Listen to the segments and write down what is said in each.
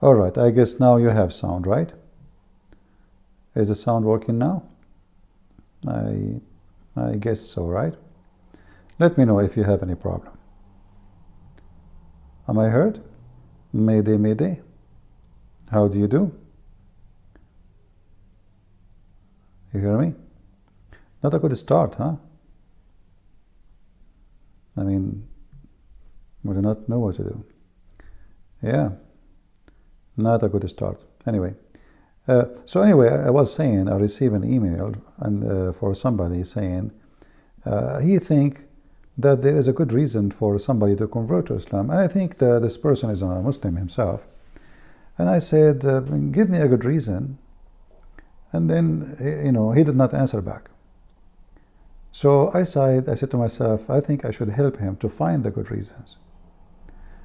All right, I guess now you have sound, right? Is the sound working now? I guess so, right? Let me know if you have any problem. Am I heard? Mayday, mayday. How do you do? You hear me? Not a good start, huh? I mean, we do not know what to do. Yeah, not a good start. Anyway, I was saying I received an email and for somebody saying he think that there is a good reason for somebody to convert to Islam, and I think that this person is a Muslim himself. And I said, give me a good reason. And then, he did not answer back. So I said to myself, I think I should help him to find the good reasons.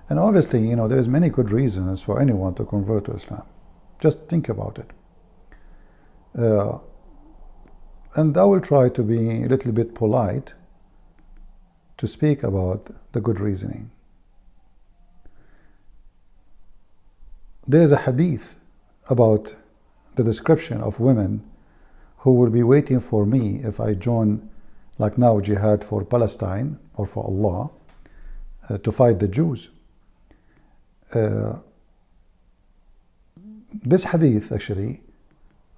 And obviously, there's many good reasons for anyone to convert to Islam. Just think about it. And I will try to be a little bit polite to speak about the good reasoning. There is a hadith about the description of women who will be waiting for me if I join, like now, jihad for Palestine or for Allah, to fight the Jews. This hadith, actually,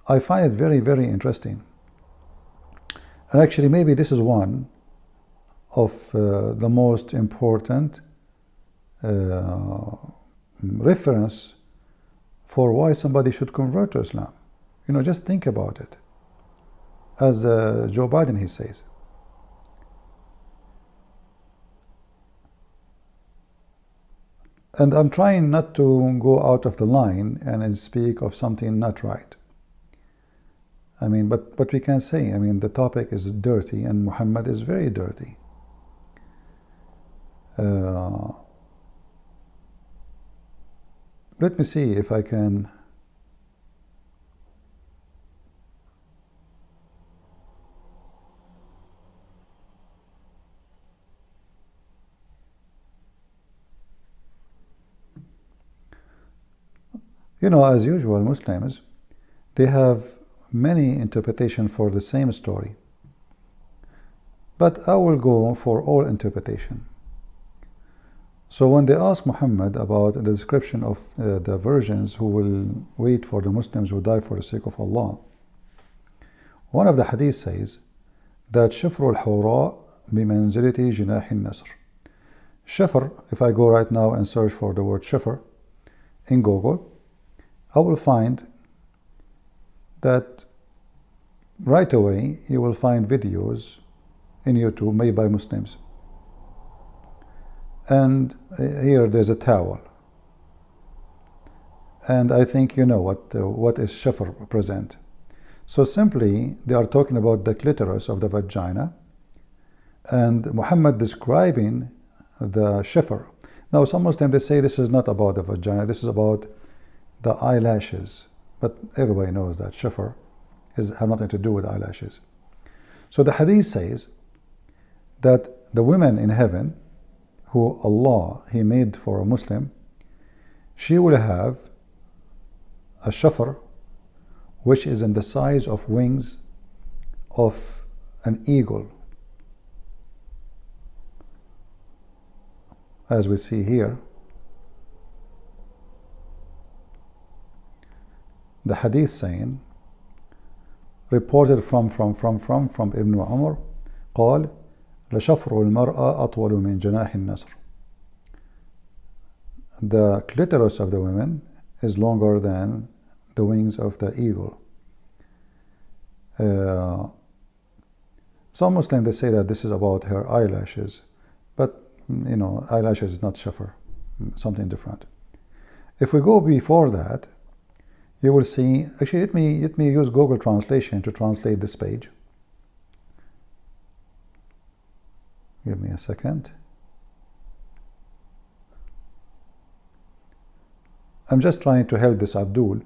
I find it very, very interesting. And actually, maybe this is one of the most important reference for why somebody should convert to Islam. Just think about it. As Joe Biden, he says. And I'm trying not to go out of the line and speak of something not right. I mean, but we can say, the topic is dirty and Muhammad is very dirty. Let me see if I can as usual, Muslims, they have many interpretations for the same story. But I will go for all interpretation. So when they ask Muhammad about the description of the virgins who will wait for the Muslims who die for the sake of Allah, one of the hadith says that شفر الحوراء بمنزلة جناح النسر. Shafr, if I go right now and search for the word shafr in Google, I will find that right away you will find videos in YouTube made by Muslims. And here there's a towel. And I think you know what is shafr present. So simply they are talking about the clitoris of the vagina, and Muhammad describing the shafr. Now some Muslims, they say this is not about the vagina, this is about the eyelashes. But everybody knows that shafr have nothing to do with eyelashes. So the hadith says that the women in heaven who Allah, He made for a Muslim, she will have a shafr which is in the size of wings of an eagle, as we see here. The hadith saying, reported from Ibn Umar, قال لشفر المرأة أطول من جناح النسر. The clitoris of the women is longer than the wings of the eagle. Some Muslims, they say that this is about her eyelashes, but eyelashes is not shafr, something different. If we go before that, you will see, actually let me use Google Translation to translate this page. Give me a second. I'm just trying to help this Abdul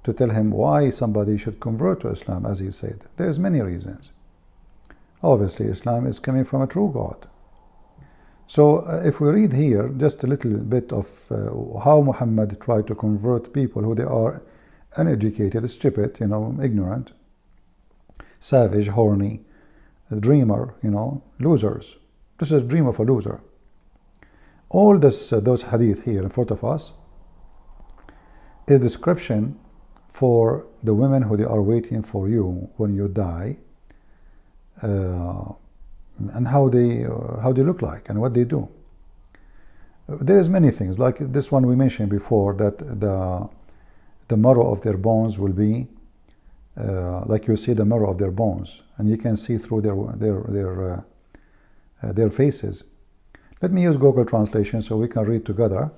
to tell him why somebody should convert to Islam, as he said. There's many reasons. Obviously, Islam is coming from a true God. So if we read here just a little bit of how Muhammad tried to convert people who they are uneducated, stupid, ignorant, savage, horny, a dreamer, losers. This is a dream of a loser. All this, those hadith here in front of us is description for the women who they are waiting for you when you die, and how they look like and what they do. There is many things like this one we mentioned before, that the marrow of their bones will be like you see the marrow of their bones, and you can see through their faces. Let me use Google Translation so we can read together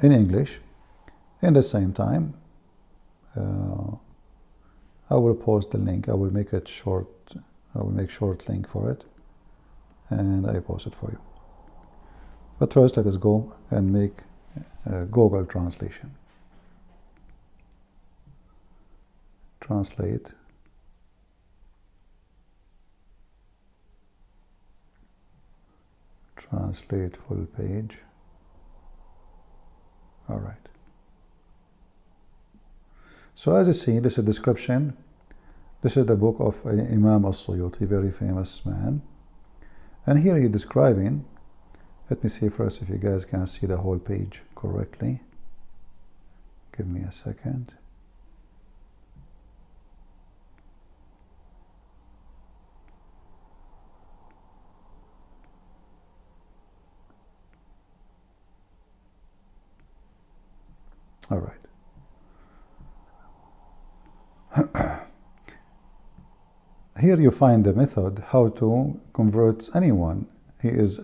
in English. In the same time, I will post the link. I will make it short. I will make short link for it, and I post it for you. But first, let us go and make Google Translation. Translate. Translate full page. All right. So as you see, this is a description. This is the book of Imam al-Suyuti, very famous man. And here he's describing, let me see first if you guys can see the whole page correctly. Give me a second. All right. Here you find the method how to convert anyone. He is,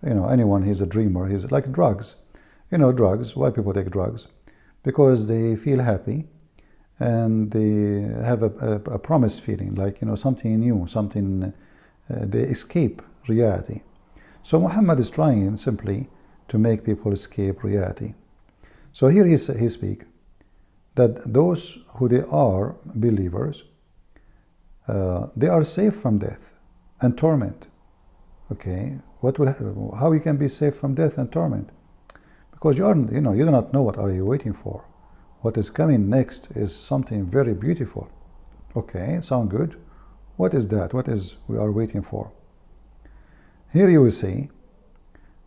anyone. He's a dreamer. He's like drugs. Drugs. Why people take drugs? Because they feel happy, and they have a promise feeling, like something new, something. They escape reality. So Muhammad is trying simply to make people escape reality. So here he speaks that those who they are believers, they are safe from death and torment. Okay, how you can be safe from death and torment? Because you do not know what are you waiting for. What is coming next is something very beautiful. Okay, sound good. What is that? What is we are waiting for? Here you will see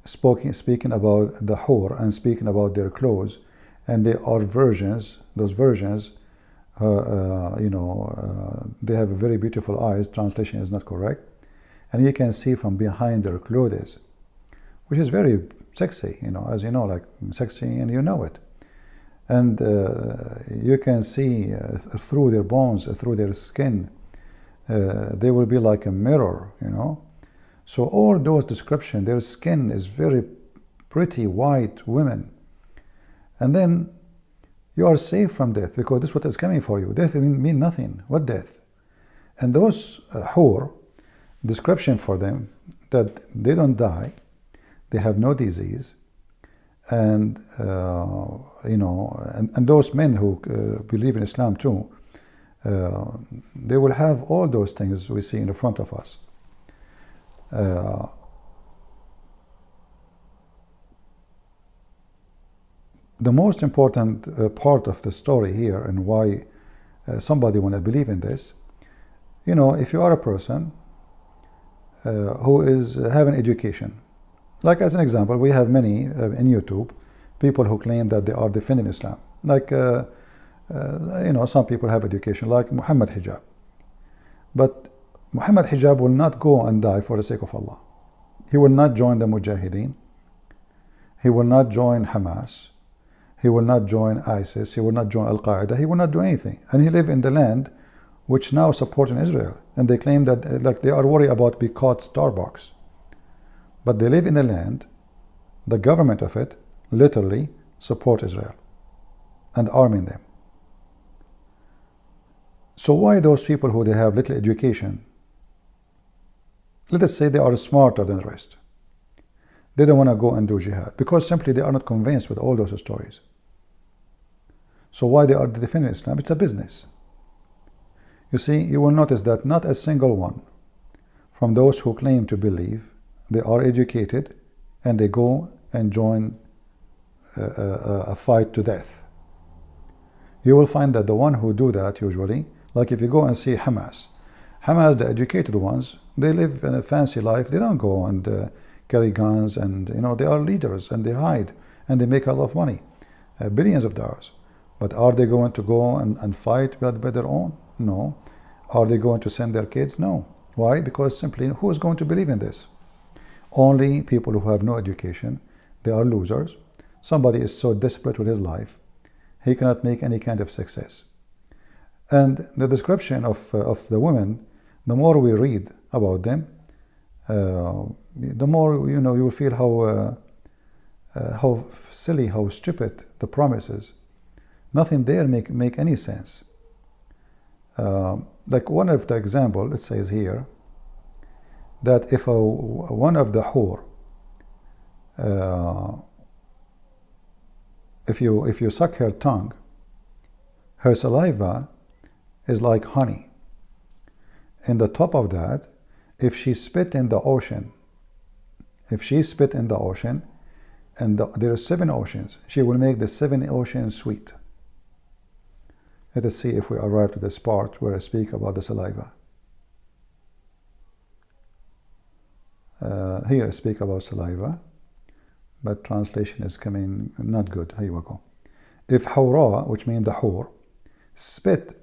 speaking about the hur and speaking about their clothes, and they are virgins. Those virgins, they have very beautiful eyes. Translation is not correct, and you can see from behind their clothes, which is very sexy. As like sexy, and it. And you can see through their bones, through their skin. They will be like a mirror. So all those descriptions, their skin is very pretty white women. And then you are safe from death, because this is what is coming for you. Death mean nothing. What death? And those hur, description for them, that they don't die, they have no disease, and and those men who believe in Islam too, they will have all those things we see in the front of us. The most important part of the story here, and why somebody want to believe in this, if you are a person who is having education, like as an example, we have many in YouTube people who claim that they are defending Islam, like some people have education, like Muhammad Hijab, but Muhammad Hijab will not go and die for the sake of Allah. He will not join the Mujahideen. He will not join Hamas. He will not join ISIS. He will not join Al-Qaeda. He will not do anything. And he lives in the land which now supporting Israel. And they claim that they are worried about being caught Starbucks. But they live in a land, the government of it literally support Israel and arming them. So why those people who they have little education, let us say they are smarter than the rest, they don't want to go and do jihad, because simply they are not convinced with all those stories. So why they are defending Islam? It's a business. You see, you will notice that not a single one from those who claim to believe they are educated, and they go and join a fight to death. You will find that the one who do that usually, like if you go and see Hamas, the educated ones, they live in a fancy life. They don't go and carry guns, and they are leaders, and they hide, and they make a lot of money, billions of dollars. But are they going to go and fight by their own? No. Are they going to send their kids? No. Why? Because simply, who is going to believe in this? Only people who have no education. They are losers. Somebody is so desperate with his life, he cannot make any kind of success. And the description of the women, the more we read about them, the more you will feel how silly, how stupid the promises. Nothing there make any sense. Like one of the example, it says here that if one of the hur, if you suck her tongue, her saliva is like honey. And the top of that, if she spit in the ocean, and there are 7 oceans, she will make the 7 oceans sweet. Let us see if we arrive to this part where I speak about the saliva. Here I speak about saliva, but translation is coming not good. Here we go. If hawra, which means the hur, spit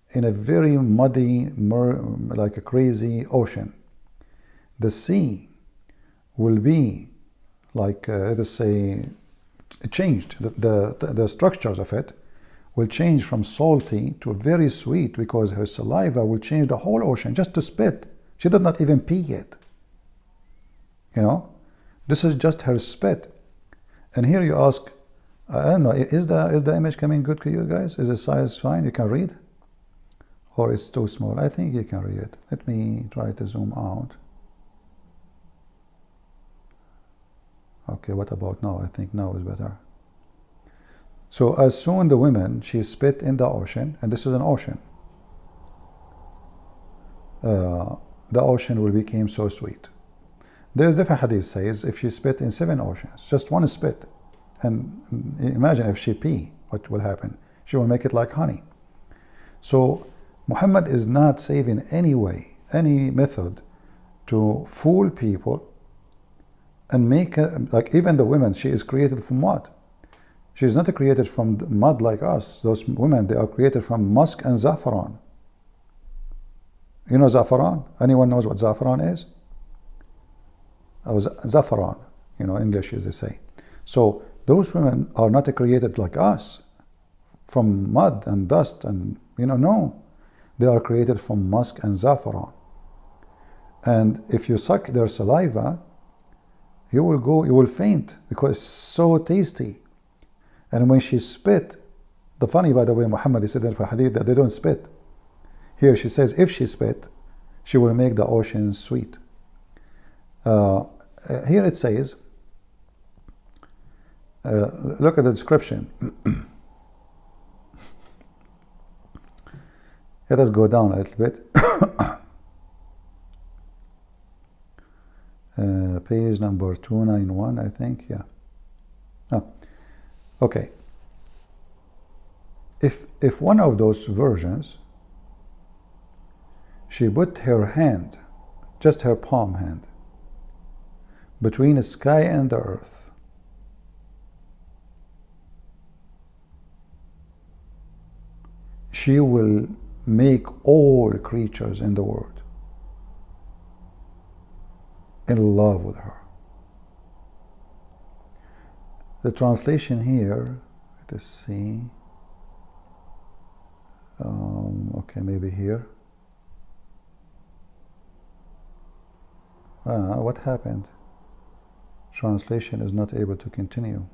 in a very muddy, like a crazy ocean, the sea will be like, let us say, changed. The structures of it will change from salty to very sweet, because her saliva will change the whole ocean just to spit. She did not even pee yet. This is just her spit. And here you ask, I don't know, is the image coming good to you guys? Is the size fine? You can read? Or it's too small? I think you can read it. Let me try to zoom out. Okay, what about now? I think now is better. So as soon the women, she spit in the ocean, and this is an ocean, the ocean will become so sweet. There's different hadith says if she spit in 7 oceans, just one spit, and imagine if she pee, what will happen? She will make it like honey. So Muhammad is not saving any way, any method to fool people and make like even the women, she is created from what? She is not created from mud like us. Those women, they are created from musk and zafaran. You know zafaran? Anyone knows what zafaran is? Zafaran, English as they say. So those women are not created like us from mud and dust and no. They are created from musk and zafaran. And if you suck their saliva, you will faint because it's so tasty. And when she spit, the funny, by the way, Muhammad said in the hadith that they don't spit. Here she says if she spit, she will make the ocean sweet. Here it says, look at the description. Let us go down a little bit. Page number 291, I think, yeah. Okay. If one of those versions, she put her hand, just her palm hand, between the sky and the earth, she will make all creatures in the world in love with her. The translation here, let us see. Okay, maybe here. What happened? Translation is not able to continue.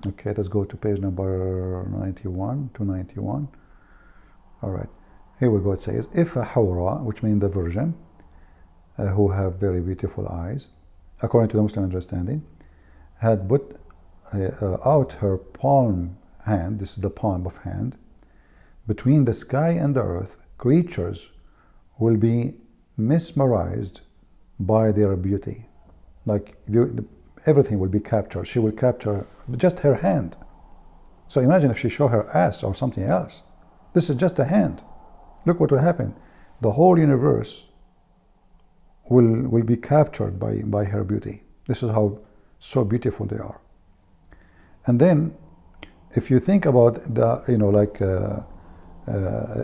Okay, let's go to page number 91 to 91. All right, here we go. It says, if a hawra, which means the virgin, who have very beautiful eyes, according to the Muslim understanding, had put out her palm hand, this is the palm of hand, between the sky and the earth, creatures will be mesmerized by their beauty. Like everything will be captured. She will capture just her hand. So imagine if she show her ass or something else. This is just a hand. Look what will happen. The whole universe will be captured by her beauty. This is how so beautiful they are. And then if you think about the,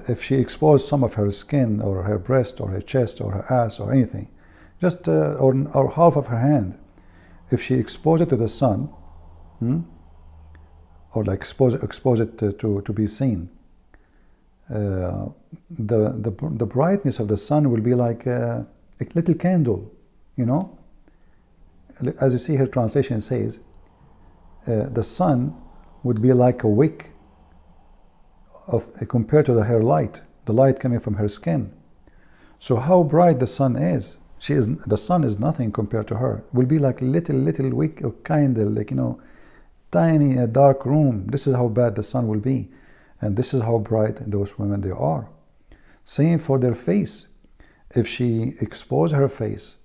if she exposed some of her skin or her breast or her chest or her ass or anything, just or half of her hand, if she exposed it to the sun, or like expose it to be seen, the brightness of the sun will be like a little candle, As you see, her translation says, the sun would be like a wick compared to her light, the light coming from her skin. So how bright the sun is, the sun is nothing compared to her. It will be like little wick or candle, like tiny in a dark room. This is how bad the sun will be, and this is how bright those women they are. Same for their face. If she expose her face,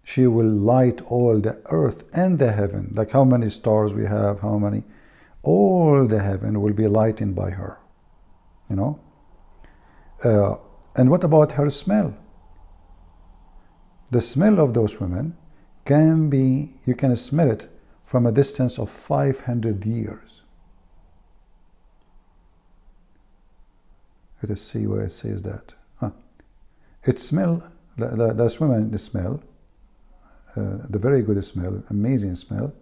she will light all the earth and the heaven. Like how many stars we have, all the heaven will be lightened by her, and what about her smell? The smell of those women you can smell it from a distance of 500 years. Let us see where it says that. It smell, the women smell, the very good smell, amazing smell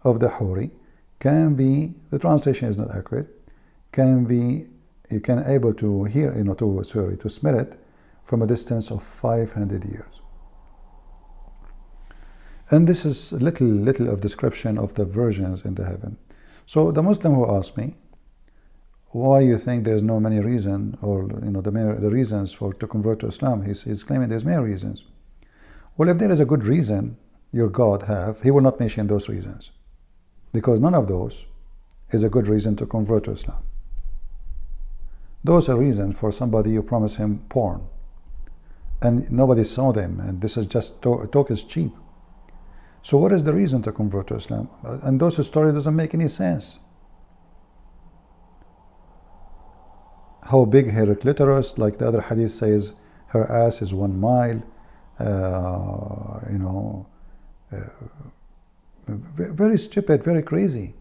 of the Huri can be, the translation is not accurate, you can able to hear, to smell it from a distance of 500 years. And this is little of description of the virgins in the heaven. So the Muslim who asked me, why you think there's no many reason, or the reasons to convert to Islam, he's claiming there's many reasons. Well, if there is a good reason your God have, he will not mention those reasons, because none of those is a good reason to convert to Islam. Those are reasons for somebody you promise him porn, and nobody saw them, and this is just talk is cheap. So what is the reason to convert to Islam? And those stories doesn't make any sense. How big her clitoris, like the other hadith says, her ass is 1 mile, very stupid, very crazy.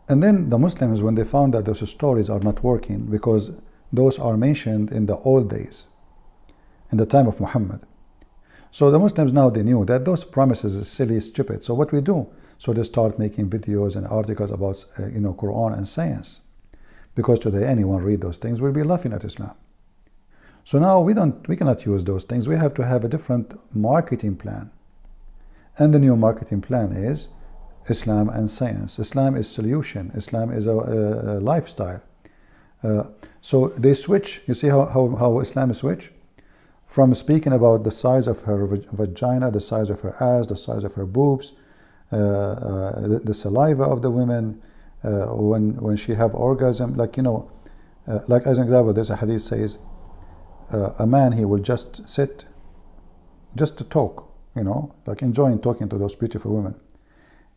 And then the Muslims, when they found that those stories are not working, because those are mentioned in the old days, in the time of Muhammad. So the Muslims now, they knew that those promises is silly, stupid. So what we do? So they start making videos and articles about Quran and science, because today anyone read those things will be laughing at Islam. So now we cannot use those things. We have to have a different marketing plan, and the new marketing plan is Islam and science. Islam is solution. Islam is a lifestyle. So they switch. You see how Islam is switch? From speaking about the size of her vagina, the size of her ass, the size of her boobs, the saliva of the women, when she have orgasm, like as an example, there's a hadith says, a man, he will just sit, just to talk, like enjoying talking to those beautiful women.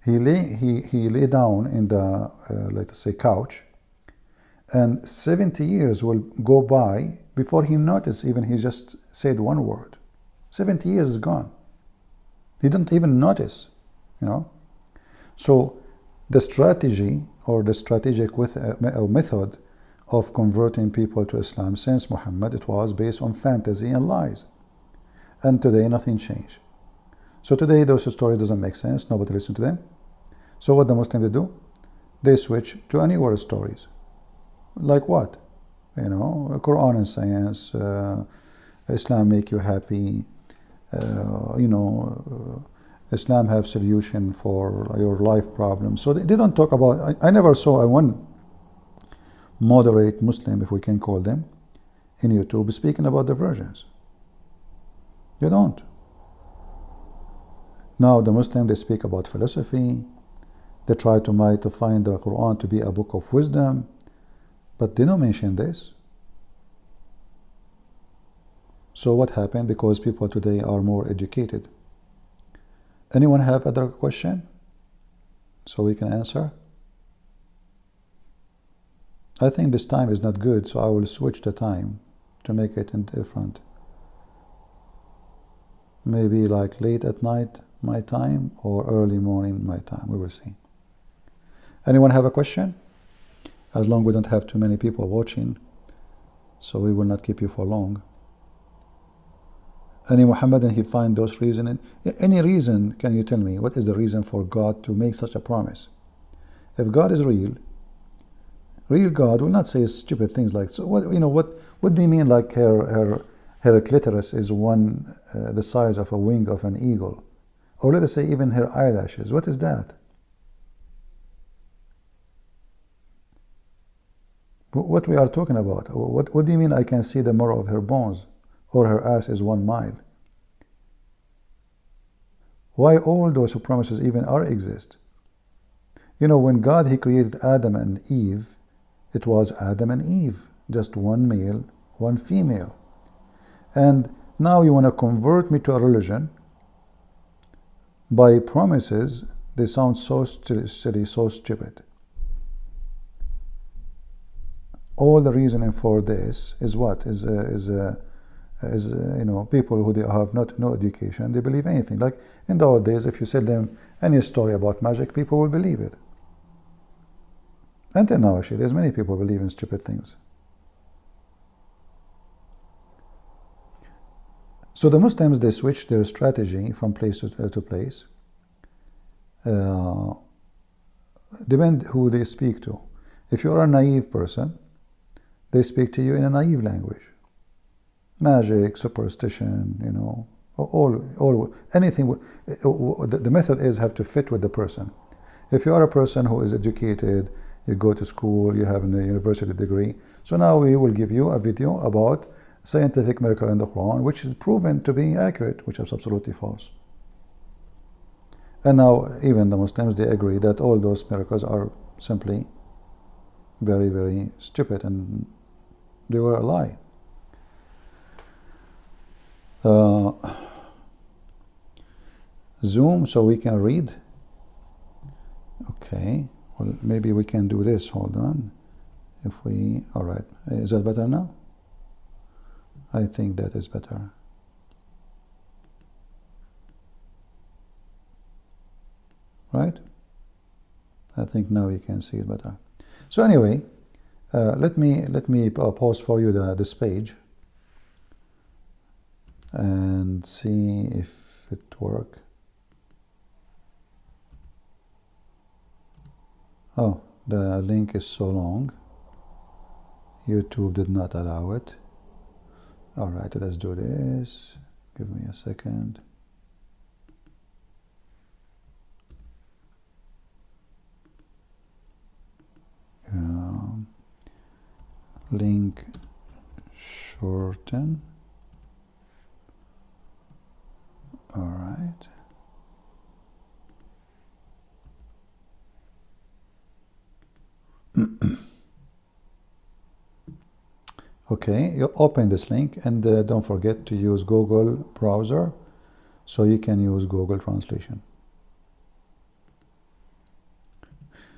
He lay down in the, let's say, couch, and 70 years will go by before he notices even he just said one word. 70 years is gone. He didn't even notice, So the strategy or the strategic method of converting people to Islam since Muhammad, it was based on fantasy and lies. And today nothing changed. So today those stories doesn't make sense. Nobody listens to them. So what the Muslims do? They switch to newer stories. Like what? Quran and science, Islam make you happy, Islam have solution for your life problems. So they don't talk about, I never saw one moderate Muslim, if we can call them, in YouTube speaking about the virgins. You don't. Now the Muslim, they speak about philosophy. They try to find the Quran to be a book of wisdom, but they don't mention this. So what happened? Because people today are more educated. Anyone have other question? So we can answer? I think this time is not good, so I will switch the time to make it different. Maybe like late at night my time or early morning my time. We will see. Anyone have a question? As long as we don't have too many people watching, so we will not keep you for long. Any Muhammadan, he find those reasons. Any reason, can you tell me, what is the reason for God to make such a promise? If God is real God will not say stupid things like, so what, what do you mean like her clitoris is the size of a wing of an eagle? Or let us say even her eyelashes. What is that? What we are talking about? What do you mean I can see the marrow of her bones? Or her ass is 1 mile? Why all those promises even exist? When God, he created Adam and Eve, it was Adam and Eve, just one male, one female. And now you want to convert me to a religion by promises. They sound so silly, so stupid. All the reasoning for this is what? Is people who they have no education, they believe anything. Like in the old days, if you tell them any story about magic, people will believe it. Until now, actually, there's many people believe in stupid things. So the Muslims, they switch their strategy from place to place. Depend who they speak to. If you're a naive person, they speak to you in a naive language. Magic, superstition, all anything. The method is have to fit with the person. If you are a person who is educated, you go to school, you have a university degree. So now we will give you a video about scientific miracle in the Quran, which is proven to be accurate, which is absolutely false. And now even the Muslims, they agree that all those miracles are simply very, very stupid and they were a lie. Zoom so we can read. Okay, well, maybe we can do this. Hold on. All right, is that better now? I think that is better. Right? I think now you can see it better. So anyway, let me pause for you this page and see if it works. Oh, the link is so long. YouTube did not allow it. All right, let's do this. Give me a second. Link shorten. All right. Okay, you open this link and don't forget to use Google browser so you can use Google Translation.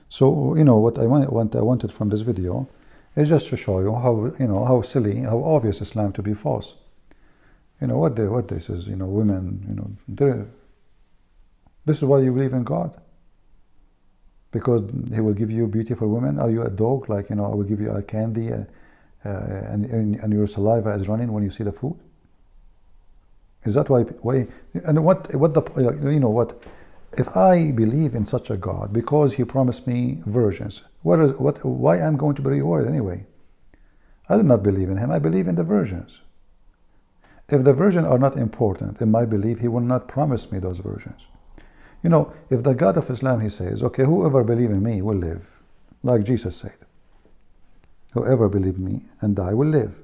So what I wanted from this video is just to show you how silly, how obvious Islam to be false. What this is, women, this is why you believe in God, because he will give you beautiful women. Are you a dog? Like, I will give you a candy and your saliva is running when you see the food. Is that why and what if I believe in such a God because he promised me virgins, why I'm going to be rewarded anyway? I do not believe in him, I believe in the virgins. If the virgins are not important in my belief, he will not promise me those virgins. If the God of Islam, he says, okay, whoever believes in me will live, like Jesus said, whoever believes in me and die will live.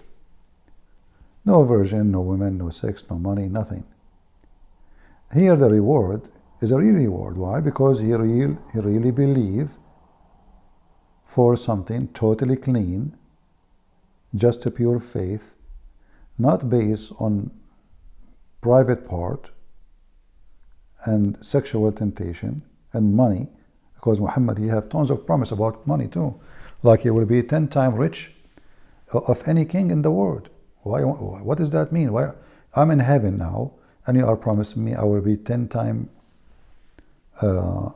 No virgin, no women, no sex, no money, nothing. Here the reward is a real reward. Why? Because he really believe for something totally clean, just a pure faith, not based on private part and sexual temptation and money, because Muhammad, he have tons of promise about money too, like he will be 10 times rich of any king in the world. Why? What does that mean? Why? I'm in heaven now, and you are promising me I will be 10 times 10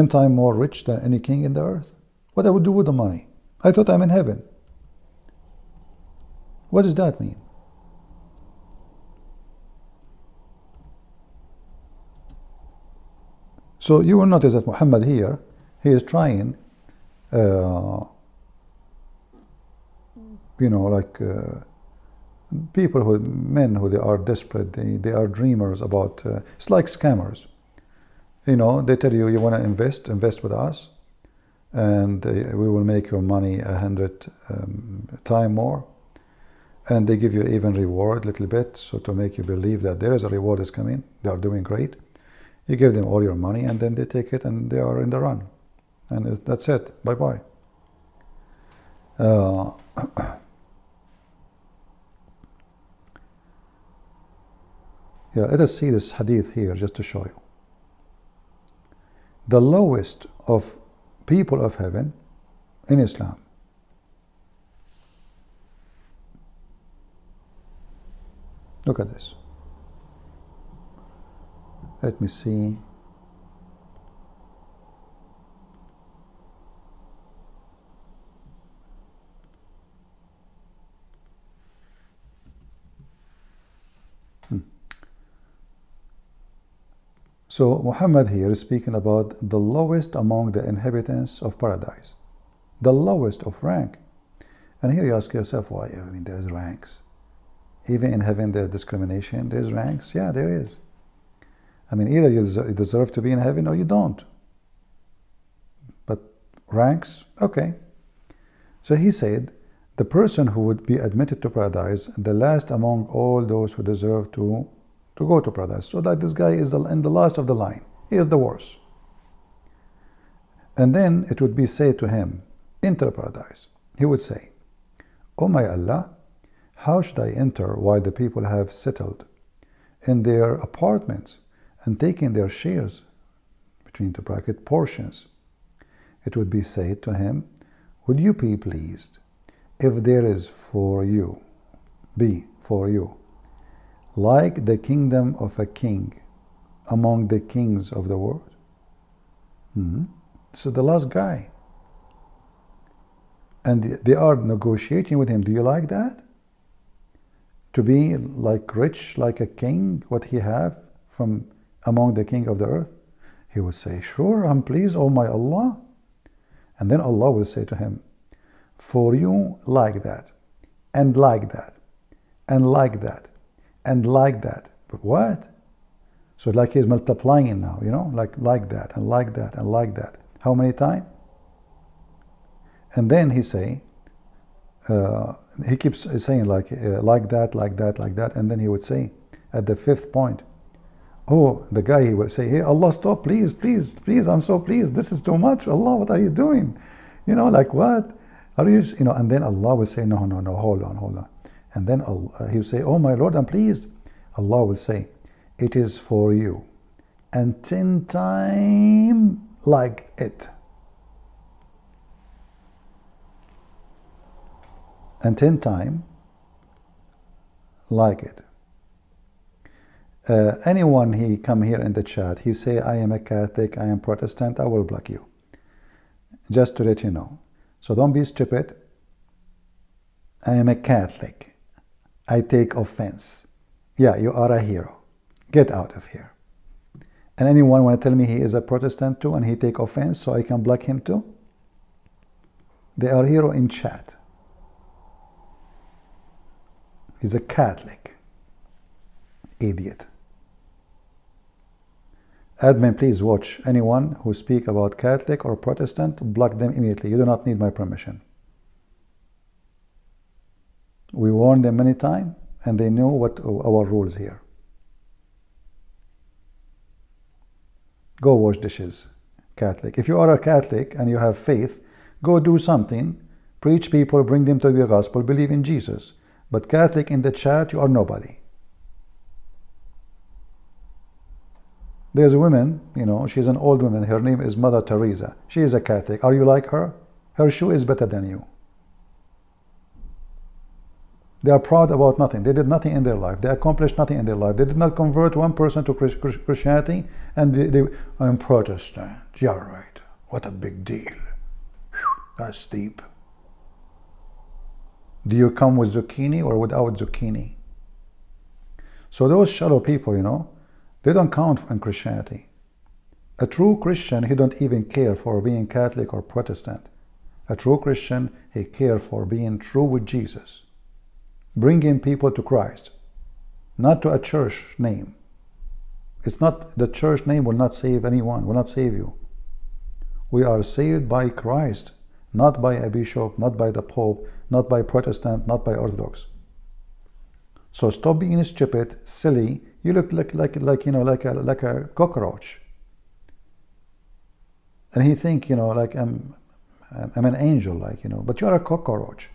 times more rich than any king in the earth. What I would do with the money? I thought I'm in heaven. What does that mean? So you will notice that Muhammad here, he is trying, people who, men who they are desperate, they are dreamers about, it's like scammers. They tell you, you want to invest with us, and we will make your money 100 times more. And they give you even reward a little bit, so to make you believe that there is a reward is coming, they are doing great. You give them all your money, and then they take it, and they are in the run. And that's it. Bye-bye. Let us see this hadith here, just to show you. The lowest of people of heaven in Islam. Look at this. Let me see. So Muhammad here is speaking about the lowest among the inhabitants of paradise, the lowest of rank. And here you ask yourself, why? I mean, there's ranks. Even in heaven, there's discrimination. There's ranks. Yeah, there is. I mean, either you deserve to be in heaven or you don't. But ranks, okay. So he said, the person who would be admitted to paradise, the last among all those who deserve to go to paradise. So that this guy is in the last of the line. He is the worst. And then it would be said to him, enter paradise. He would say, oh my Allah, how should I enter while the people have settled in their apartments and taken their shares, between the bracket, portions? It would be said to him, would you be pleased if there is for you, like the kingdom of a king among the kings of the world? This is the last guy. And they are negotiating with him. Do you like that? To be like rich, like a king, what he have from among the king of the earth? He would say, sure, I'm pleased, oh my Allah. And then Allah will say to him, for you like that, and like that, and like that, and like that. But what? So like he's multiplying now, like that, and like that, and like that. How many times? And then he say, he keeps saying like that, like that, like that. And then he would say at the fifth point, oh, the guy, he would say, hey, Allah, stop, please, please, please, I'm so pleased. This is too much. Allah, what are you doing? Like what? Are you, and then Allah will say, no, hold on. And then he will say, oh my Lord, I'm pleased. Allah will say, it is for you. And 10 times like it. And 10 times like it. Anyone he come here in the chat, he say, I am a Catholic, I am Protestant, I will block you. Just to let you know. So don't be stupid. I am a Catholic. I take offense. Yeah, you are a hero. Get out of here. And anyone want to tell me he is a Protestant too and he take offense so I can block him too? They are hero in chat. He's a Catholic. Idiot. Admin, please watch. Anyone who speak about Catholic or Protestant, block them immediately. You do not need my permission. We warned them many times, and they know what our rules here. Go wash dishes, Catholic. If you are a Catholic and you have faith, go do something preach people, bring them to the gospel, believe in Jesus. But Catholic in the chat, you are nobody. There's a woman, you know, she's an old woman. Her name is Mother Teresa. She is a Catholic. Are you like her? Her shoe is better than you. They are proud about nothing. They did nothing in their life. They accomplished nothing in their life. They did not convert one person to Christianity, and I'm Protestant. Yeah, right. What a big deal. Whew, that's deep. Do you come with zucchini or without zucchini? So those shallow people, you know, they don't count in Christianity. A true Christian, he don't even care for being Catholic or Protestant. A true Christian, he cares for being true with Jesus, bringing people to Christ, not to a church name. It's not, the church name will not save anyone, will not save you. We are saved by Christ, not by a bishop, not by the Pope, not by Protestant, not by Orthodox. So stop being stupid, silly. You look like you know, like a cockroach. And he think, you know, like I'm an angel, like, you know, but you are a cockroach,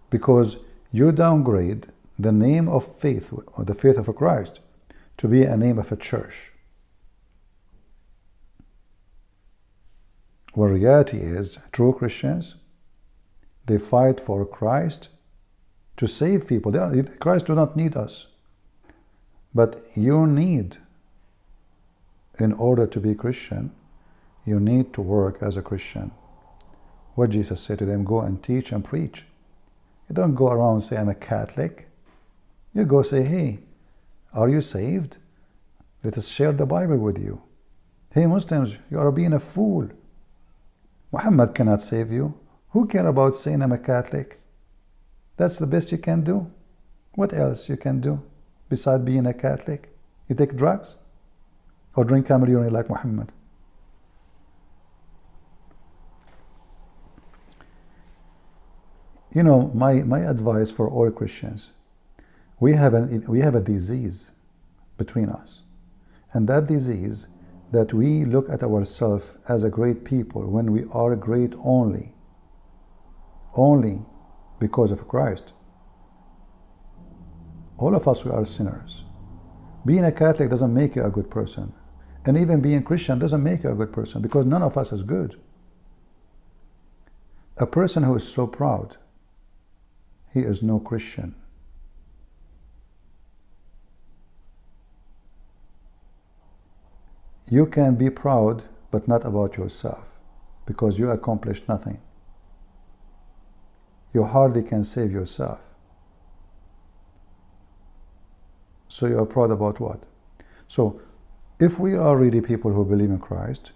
because you downgrade the name of faith, or the faith of Christ, to be a name of a church. Well, reality is, true Christians, they fight for Christ to save people. Christ do not need us. But you need, in order to be Christian, you need to work as a Christian. What Jesus said to them, go and teach and preach. You don't go around and say, I'm a Catholic. You go say, hey, are you saved? Let us share the Bible with you. Hey, Muslims, you are being a fool. Muhammad cannot save you. Who cares about saying I'm a Catholic? That's the best you can do. What else you can do besides being a Catholic? You take drugs or drink camel urine like Muhammad. You know, my advice for all Christians, we have a disease between us, and that disease, that we look at ourselves as a great people when we are great only because of Christ. All of us, we are sinners. Being a Catholic doesn't make you a good person, and even being Christian doesn't make you a good person, because none of us is good. A person who is so proud, he is no Christian. You can be proud, but not about yourself, because you accomplished nothing. You hardly can save yourself. So you are proud about what? So if we are really people who believe in Christ,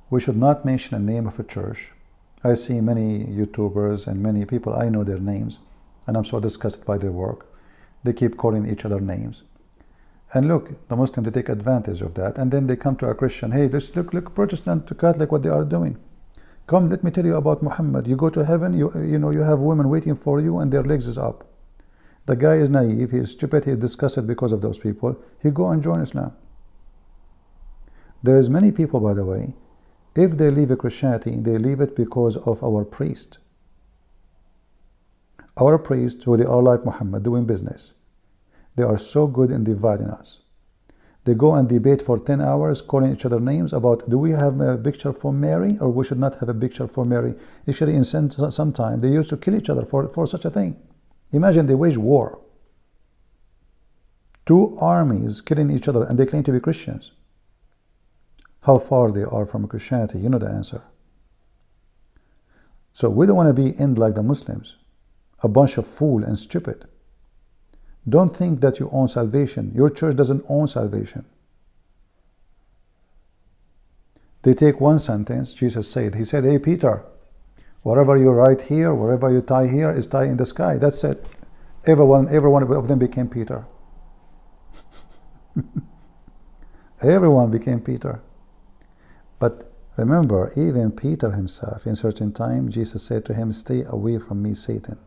we should not mention a name of a church. I see many YouTubers and many people, I know their names, and I'm so disgusted by their work. They keep calling each other names. And look, the Muslims, they take advantage of that, and then they come to a Christian, hey, look, Protestant to Catholic, what they are doing. Come, let me tell you about Muhammad. You go to heaven, you know, you have women waiting for you, and their legs is up. The guy is naive, he is stupid, he is disgusted because of those people. He go and join Islam. There is many people, by the way, if they leave Christianity, they leave it because of our priest. Our priests, who they are like Muhammad, doing business. They are so good in dividing us. They go and debate for 10 hours, calling each other names about, do we have a picture for Mary, or we should not have a picture for Mary? Actually, in some time, they used to kill each other for such a thing. Imagine they wage war. Two armies killing each other, and they claim to be Christians. How far they are from Christianity, you know the answer. So we don't want to be in like the Muslims, a bunch of fool and stupid. Don't think that you own salvation. Your church doesn't own salvation. They take one sentence. Jesus said, he said, hey Peter, whatever you write here, whatever you tie here is tied in the sky. That's it. Every one of them became Peter. Everyone became Peter. But remember, even Peter himself, in certain time, Jesus said to him, stay away from me, Satan.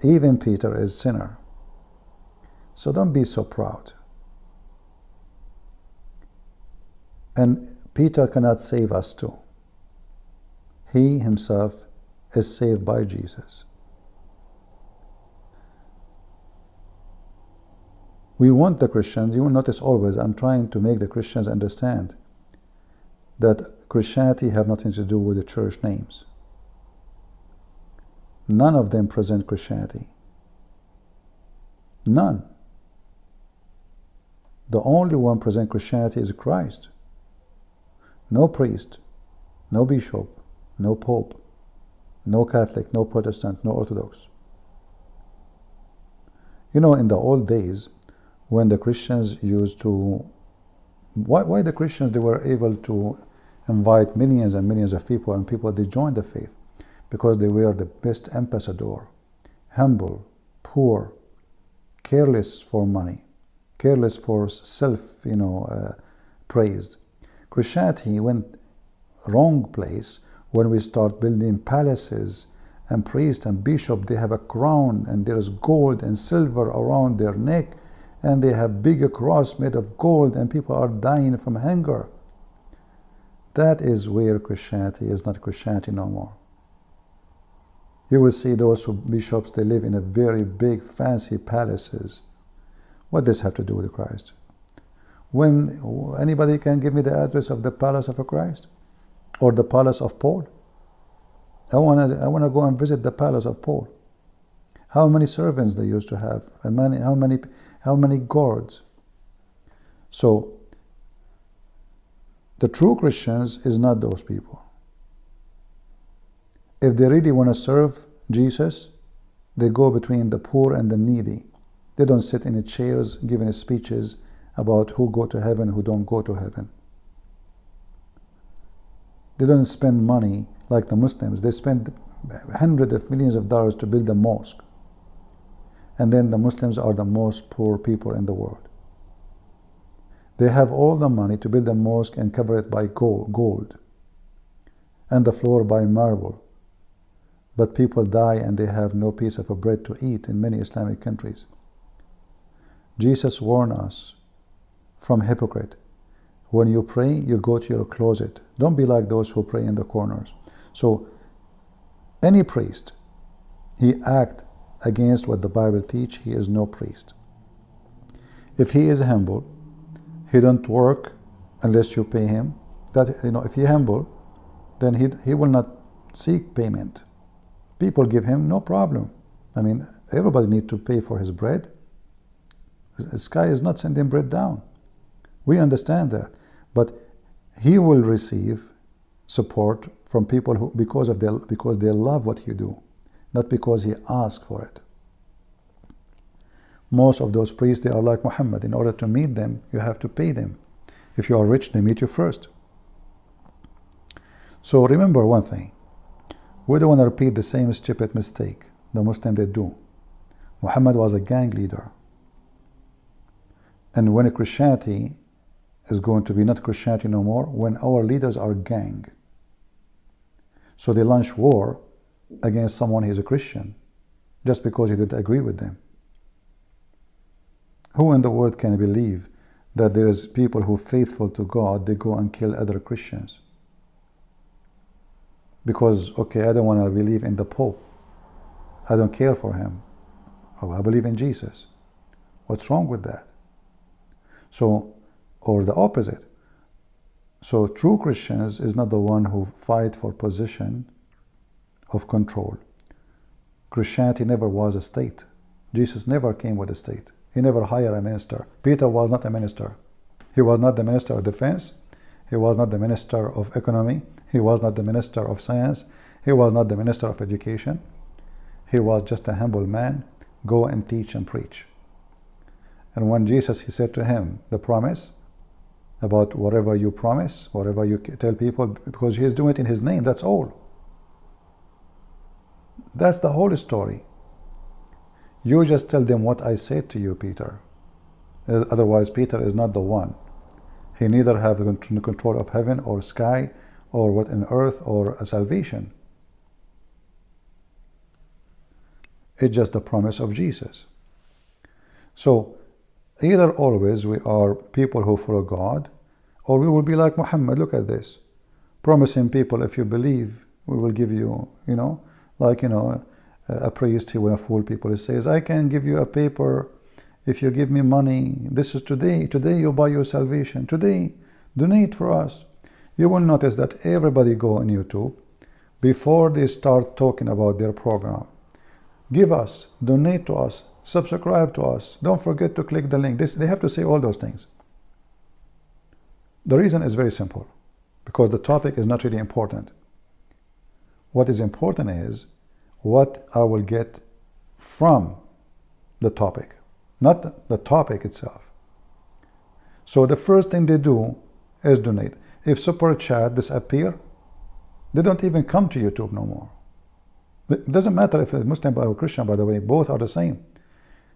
Even Peter is sinner. So don't be so proud. And Peter cannot save us too. he himself is saved by Jesus. We want the Christians, you will notice always I'm trying to make the Christians understand that Christianity have nothing to do with the church names. None of them present Christianity. None. The only one present Christianity is Christ. No priest, no bishop, no pope, no Catholic, no Protestant, no Orthodox. You know, in the old days, when the Christians used to, why the Christians, they were able to invite millions and millions of people, and people, they joined the faith because they were the best ambassador, humble, poor, careless for money, careless for self, praise. Christianity went wrong place when we start building palaces, and priests and bishop, they have a crown and there is gold and silver around their neck, and they have bigger cross made of gold, and people are dying from hunger. That is where Christianity is not Christianity no more. You will see those bishops, they live in a very big fancy palaces. What does this have to do with Christ? When anybody can give me the address of the palace of Christ or the palace of Paul? I want to go and visit the palace of Paul. How many servants they used to have, and how many guards? So the true Christians is not those people. If they really want to serve Jesus, they go between the poor and the needy. They don't sit in chairs giving speeches about who go to heaven, who don't go to heaven. They don't spend money like the Muslims. They spend hundreds of millions of dollars to build a mosque. And then the Muslims are the most poor people in the world. They have all the money to build a mosque and cover it by gold and the floor by marble. But people die and they have no piece of bread to eat in many Islamic countries. Jesus warned us from hypocrite. When you pray, you go to your closet. Don't be like those who pray in the corners. So any priest, he act against what the Bible teach, he is no priest. If he is humble, he don't work unless you pay him. If he humble, then he will not seek payment. People give him no problem. I mean, everybody need to pay for his bread. The sky is not sending bread down. We understand that. But he will receive support from people because they love what you do, not because he asked for it. Most of those priests, they are like Muhammad. In order to meet them, you have to pay them. If you are rich, they meet you first. So remember one thing. We don't want to repeat the same stupid mistake the Muslims did do. Muhammad was a gang leader. And when Christianity is going to be not Christianity no more, when our leaders are gang. So they launch war against someone who is a Christian just because he didn't agree with them. Who in the world can believe that there is people who are faithful to God, they go and kill other Christians? Because, okay, I don't want to believe in the Pope. I don't care for him. Oh, I believe in Jesus. What's wrong with that? So, or the opposite. So true Christians is not the one who fight for position of control. Christianity never was a state. Jesus never came with a state. He never hired a minister. Peter was not a minister. He was not the minister of defense. He was not the minister of economy. He was not the minister of science. He was not the minister of education. He was just a humble man. Go and teach and preach. And when Jesus, he said to him, the promise about whatever you promise, whatever you tell people, because he is doing it in his name, that's all. That's the whole story. You just tell them what I said to you, Peter. Otherwise, Peter is not the one. He neither have the control of heaven or sky or what in earth or a salvation. It's just the promise of Jesus. So either always we are people who follow God, or we will be like Muhammad. Look at this. Promising people, if you believe We will give you, like, a priest, he will fool people. He says, I can give you a paper if you give me money. This is today. Today you buy your salvation. Today, donate for us. You will notice that everybody go on YouTube before they start talking about their program. Give us, donate to us, subscribe to us. Don't forget to click the link. They have to say all those things. The reason is very simple, because the topic is not really important. What is important is what I will get from the topic, not the topic itself. So the first thing they do is donate. If super chat disappear, they don't even come to YouTube no more. It doesn't matter if it's Muslim or Christian, by the way, both are the same.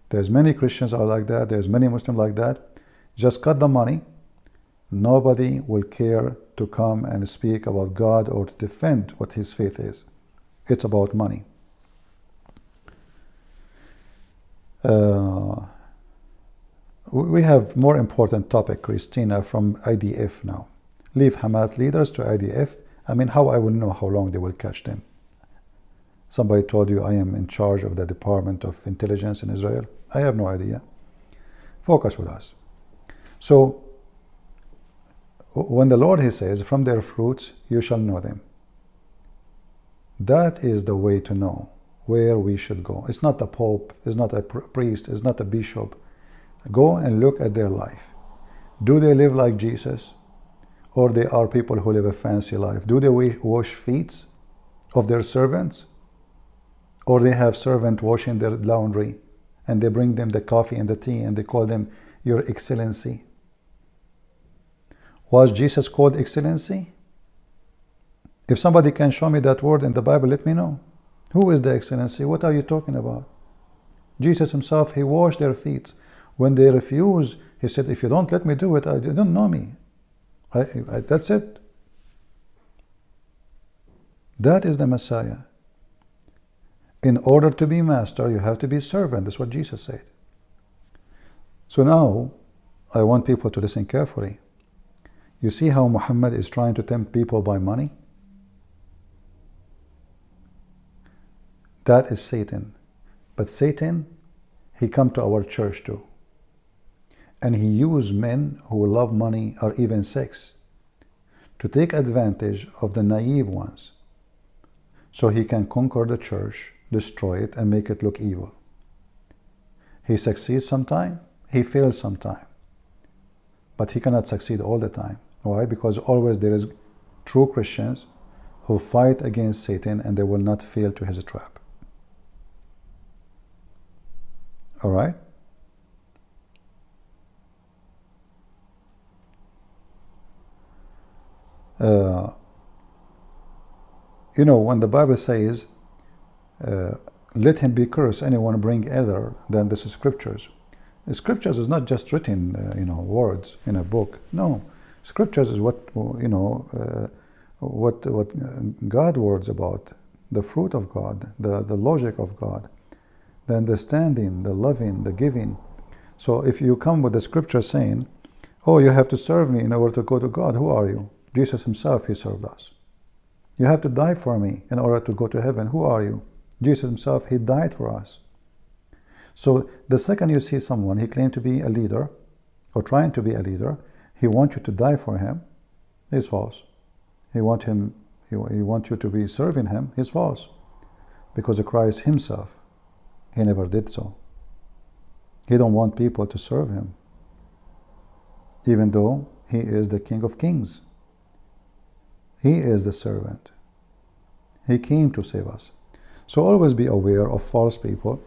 There's many Christians are like that, there's many Muslims like that. Just cut the money. Nobody will care to come and speak about God or to defend what his faith is. It's about money. We have more important topic, Christina from IDF now. Leave Hamas leaders to IDF. I mean, how I will know how long they will catch them? Somebody told you I am in charge of the Department of Intelligence in Israel. I have no idea. Focus with us. So, when the Lord, he says, from their fruits you shall know them. That is the way to know where we should go. It's not a pope, it's not a priest, it's not a bishop. Go and look at their life. Do they live like Jesus? Or they are people who live a fancy life? Do they wash feet of their servants? Or they have servants washing their laundry and they bring them the coffee and the tea and they call them Your Excellency? Was Jesus called Excellency? If somebody can show me that word in the Bible, let me know. Who is the Excellency? What are you talking about? Jesus himself, he washed their feet. When they refused, he said, if you don't let me do it, you don't know me. That's it. That is the Messiah. In order to be master, you have to be servant. That's what Jesus said. So now, I want people to listen carefully. You see how Muhammad is trying to tempt people by money? That is Satan. But Satan, he come to our church too. And he used men who love money or even sex to take advantage of the naive ones so he can conquer the church, destroy it, and make it look evil. He succeeds sometime, he fails sometime. But he cannot succeed all the time. Why? Because always there is true Christians who fight against Satan and they will not fail to his trap. All right? When the Bible says, let him be cursed, anyone bring other than the scriptures. The scriptures is not just written, words in a book. No, scriptures is what God words about, the fruit of God, the logic of God, the understanding, the loving, the giving. So if you come with the scripture saying, oh, you have to serve me in order to go to God, who are you? Jesus himself, he served us. You have to die for me in order to go to heaven. Who are you? Jesus himself, he died for us. So the second you see someone, he claimed to be a leader or trying to be a leader, he wants you to die for him, he's false. He wants you to be serving him, he's false. Because Christ himself, he never did so. He don't want people to serve him, even though he is the King of Kings. He is the servant. He came to save us. So always be aware of false people,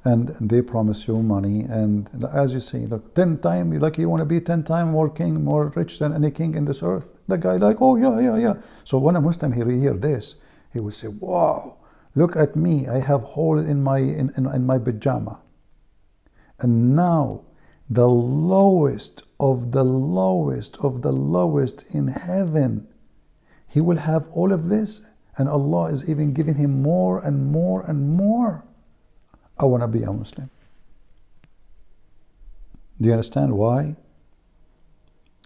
and they promise you money, and as you see, look, 10 times, like you want to be 10 times more king, more rich than any king in this earth. The guy like, oh yeah. So when a Muslim hear this, he will say, wow, look at me, I have hole in my pajama. And now the lowest of the lowest of the lowest in heaven, he will have all of this, and Allah is even giving him more and more and more. I want to be a Muslim. Do you understand why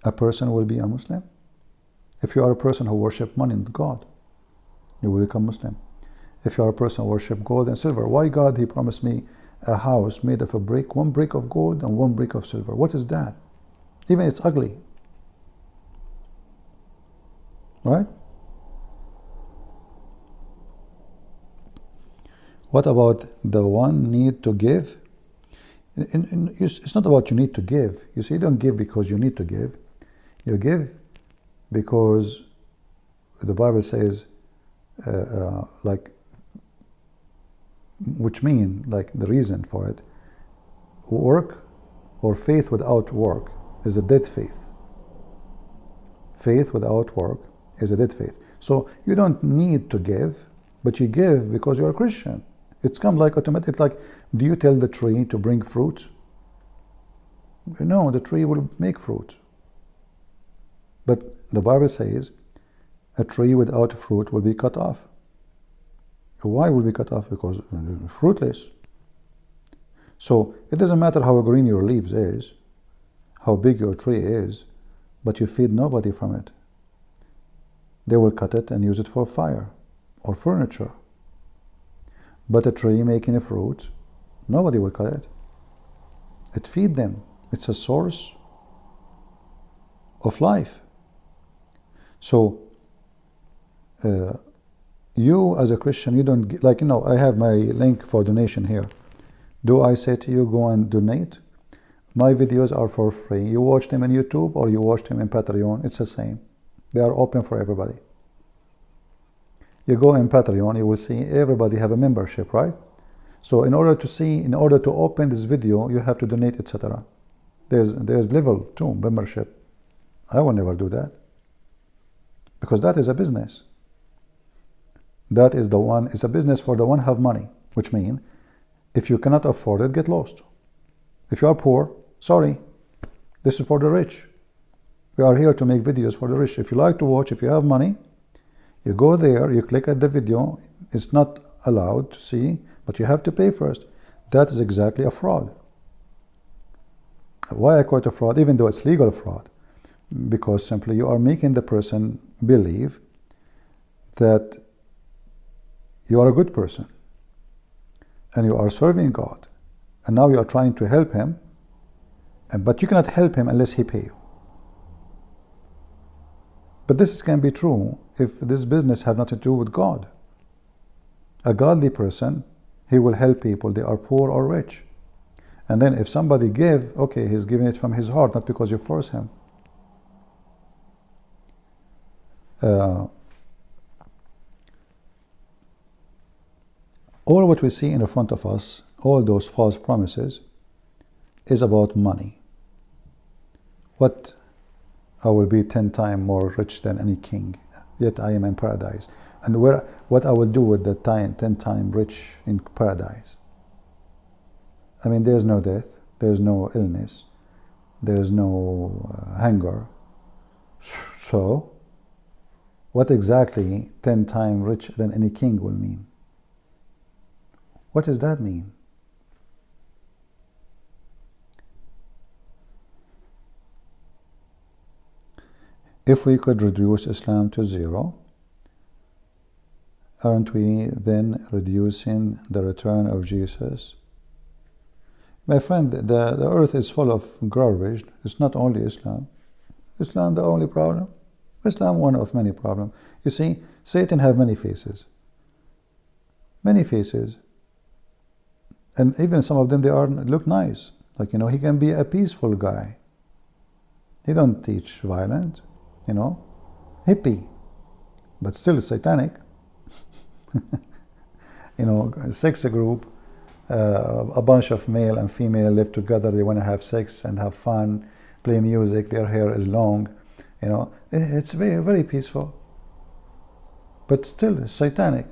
a person will be a Muslim? If you are a person who worships money and God, you will become Muslim. If you are a person who worship gold and silver, why God he promised me a house made of a brick, one brick of gold and one brick of silver? What is that? Even it's ugly, right? What about the one need to give? It's not about you need to give. You see, you don't give because you need to give. You give because the Bible says, like, which mean, like, the reason for it, work or faith without work is a dead faith. Faith without work is a dead faith. So you don't need to give, but you give because you're a Christian. It's come like automatic. It's like, do you tell the tree to bring fruit? No, the tree will make fruit. But the Bible says a tree without fruit will be cut off. Why will be cut off? Because fruitless. So it doesn't matter how green your leaves is, how big your tree is, but you feed nobody from it. They will cut it and use it for fire or furniture. But a tree making a fruit, nobody will cut it. It feeds them. It's a source of life. So you as a Christian, you don't, like, you know, I have my link for donation here. Do I say to you, go and donate? My videos are for free. You watch them on YouTube or you watch them in Patreon, it's the same. They are open for everybody. You go in Patreon, you will see everybody have a membership, right? So in order to open this video, you have to donate, etc. There's level 2 membership. I will never do that, because that is a business. That is it's a business for the one who have money, which means if you cannot afford it, get lost. If you are poor, sorry, this is for the rich. We are here to make videos for the rich. If you like to watch, if you have money, you go there, you click at the video. It's not allowed to see, but you have to pay first. That is exactly a fraud. Why I call it a fraud, even though it's legal fraud? Because simply you are making the person believe that you are a good person and you are serving God, and now you are trying to help him, but you cannot help him unless he pay you. But this can be true if this business have nothing to do with God. A godly person, he will help people, they are poor or rich. And then if somebody give, okay, he's giving it from his heart, not because you force him. All what we see in front of us, all those false promises, is about money. What? I will be 10 times more rich than any king, yet I am in paradise. And what I will do with the 10 times rich in paradise? I mean, there's no death, there's no illness, there's no hunger. So, what exactly 10 times rich than any king will mean? What does that mean? If we could reduce Islam to 0, aren't we then reducing the return of Jesus? My friend, the earth is full of garbage. It's not only Islam. Islam the only problem? Islam one of many problems. You see, Satan have many faces. Many faces. And even some of them, look nice. Like, you know, he can be a peaceful guy. He don't teach violence, you know, hippie, but still satanic. You know, a sex group, a bunch of male and female live together. They want to have sex and have fun, play music. Their hair is long, you know. It's very, very peaceful, but still satanic.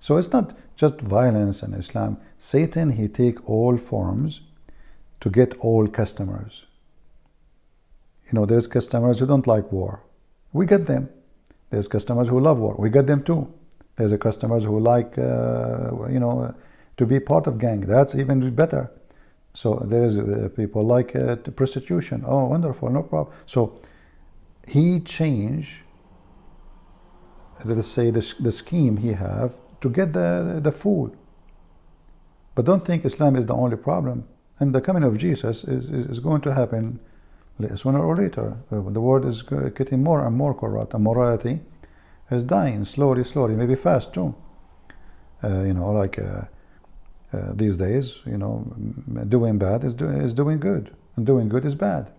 So it's not just violence in Islam. Satan, he take all forms to get all customers. You know, there's customers who don't like war. We get them. There's customers who love war. We get them too. There's customers who like, you know, to be part of gang. That's even better. So there's people like prostitution. Oh, wonderful, no problem. So he changed let's say, the scheme he have to get the food. But don't think Islam is the only problem. And the coming of Jesus is going to happen sooner or later. The world is getting more and more corrupt, and morality is dying slowly, maybe fast too. Like these days, doing bad is doing good, and doing good is bad.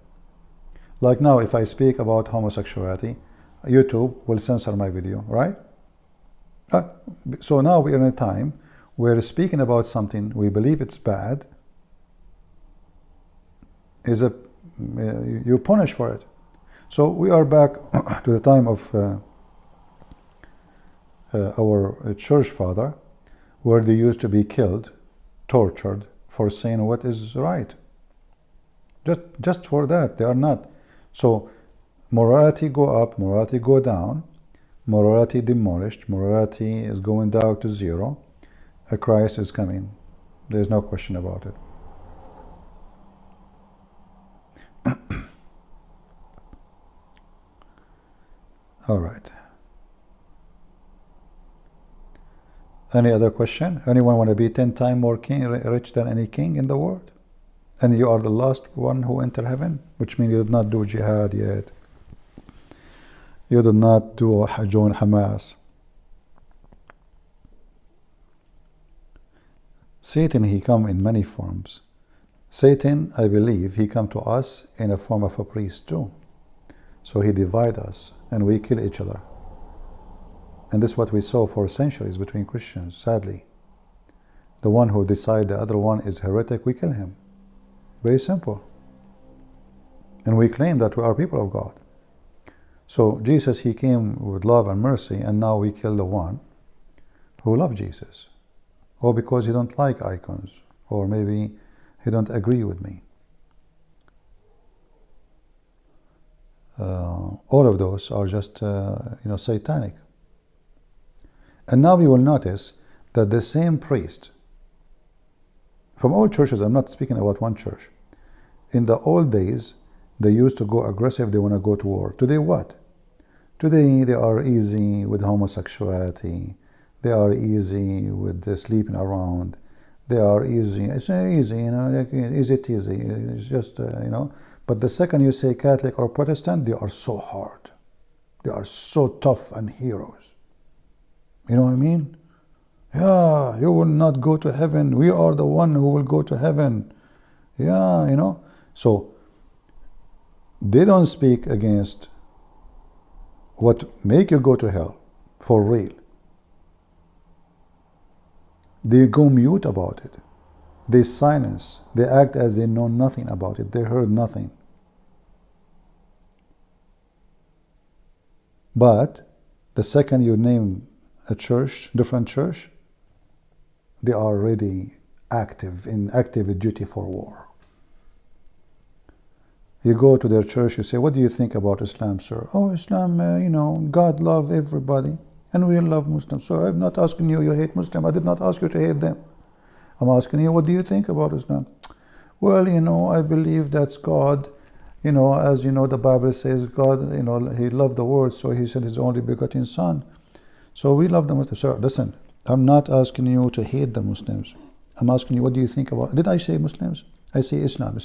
Like now, if I speak about homosexuality, YouTube will censor my video, right? So now we are in a time where speaking about something we believe it's bad is you punish for it. So we are back to the time of our church father, where they used to be killed, tortured for saying what is right. Just for that, they are not. So morality go up, morality go down, morality demolished, morality is going down to zero. A Christ is coming. There's no question about it. All right. Any other question? Anyone want to be 10 times more rich than any king in the world? And you are the last one who enter heaven, which means you did not do jihad yet. You did not join Hamas. Satan, he come in many forms. Satan, I believe, he come to us in a form of a priest too. So he divide us, and we kill each other. And this is what we saw for centuries between Christians, sadly. The one who decide the other one is heretic, we kill him. Very simple. And we claim that we are people of God. So Jesus, he came with love and mercy, and now we kill the one who loved Jesus. Or because he don't like icons, or maybe he don't agree with me. All of those are just satanic. And now we will notice that the same priest from all churches, I'm not speaking about one church, in the old days they used to go aggressive, they want to go to war. Today what? Today they are easy with homosexuality, they are easy with the sleeping around, they are easy, it's easy, easy. It's just but the second you say Catholic or Protestant, they are so hard, they are so tough and heroes. You know what I mean? Yeah, you will not go to heaven, we are the one who will go to heaven. Yeah, so they don't speak against what make you go to hell for real. They go mute about it. They silence. They act as they know nothing about it. They heard nothing. But the second you name a church, different church, they are already active duty for war. You go to their church, you say, what do you think about Islam, sir? Oh, Islam, God love everybody, and we love Muslims. So I'm not asking you hate Muslim. I did not ask you to hate them. I'm asking you, what do you think about Islam? Well, I believe that's God. As the Bible says, God, he loved the world, so he sent his only begotten son. So we love the Muslims. Sir, listen, I'm not asking you to hate the Muslims. I'm asking you, what do you think about... Did I say Muslims? I say Islam.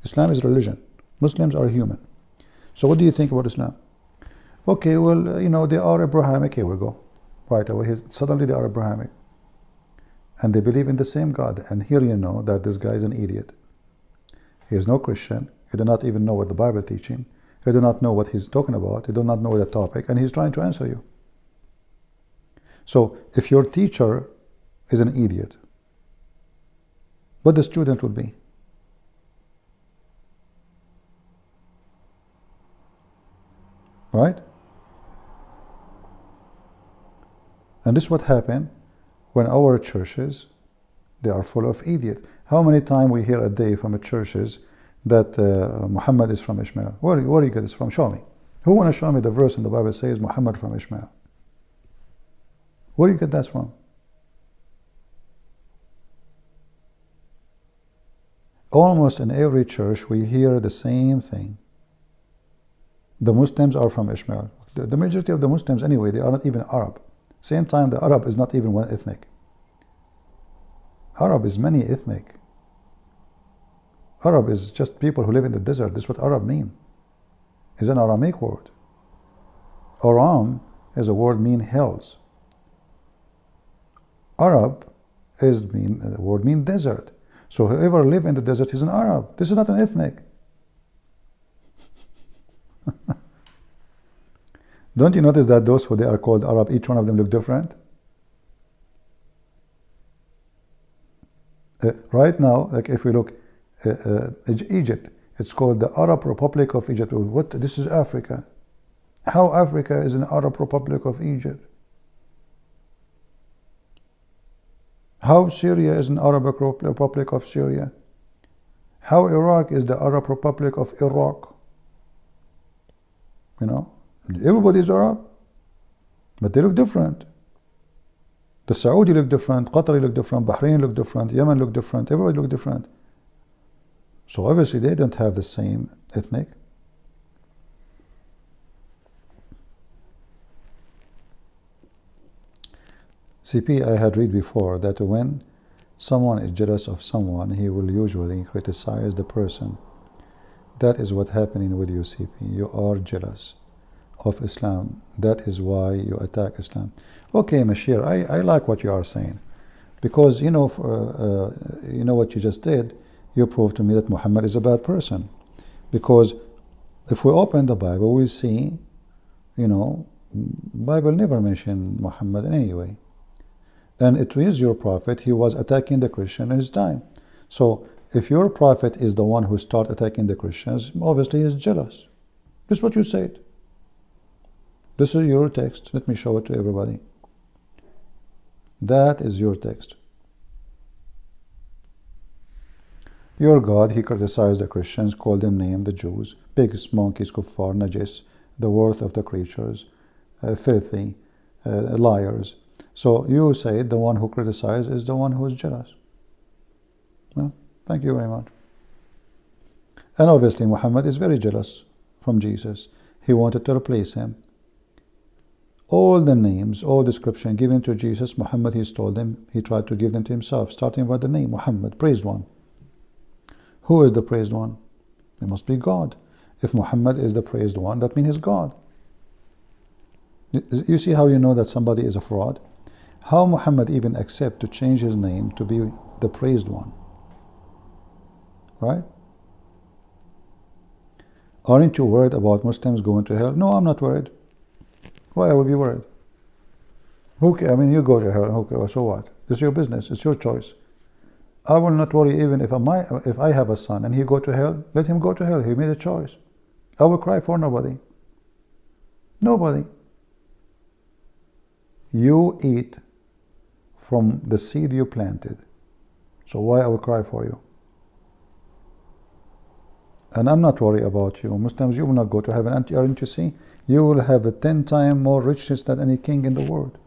Islam is religion. Muslims are human. So what do you think about Islam? Okay, well, they are Abrahamic. Here we go. Right away, suddenly they are Abrahamic. And they believe in the same God. And here you know that this guy is an idiot. He is no Christian. He does not even know what the Bible is teaching. He does not know what he's talking about. He does not know the topic. And he's trying to answer you. So if your teacher is an idiot, what the student would be? Right? And this is what happened when our churches, they are full of idiots. How many times we hear a day from the churches that Muhammad is from Ishmael? Where do you get this from? Show me. Who want to show me the verse in the Bible says Muhammad from Ishmael? Where do you get that from? Almost in every church we hear the same thing. The Muslims are from Ishmael. The majority of the Muslims anyway, they are not even Arab. Same time, the Arab is not even one ethnic. Arab is many ethnic. Arab is just people who live in the desert. This is what Arab mean. It's an Aramaic word. Aram is a word mean hills. Arab the word mean desert. So whoever live in the desert is an Arab. This is not an ethnic. Don't you notice that those who they are called Arab, each one of them look different? Right now, like if we look Egypt, it's called the Arab Republic of Egypt. What? This is Africa. How Africa is an Arab Republic of Egypt? How Syria is an Arab Republic of Syria? How Iraq is the Arab Republic of Iraq? You know, everybody is Arab, but they look different. The Saudi look different, Qatari look different, Bahrain look different, Yemen look different, everybody look different. So obviously they don't have the same ethnic. CP, I had read before that when someone is jealous of someone, he will usually criticize the person. That is what's happening with you, CP. You are jealous of Islam. That is why you attack Islam. Okay, Mashir, I like what you are saying. Because, you know what you just did, you proved to me that Muhammad is a bad person. Because if we open the Bible, we see, Bible never mentioned Muhammad in any way. And it is your prophet, he was attacking the Christian in his time. So if your prophet is the one who started attacking the Christians, obviously he is jealous. This is what you said. This is your text. Let me show it to everybody. That is your text. Your God, he criticized the Christians, called them names, the Jews, pigs, monkeys, kuffar, najis, the worth of the creatures, filthy, liars. So you say the one who criticizes is the one who is jealous. Well, thank you very much. And obviously Muhammad is very jealous from Jesus. He wanted to replace him. All the names, all description given to Jesus, Muhammad, he stole them. He tried to give them to himself, starting with the name Muhammad, praised one. Who is the praised one? It must be God. If Muhammad is the praised one, that means he's God. You see how you know that somebody is a fraud? How Muhammad even accept to change his name to be the praised one? Right? Aren't you worried about Muslims going to hell? No, I'm not worried. Why I will be worried? Who cares? I mean, you go to hell, who cares? So what? It's your business, it's your choice. I will not worry even if I have a son and he go to hell, let him go to hell. He made a choice. I will cry for nobody. Nobody. You eat from the seed you planted. So why I will cry for you? And I'm not worried about you. Muslims, you will not go to heaven. Aren't you see? You will have 10 times more riches than any king in the world.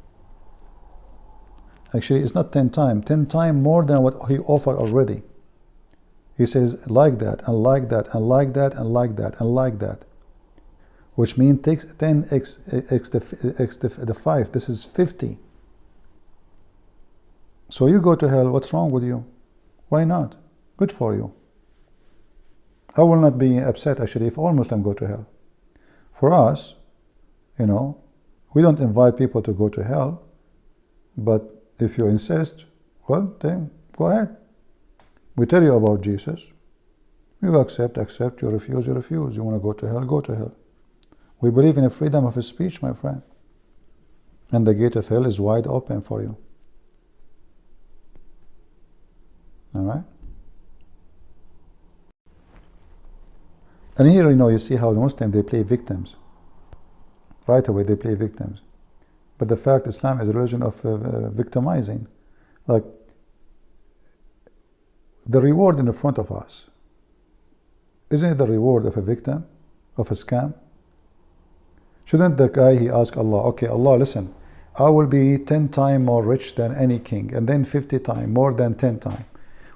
Actually, it's not 10 times. 10 times more than what he offered already. He says like that, and like that, and like that, and like that, and like that. Which means takes 10x the 5. This is 50. So you go to hell, what's wrong with you? Why not? Good for you. I will not be upset actually if all Muslims go to hell. For us, we don't invite people to go to hell, but if you insist, well, then go ahead. We tell you about Jesus. You accept, you refuse, you refuse. You want to go to hell, go to hell. We believe in a freedom of speech, my friend. And the gate of hell is wide open for you. All right? And here, you see how the Muslims, they play victims. Right away, they play victims. But the fact Islam is a religion of victimizing. Like, the reward in the front of us, isn't it the reward of a victim, of a scam? Shouldn't the guy, he ask Allah, okay, Allah, listen, I will be 10 times more rich than any king, and then 50 times, more than 10 times.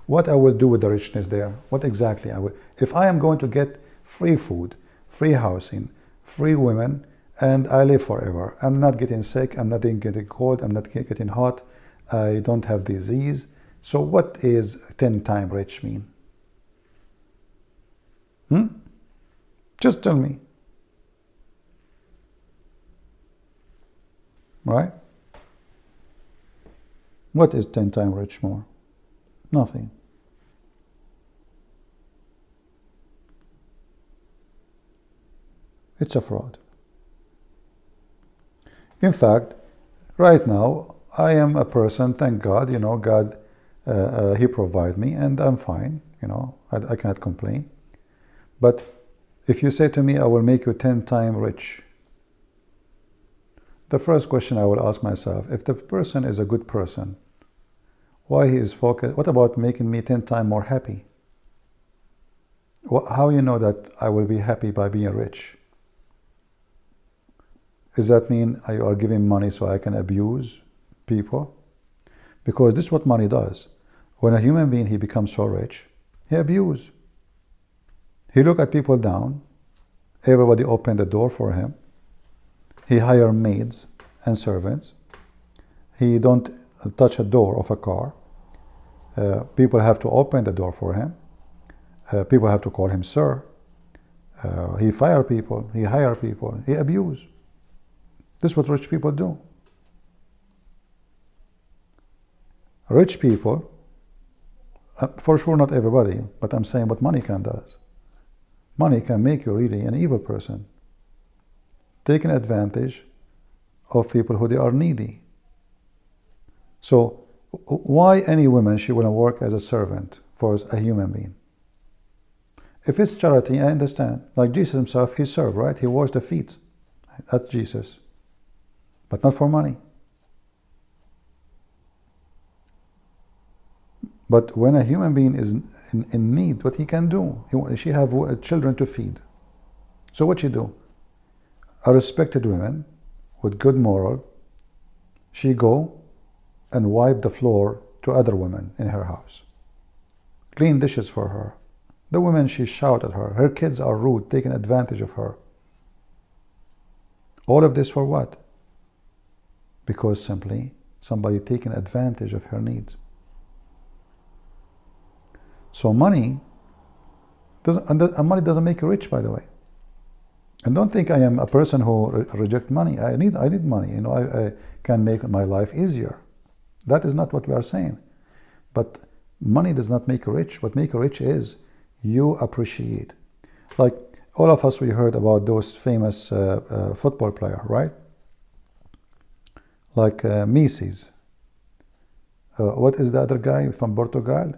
What I will do with the richness there? What exactly I will? If I am going to get free food, free housing, free women, and I live forever. I'm not getting sick, I'm not getting cold, I'm not getting hot, I don't have disease. So what is 10 times rich mean? Just tell me. Right? What is 10 times rich more? Nothing. It's a fraud. In fact, right now, I am a person, thank God, God, He provides me, and I'm fine, I cannot complain. But if you say to me, I will make you 10 times rich, the first question I will ask myself, if the person is a good person, why he is focused? What about making me 10 times more happy? How you know that I will be happy by being rich? Does that mean you are giving money so I can abuse people? Because this is what money does. When a human being, he becomes so rich, he abuses. He look at people down. Everybody open the door for him. He hire maids and servants. He don't touch a door of a car. People have to open the door for him. People have to call him sir. He fire people. He hire people. He abuse. This is what rich people do. Rich people, for sure not everybody, but I'm saying what money can does. Money can make you really an evil person. Taking advantage of people who they are needy. So why any woman she want to work as a servant for a human being? If it's charity, I understand. Like Jesus himself, he served, right? He washed the feet. That's Jesus. But not for money. But when a human being is in need, what he can do? She have children to feed. So what she do? A respected woman with good moral, she go and wipe the floor to other women in her house. Clean dishes for her. The women, she shout at her. Her kids are rude, taking advantage of her. All of this for what? Because simply somebody taking advantage of her needs. So money doesn't make you rich, by the way. And don't think I am a person who reject money. I need money. I can make my life easier. That is not what we are saying. But money does not make you rich. What makes you rich is you appreciate. Like all of us, we heard about those famous football player, right? Like Messi. What is the other guy from Portugal?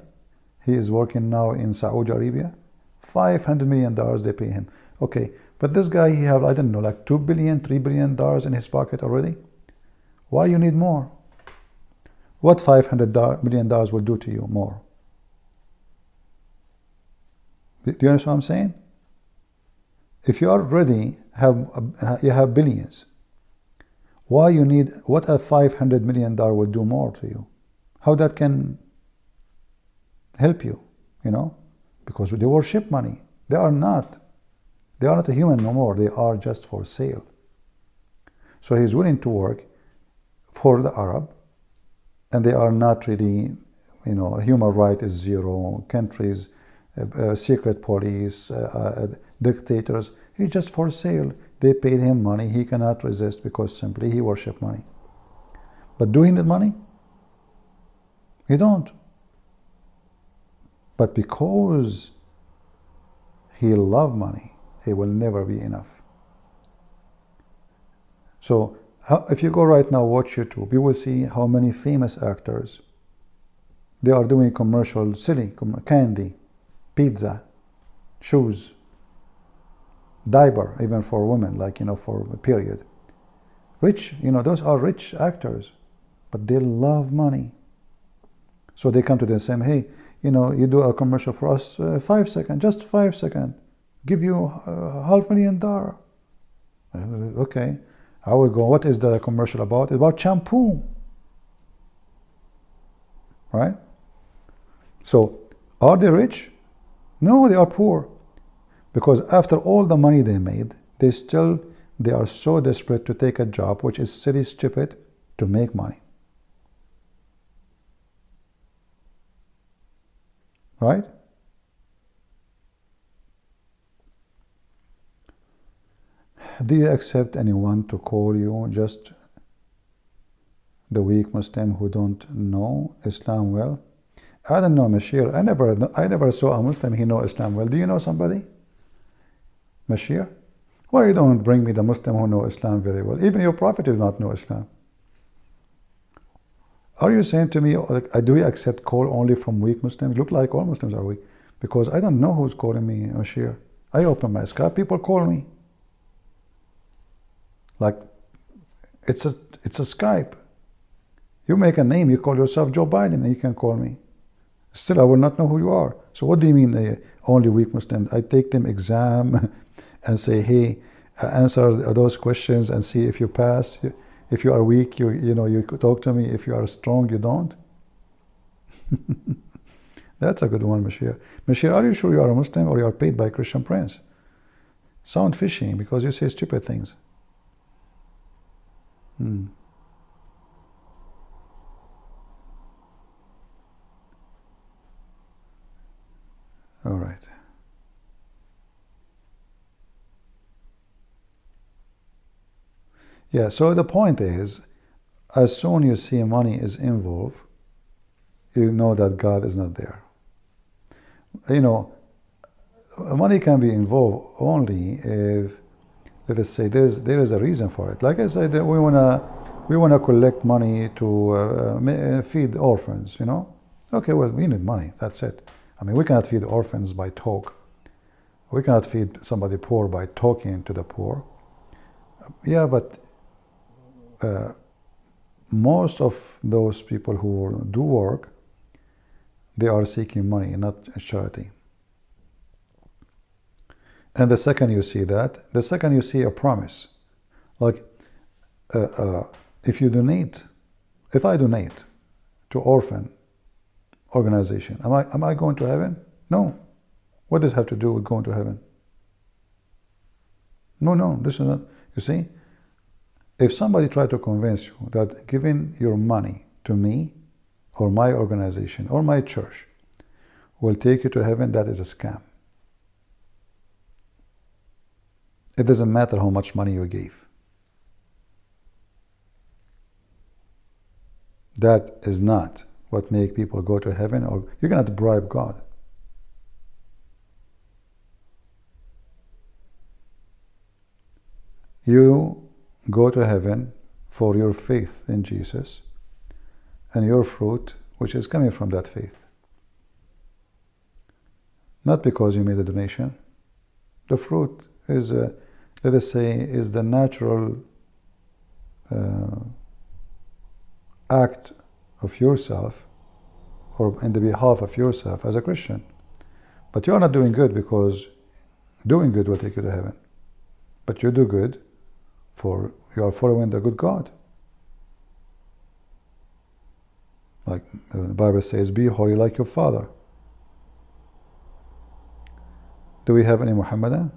He is working now in Saudi Arabia. $500 million they pay him. Okay, but this guy, he have, I don't know, like $2 billion, $3 billion in his pocket already. Why you need more? What $500 million will do to you more? Do you understand what I'm saying? If you already have billions, why you need, what a $500 million will do more to you? How that can help you, because they worship money. They are not a human no more. They are just for sale. So he's willing to work for the Arab, and they are not really, human right is zero, countries, secret police, dictators. He's just for sale. They paid him money. He cannot resist because simply he worship money. But do he need money? He don't. But because he loves money, he will never be enough. So if you go right now, watch YouTube, you will see how many famous actors, they are doing commercial, silly, candy, pizza, shoes, diaper, even for women, like, for a period. Rich, those are rich actors, but they love money. So they come to them and say, hey, you do a commercial for us, 5 seconds, just 5 seconds, give you $500,000. Okay, I will go, what is the commercial about? It's about shampoo, right? So, are they rich? No, they are poor. Because after all the money they made, they still They are so desperate to take a job which is silly, stupid, to make money. Right? Do you accept anyone to call you just the weak Muslim who don't know Islam well? I don't know, Mashir. I never saw a Muslim who know Islam well. Do you know somebody? Mashir? Why you don't bring me the Muslim who know Islam very well? Even your Prophet did not know Islam. Are you saying to me, do we accept call only from weak Muslims? Look like all Muslims are weak. Because I don't know who's calling me, Mashir. I open my Skype, people call me. Like, it's a Skype. You make a name, you call yourself Joe Biden, and you can call me. Still, I will not know who you are. So what do you mean only weak Muslims? I take them exam and say, hey, answer those questions and see if you pass. If you are weak, you talk to me. If you are strong, you don't. That's a good one, Mashir. Mashir, are you sure you are a Muslim or you are paid by Christian Prince? Sound fishy because you say stupid things. All right. Yeah, so the point is, as soon as you see money is involved, you know that God is not there. Money can be involved only if, let us say, there is a reason for it. Like I said, we wanna collect money to feed orphans. Okay, well, we need money. That's it. I mean, we cannot feed orphans by talk. We cannot feed somebody poor by talking to the poor. Yeah, but most of those people who do work, they are seeking money, not charity. And the second you see that, the second you see a promise, like if I donate to orphan organization, am I going to heaven? No. What does it have to do with going to heaven? No, this is not. You see, if somebody tried to convince you that giving your money to me or my organization or my church will take you to heaven, that is a scam. It doesn't matter how much money you gave. That is not what makes people go to heaven, or you cannot bribe God. You go to heaven for your faith in Jesus and your fruit, which is coming from that faith. Not because you made a donation. The fruit is, let us say, is the natural act of yourself, or in the behalf of yourself as a Christian. But you are not doing good because doing good will take you to heaven. But you do good for you are following the good God. Like the Bible says, be holy like your Father. Do we have any Muhammadan?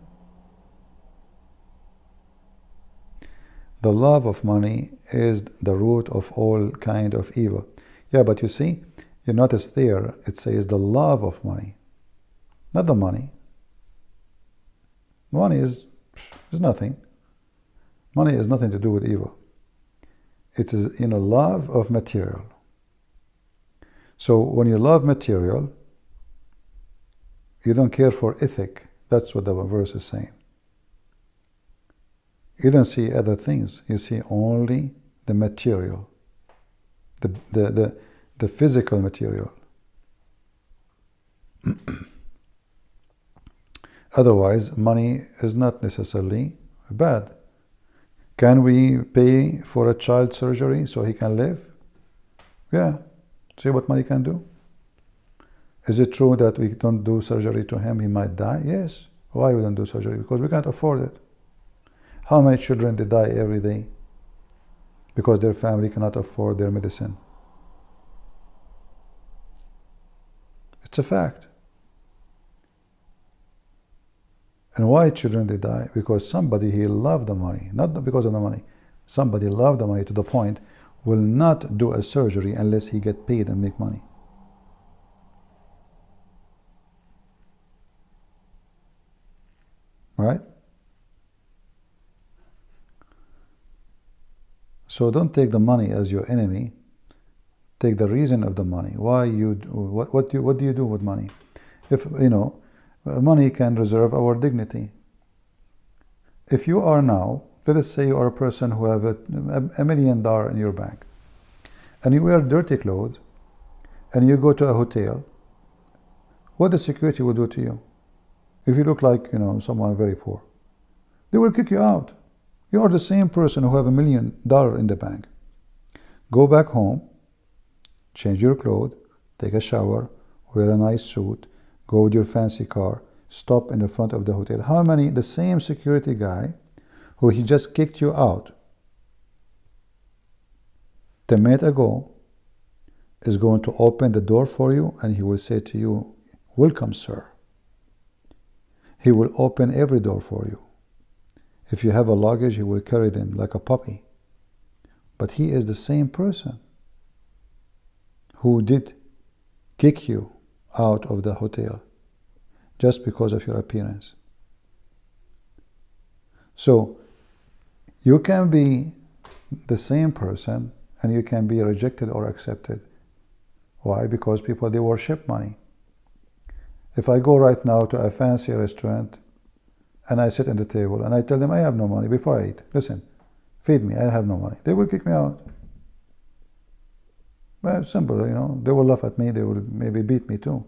The love of money is the root of all kind of evil. Yeah, but you see, you notice there, it says the love of money, not the money. Money is nothing. Money has nothing to do with evil. It is love of material. So when you love material, you don't care for ethic. That's what the verse is saying. You don't see other things. You see only the material, the physical material. Otherwise, money is not necessarily bad. Can we pay for a child surgery so he can live? Yeah. See what money can do? Is it true that we don't do surgery to him, he might die? Yes. Why we don't do surgery? Because we can't afford it. How many children they die every day because their family cannot afford their medicine? It's a fact. And why children they die? Because somebody he loved the money, not because of the money. Somebody loved the money to the point will not do a surgery unless he get paid and make money. Right? So don't take the money as your enemy. Take the reason of the money. Why you do, what do you do with money? If money can reserve our dignity. If you are now, let us say you are a person who have $1 million in your bank, and you wear dirty clothes, and you go to a hotel, what the security will do to you? If you look like someone very poor, they will kick you out. You are the same person who have $1 million in the bank. Go back home, change your clothes, take a shower, wear a nice suit, go with your fancy car, stop in the front of the hotel. How many, the same security guy who he just kicked you out 10 minutes ago is going to open the door for you, and he will say to you, "Welcome, sir." He will open every door for you. If you have a luggage, he will carry them like a puppy. But he is the same person who did kick you out of the hotel just because of your appearance. So you can be the same person and you can be rejected or accepted. Why? Because people, they worship money. If I go right now to a fancy restaurant and I sit at the table and I tell them I have no money before I eat, listen, feed me, I have no money, they will kick me out. Well, simple, they will laugh at me, they will maybe beat me too.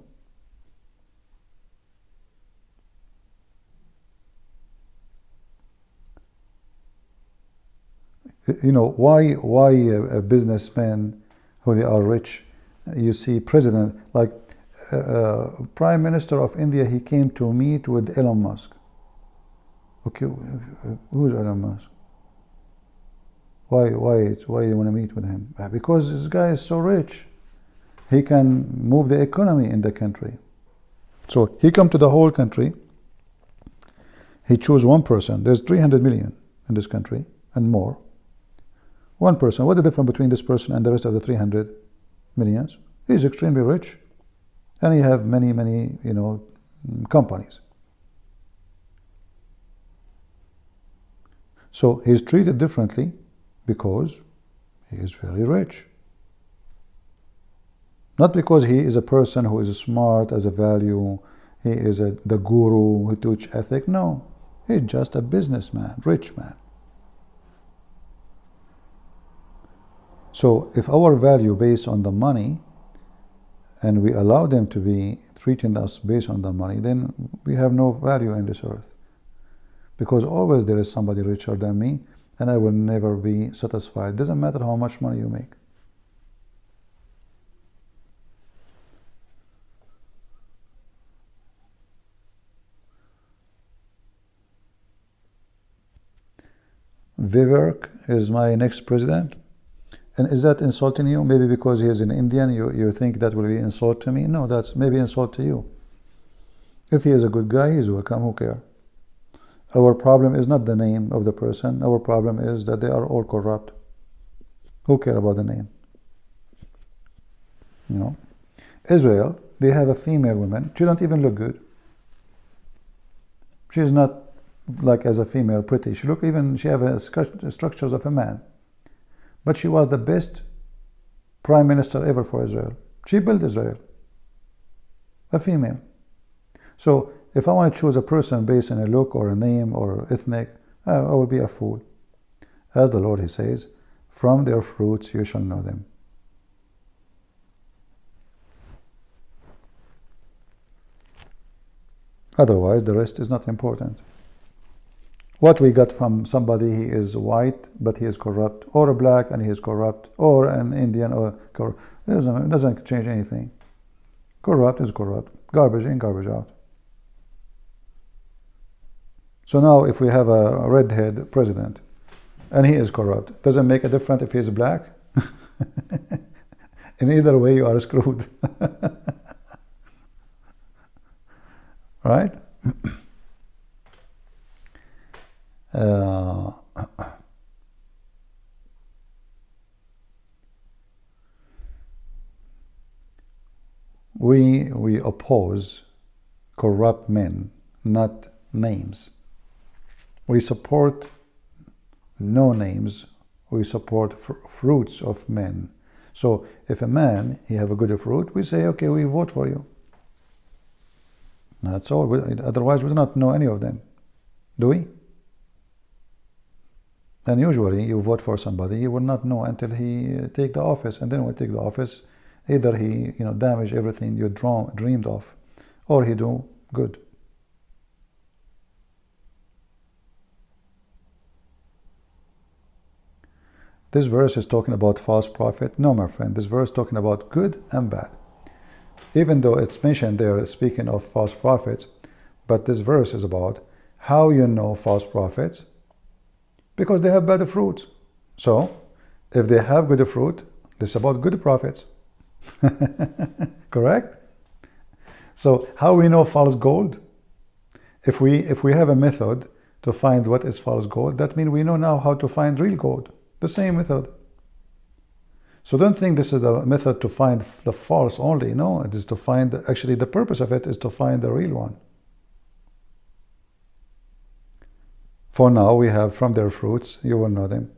Why a businessman who they are rich, you see president, like Prime Minister of India, he came to meet with Elon Musk. Okay, who's Elon Musk? Why do you want to meet with him? Because this guy is so rich. He can move the economy in the country. So he come to the whole country. He choose one person. There's 300 million in this country and more. One person. What's the difference between this person and the rest of the 300 millions? He's extremely rich, and he have many companies. So he's treated differently because he is very rich. Not because he is a person who is smart as a value, he is the guru who teach ethic. No, he's just a businessman, rich man. So if our value based on the money, and we allow them to be treating us based on the money, then we have no value in this earth. Because always there is somebody richer than me, and I will never be satisfied. Doesn't matter how much money you make. Vivek is my next president. And is that insulting you? Maybe because he is an Indian, you think that will be insult to me? No, that's maybe insult to you. If he is a good guy, he's welcome, who cares? Our problem is not the name of the person. Our problem is that they are all corrupt. Who cares about the name? Israel, they have a female woman. She don't even look good. She's not like as a female pretty. She have structures of a man. But she was the best prime minister ever for Israel. She built Israel. A female. So if I want to choose a person based on a look or a name or ethnic, I will be a fool. As the Lord, he says, from their fruits you shall know them. Otherwise, the rest is not important. What we got from somebody, he is white, but he is corrupt, or a black and he is corrupt, or an Indian, or corrupt. It doesn't change anything. Corrupt is corrupt. Garbage in, garbage out. So now if we have a redhead president, and he is corrupt, doesn't make a difference if he is black? In either way, you are screwed. Right? we oppose corrupt men, not names. We support no names. We support fruits of men. So if a man, he have a good fruit, we say, okay, we vote for you. That's all. Otherwise, we do not know any of them, do we? And usually, you vote for somebody, you will not know until he take the office, and then when he take the office, either he damage everything you dreamed of, or he do good. This verse is talking about false prophet. No, my friend, this verse is talking about good and bad. Even though it's mentioned there, speaking of false prophets, but this verse is about how you know false prophets, because they have bad fruits. So, if they have good fruit, this is about good prophets. Correct? So, how we know false gold? If we have a method to find what is false gold, that means we know now how to find real gold. The same method. So don't think this is the method to find the false only. No, it is to find, actually the purpose of it is to find the real one. For now, we have from their fruits, you will know them.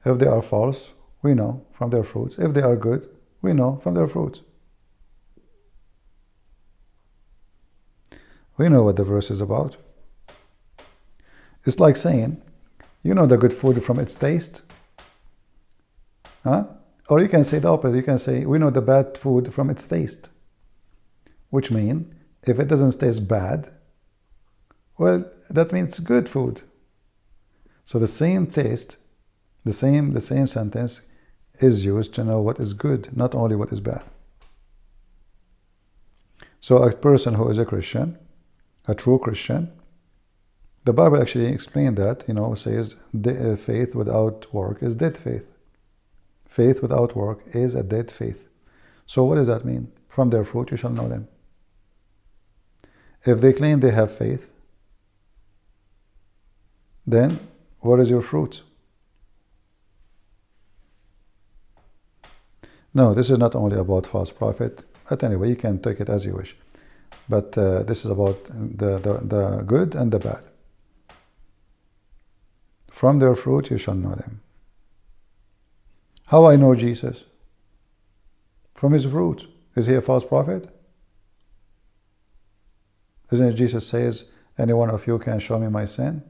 If they are false, we know from their fruits. If they are good, we know from their fruits. We know what the verse is about. It's like saying, you know the good food from its taste. Huh? Or you can say the opposite. You can say, we know the bad food from its taste. Which means, if it doesn't taste bad, well, that means good food. So the same taste, the same sentence is used to know what is good, not only what is bad. So a person who is a Christian, a true Christian, the Bible actually explained that, says faith without work is dead faith. Faith without work is a dead faith. So what does that mean? From their fruit you shall know them. If they claim they have faith, then what is your fruit? No, this is not only about false prophet, but anyway, you can take it as you wish. But this is about the good and the bad. From their fruit you shall know them. How I know Jesus? From his fruit. Is he a false prophet? Isn't it Jesus says, any one of you can show me my sin?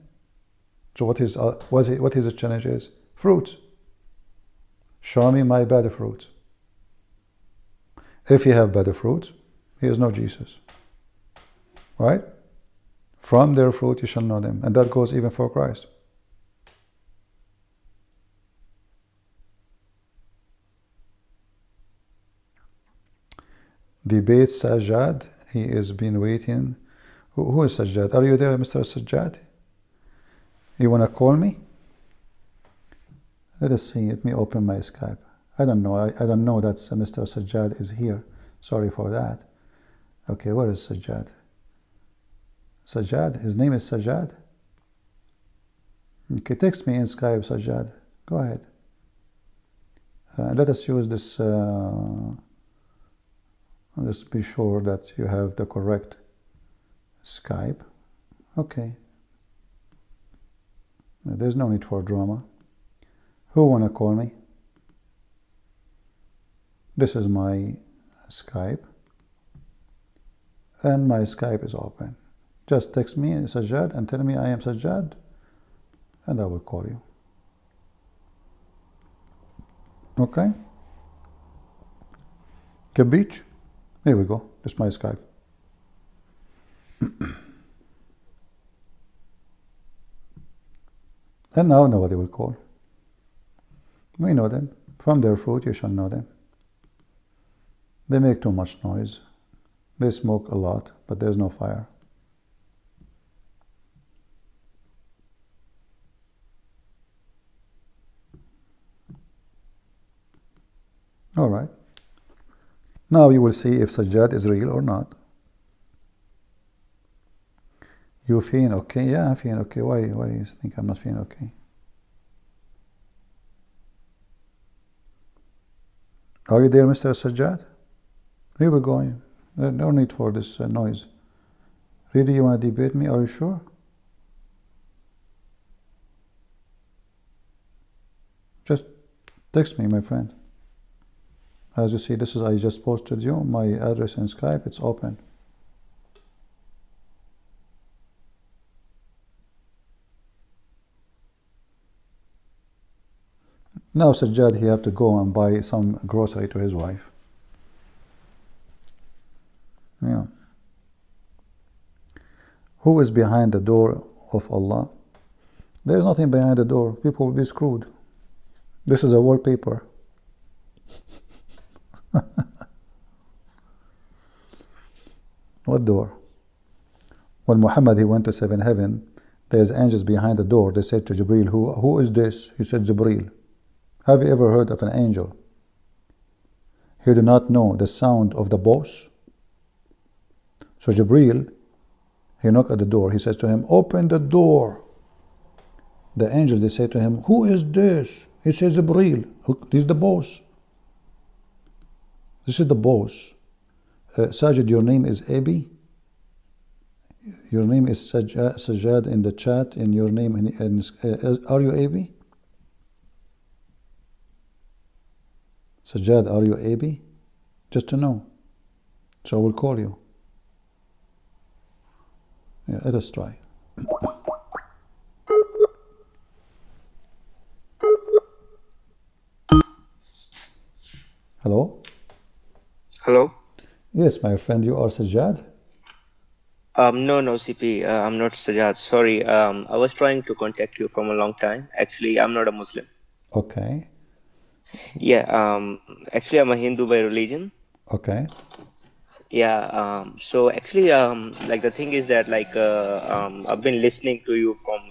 So what his challenge is? Fruit. Show me my bad fruit. If you have bad fruit, he is no Jesus. Right? From their fruit you shall know them. And that goes even for Christ. Debate Sajjad. He has been waiting. Who is Sajjad? Are you there, Mr. Sajjad? You want to call me? Let us see. Let me open my Skype. I don't know. I don't know that Mr. Sajjad is here. Sorry for that. Okay, where is Sajjad? Sajjad? His name is Sajjad? Okay, text me in Skype, Sajjad. Go ahead. Let us use this... Let's be sure that you have the correct Skype. Okay. There's no need for drama. Who wanna call me? This is my Skype. And my Skype is open. Just text me, Sajjad, and tell me I am Sajjad, and I will call you. Okay? Beach. Here we go. This is my Skype. And now nobody will call. We know them. From their fruit you shall know them. They make too much noise. They smoke a lot, but there's no fire. All right. Now you will see if Sajjad is real or not. You feeling okay? Yeah, I'm feeling okay. Why you think I'm not feeling okay? Are you there, Mr. Sajjad? We were going. No need for this noise. Really, you want to debate me? Are you sure? Just text me, my friend. As you see, this is, I just posted you my address in Skype. It's open. Now Sajjad, he have to go and buy some grocery to his wife. Yeah. Who is behind the door of Allah? There is nothing behind the door. People will be screwed. This is a wallpaper. What door? When Muhammad, he went to seven heaven, there's angels behind the door. They said to Jibreel, who is this? He said, Jibreel. Have you ever heard of an angel? He did not know the sound of the boss. So Jibreel, he knocked at the door. He says to him, open the door. The angel, they say to him, who is this? He says, Jibreel. He's the boss. This is the boss. Sajid, your name is Abi? Your name is Sajjad in the chat, in your name. Are you Abi? Sajjad, are you Abi? Just to know. So I will call you. Yeah, let us try. Hello? Hello? Yes, my friend, you are Sajjad? No, CP. I'm not Sajjad. Sorry. I was trying to contact you from a long time. Actually, I'm not a Muslim. Okay. Yeah. Actually, I'm a Hindu by religion. Okay. Yeah. So actually, like the thing is that like I've been listening to you from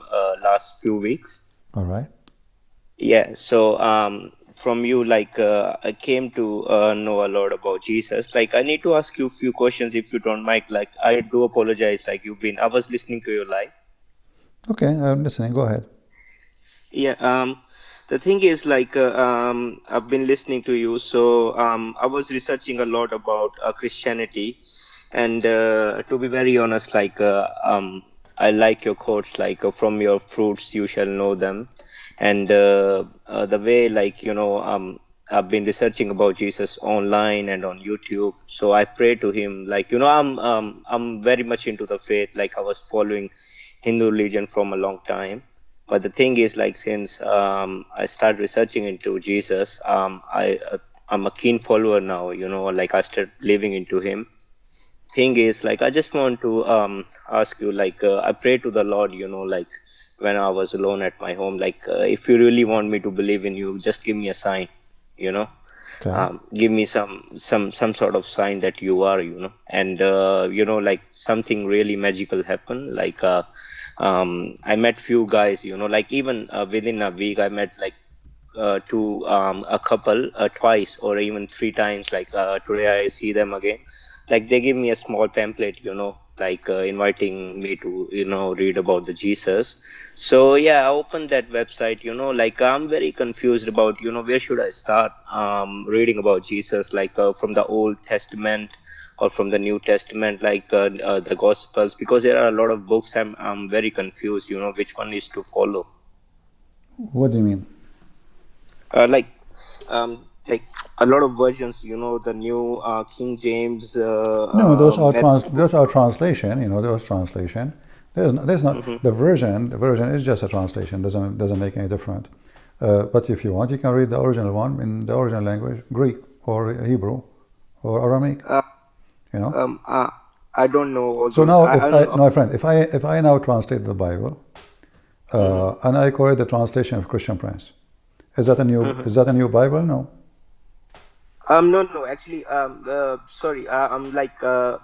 last few weeks. All right. Yeah. So from you, like I came to know a lot about Jesus. Like I need to ask you a few questions if you don't mind. Like I do apologize. Like I was listening to your live. Okay, I'm listening. Go ahead. Yeah. The thing is, like, I've been listening to you, so I was researching a lot about Christianity, and to be very honest, like, I like your quotes, like, from your fruits you shall know them, and the way, like, I've been researching about Jesus online and on YouTube, so I pray to him, like, I'm very much into the faith, like, I was following Hindu religion from a long time. But the thing is, like, since I started researching into Jesus, I'm a keen follower now. Like I started living into him. Thing is, like, I just want to ask you, like, I pray to the Lord, like when I was alone at my home, like, if you really want me to believe in you, just give me a sign, you know. Okay. Give me some sort of sign that you are, and like something really magical happened. Like I met few guys, like even within a week I met like to a couple twice or even three times. Like today I see them again. Like they give me a small pamphlet, like inviting me to read about the Jesus. So yeah, I opened that website, like I'm very confused about where should I start reading about Jesus, like from the Old Testament or from the New Testament, like the Gospels, because there are a lot of books. I'm very confused, which one is to follow. What do you mean? Like a lot of versions, the new King James No, message book. those are translation. Those translation. There's not Mm-hmm. the version. The version is just a translation. Doesn't make any difference. But if you want, you can read the original one in the original language, Greek or Hebrew or Aramaic. Uh, You know. um, uh, I don't know all So those. now, I if I, don't. no, my friend, if I now translate the Bible Mm-hmm. and I correct the translation of Christian Prince, is that a new Bible? No. No. Actually, sorry. I'm like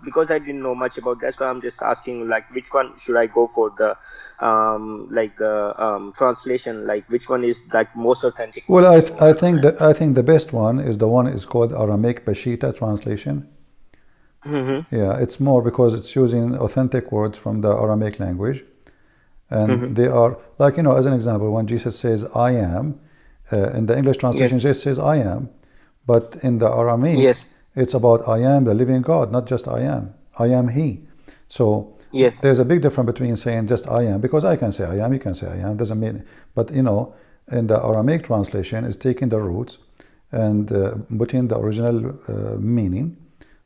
because I didn't know much about that, so I'm just asking like which one should I go for the translation? Like which one is that most authentic Well, one? I think the best one is the one is called Aramaic Peshitta translation. Mm-hmm. Yeah, it's more because it's using authentic words from the Aramaic language, Mm-hmm. and they are like as an example, when Jesus says "I am," in the English translation, Yes. Jesus says "I am," but in the Aramaic, Yes. It's about I am the living God, not just I am. I am He. So Yes. there's a big difference between saying just I am, because I can say I am, you can say I am, doesn't mean, but in the Aramaic translation is taking the roots and putting the original meaning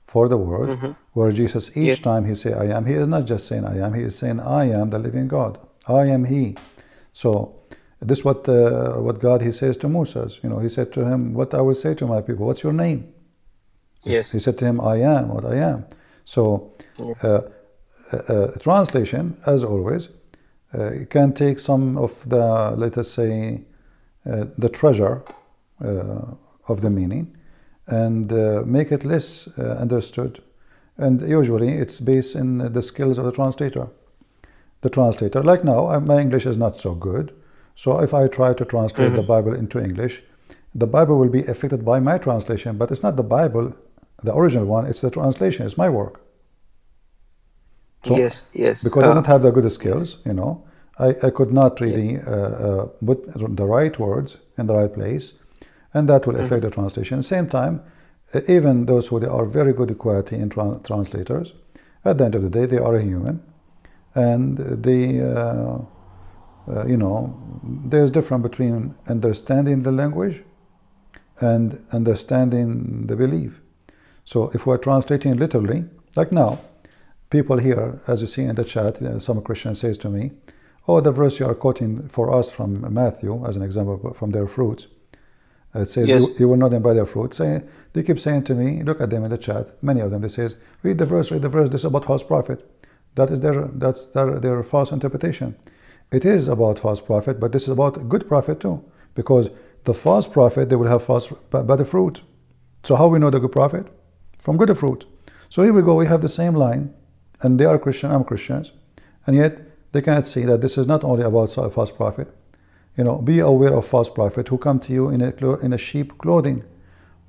for the word, Mm-hmm. where Jesus Yes. each time he say I am, he is not just saying I am, he is saying I am the living God. I am He. So this is what God he says to Moses. He said to him, what I will say to my people, what's your name? Yes. He said to him, I am what I am. So Yes. translation, as always, can take some of the, let us say, the treasure of the meaning and make it less understood. And usually it's based in the skills of the translator. The translator, like now, my English is not so good. So if I try to translate the Mm-hmm. Bible into English, the Bible will be affected by my translation, but it's not the Bible, the original one, it's the translation, it's my work. So, Yes. Yes. because I don't have the good Yes. skills, I could not Yeah. really put the right words in the right place, and that will affect Mm-hmm. the translation. At the same time, even those who they are very good quality in translators, at the end of the day, they are a human, and there's difference between understanding the language and understanding the belief. So if we're translating literally, like now, people here, as you see in the chat, some Christian says to me, oh, the verse you are quoting for us from Matthew, as an example, from their fruits, it says, Yes. you will know them by their fruits. They keep saying to me, look at them in the chat, many of them, they says, read the verse, this is about false prophet. That's their false interpretation. It is about false prophet, but this is about good prophet too, because the false prophet, they will have bad fruit. So how we know the good prophet? From good fruit. So here we go, we have the same line, and they are Christian, I'm Christians, and yet they cannot see that this is not only about false prophet. Be aware of false prophet who come to you in a sheep clothing,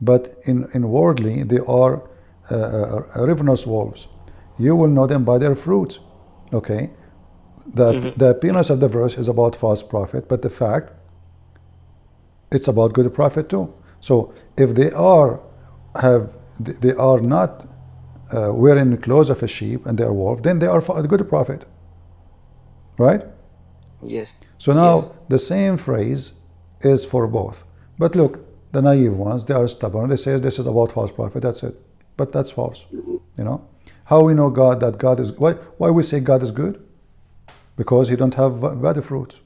but inwardly they are ravenous wolves. You will know them by their fruits. Okay, Mm-hmm. the appearance of the verse is about false prophet, but the fact it's about good prophet too. So if they are not wearing the clothes of a sheep and they are wolf, then they are a good prophet, right? Yes. So now Yes. the same phrase is for both. But look, the naive ones, they are stubborn. They say this is about false prophet. That's it. But that's false. You know how we know that God is why we say God is good? Because He don't have bad fruits.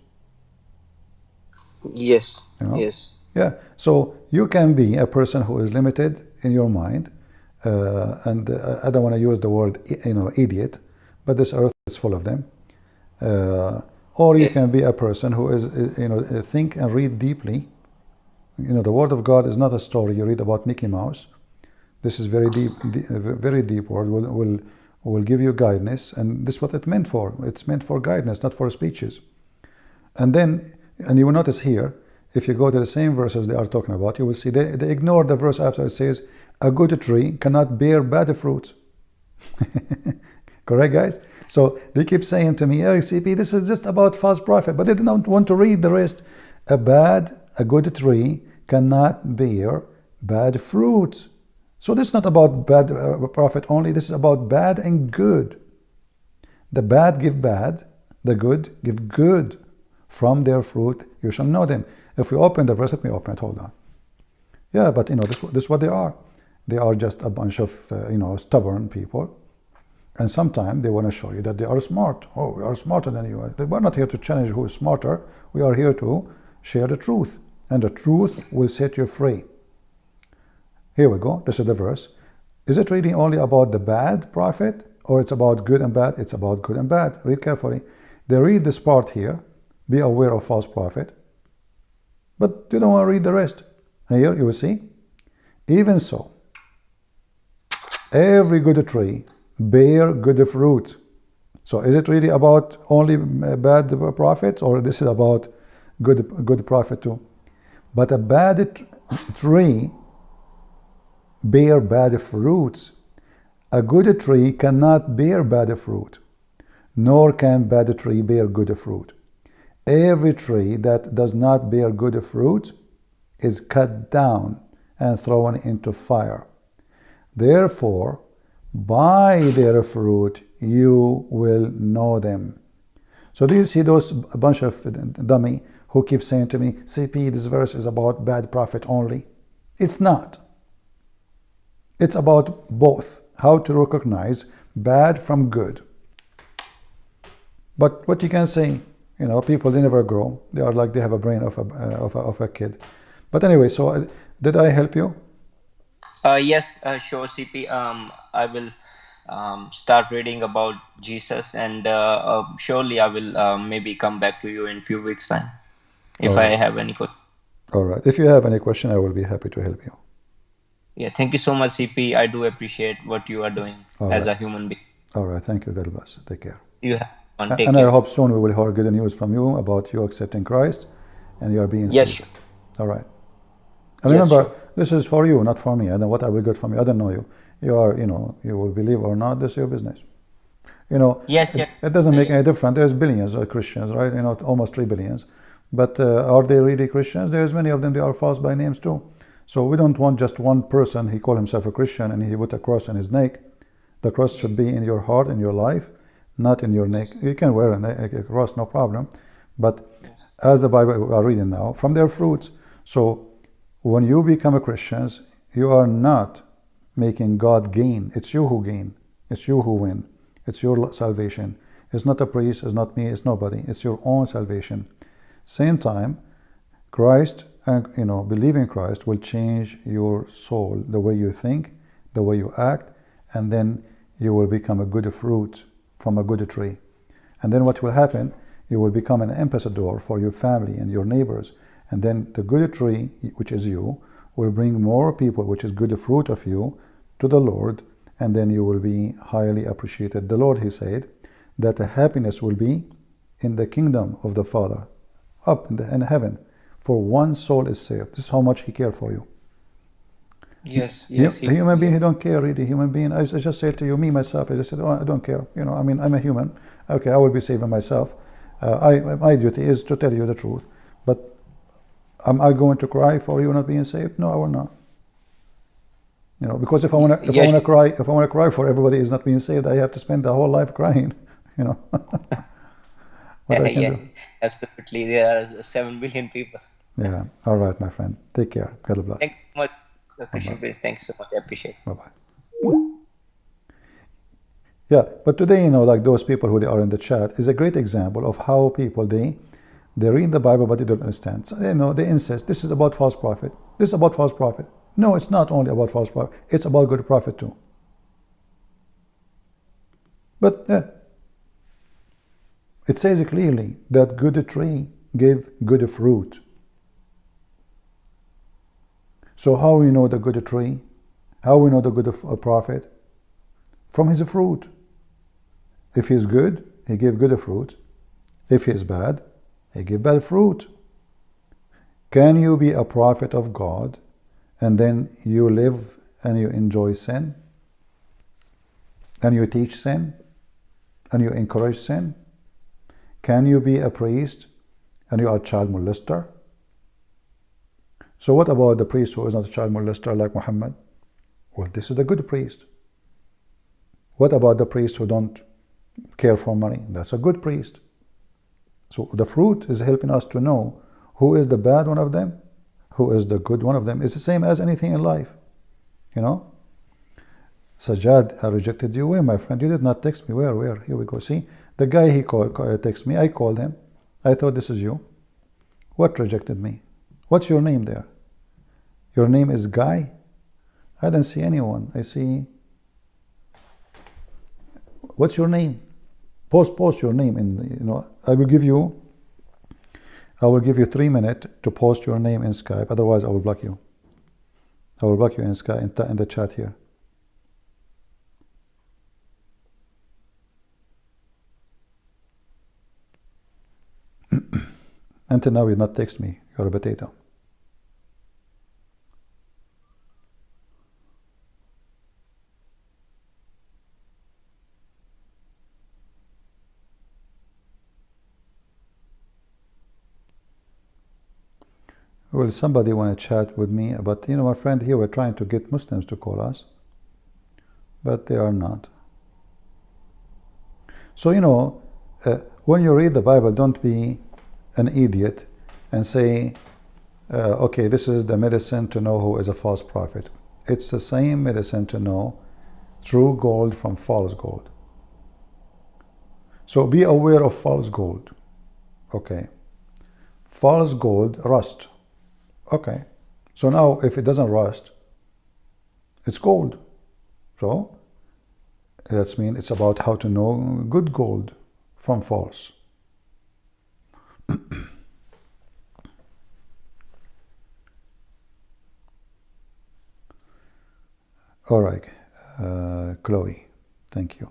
Yes. You know, Yes. yeah. So you can be a person who is limited in your mind, and I don't want to use the word idiot, but this earth is full of them. Uh, or you Yeah. can be a person who is think and read deeply. The word of God is not a story you read about Mickey Mouse. This is very very deep word. Will give you guidance, and this is what it meant for. It's meant for guidance, not for speeches. And you will notice here, if you go to the same verses they are talking about, you will see they ignore the verse after it says, a good tree cannot bear bad fruits. Correct, guys? So they keep saying to me, oh, CP, this is just about false prophet, but they don't want to read the rest. A good tree cannot bear bad fruits. So this is not about bad prophet only, this is about bad and good. The bad give bad, the good give good. From their fruit you shall know them. If we open the verse, let me open it, hold on. Yeah, but this is what they are. They are just a bunch of stubborn people. And sometimes they want to show you that they are smart. Oh, we are smarter than you. We're not here to challenge who is smarter. We are here to share the truth. And the truth will set you free. Here we go. This is the verse. Is it really only about the bad prophet? Or it's about good and bad? It's about good and bad. Read carefully. They read this part here. Be aware of false prophet. But you don't want to read the rest. And here you will see. Even so, every good tree bear good fruit. So is it really about only bad prophets, or this is about good prophet too? But a bad tree bear bad fruits. A good tree cannot bear bad fruit, nor can bad tree bear good fruit. Every tree that does not bear good fruit is cut down and thrown into fire. Therefore, by their fruit you will know them. So do you see those a bunch of dummy who keep saying to me, CP, this verse is about bad prophet only? It's not. It's about both, how to recognize bad from good. But what you can say, people, they never grow. They are like they have a brain of a kid. But anyway, so did I help you? Yes, sure, CP. I will start reading about Jesus, and surely I will maybe come back to you in few weeks' time All if I right. have any questions. All right. If you have any question, I will be happy to help you. Yeah, thank you so much, CP. I do appreciate what you are doing All as right. a human being. All right. Thank you. God bless. Take care. You have one. Take And I care. hope soon we will hear good news from you about you accepting Christ and you are being Yes, saved. sure. All right. And Yes, remember, sure. this is for you, not for me. I don't know what I will get from you. I don't know you. You are, you will believe or not, this is your business. Yes, yes. It doesn't make Yeah. any difference. There's billions of Christians, right? Almost 3 billions. But are they really Christians? There's many of them, they are false by names too. So we don't want just one person, he called himself a Christian and he put a cross on his neck. The cross should be in your heart, in your life, not in your neck. You can wear a cross, no problem. But Yes. as the Bible we are reading now, from their fruits. So when you become a Christian, you are not making God gain. It's you who gain. It's you who win. It's your salvation. It's not a priest, it's not me, it's nobody. It's your own salvation. Same time, Christ and believing Christ will change your soul, the way you think, the way you act, and then you will become a good fruit from a good tree. And then what will happen? You will become an ambassador for your family and your neighbors. And then the good tree, which is you, will bring more people, which is good fruit of you, to the Lord, and then you will be highly appreciated. The Lord, he said, that the happiness will be in the kingdom of the Father, up in heaven, for one soul is saved. This is how much he cared for you. Yes, yes. A human being, he don't care really. Human being, I just said to you, me, myself, I just said, oh, I don't care. I'm a human. Okay, I will be saving myself. My duty is to tell you the truth. But am I going to cry for you not being saved? No, I will not. Because if I want Yes. to cry for everybody is not being saved, I have to spend the whole life crying. What I can Yeah, do. absolutely. There are 7 billion people. Yeah. All right, my friend. Take care. God bless. Thank you so much, Bye bye. Christian Prince. Thanks so much. I appreciate it. Bye bye. Yeah, but today, like those people who they are in the chat is a great example of how people they read the Bible but they don't understand. So, they insist this is about false prophet. This is about false prophet. No, it's not only about false prophet. It's about good prophet too. But it says clearly that good tree gave good fruit. So how we know the good tree? How we know the good prophet? From his fruit. If he is good, he gave good fruit. If he is bad, he gave bad fruit. Can you be a prophet of God and then you live and you enjoy sin? And you teach sin? And you encourage sin? Can you be a priest and you are a child molester? So what about the priest who is not a child molester like Muhammad? Well, this is the good priest. What about the priest who don't care for money? That's a good priest. So the fruit is helping us to know who is the bad one of them, who is the good one of them. It's the same as anything in life. Sajjad, I rejected you. Where, my friend? You did not text me. Where? Here we go. See, the guy he texted me. I called him. I thought this is you. What rejected me? What's your name there? Your name is Guy? I don't see anyone. I see. What's your name? Post your name in. I will give you 3 minutes to post your name in Skype. Otherwise, I will block you. I will block you in Skype in the chat here. Until now, you not text me. You're a potato. Well, somebody want to chat with me, but my friend here, we're trying to get Muslims to call us. but they are not. So, when you read the Bible, don't be an idiot and say, okay, this is the medicine to know who is a false prophet. It's the same medicine to know true gold from false gold. So be aware of false gold. Okay. False gold rust. Okay. So now if it doesn't rust, it's gold. So that means it's about how to know good gold from false. All right, Chloe, thank you.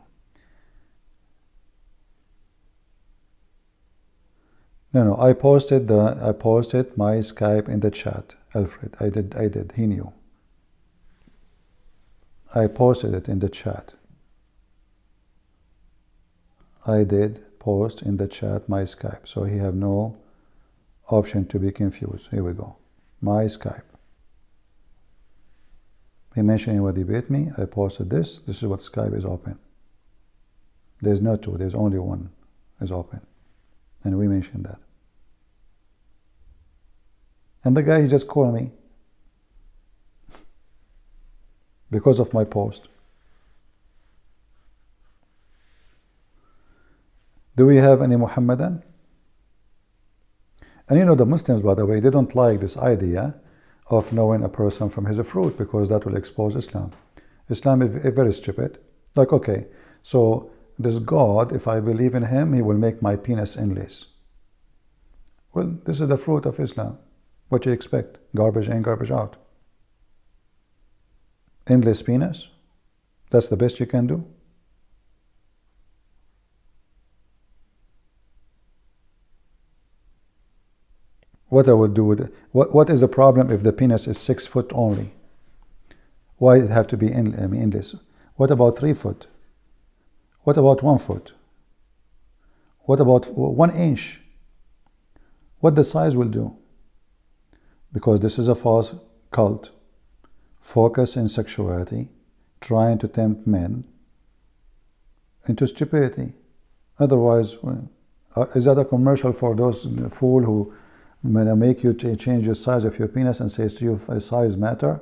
No, I posted my Skype in the chat, Alfred. I did. He knew. I posted it in the chat. I did post in the chat my Skype, so he have no option to be confused. Here we go. My Skype. He mentioned he would debate me. I posted this. This is what Skype is open. There's no two. There's only one is open. And we mentioned that. And the guy, he just called me because of my post. Do we have any Muhammadan? And the Muslims, by the way, they don't like this idea of knowing a person from his fruit, because that will expose Islam. Islam is very stupid. Like, okay, so this God, if I believe in him, he will make my penis endless. Well, this is the fruit of Islam. What do you expect? Garbage in, garbage out. Endless penis? That's the best you can do? What I would do with it? What is the problem if the penis is 6 foot only? Why it have to be endless? What about 3 foot? What about 1 foot? What about 1 inch? What the size will do? Because this is a false cult, focus in sexuality, trying to tempt men into stupidity. Otherwise, is that a commercial for those fool who make you change the size of your penis and says to you, size matter?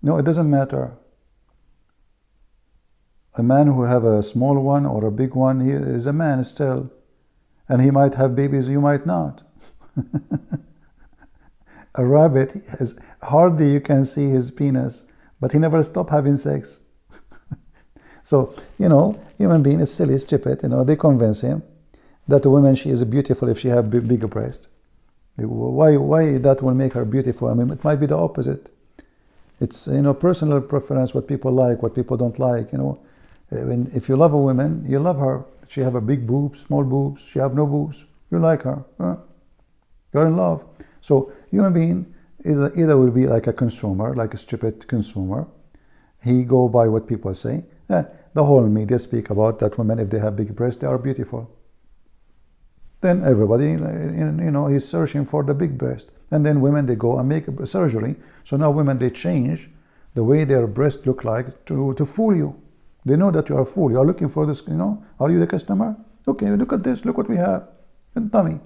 No, it doesn't matter. A man who have a small one or a big one, he is a man still. And he might have babies, you might not. A rabbit, hardly you can see his penis, but he never stopped having sex. So, human being is silly, stupid. They convince him that a woman, she is beautiful if she have bigger breast. Why that will make her beautiful? I mean, it might be the opposite. It's personal preference, what people like, what people don't like. If you love a woman, you love her. She have a big boobs, small boobs, she have no boobs, you like her. You're in love. So human being either will be like a consumer, like a stupid consumer. He go by what people say. The whole media speak about that women, if they have big breasts, they are beautiful. Then everybody, he's searching for the big breast. And then women, they go and make a surgery. So now women, they change the way their breasts look like to fool you. They know that you are a fool. You are looking for this, are you the customer? Okay, look at this, look what we have. And tummy.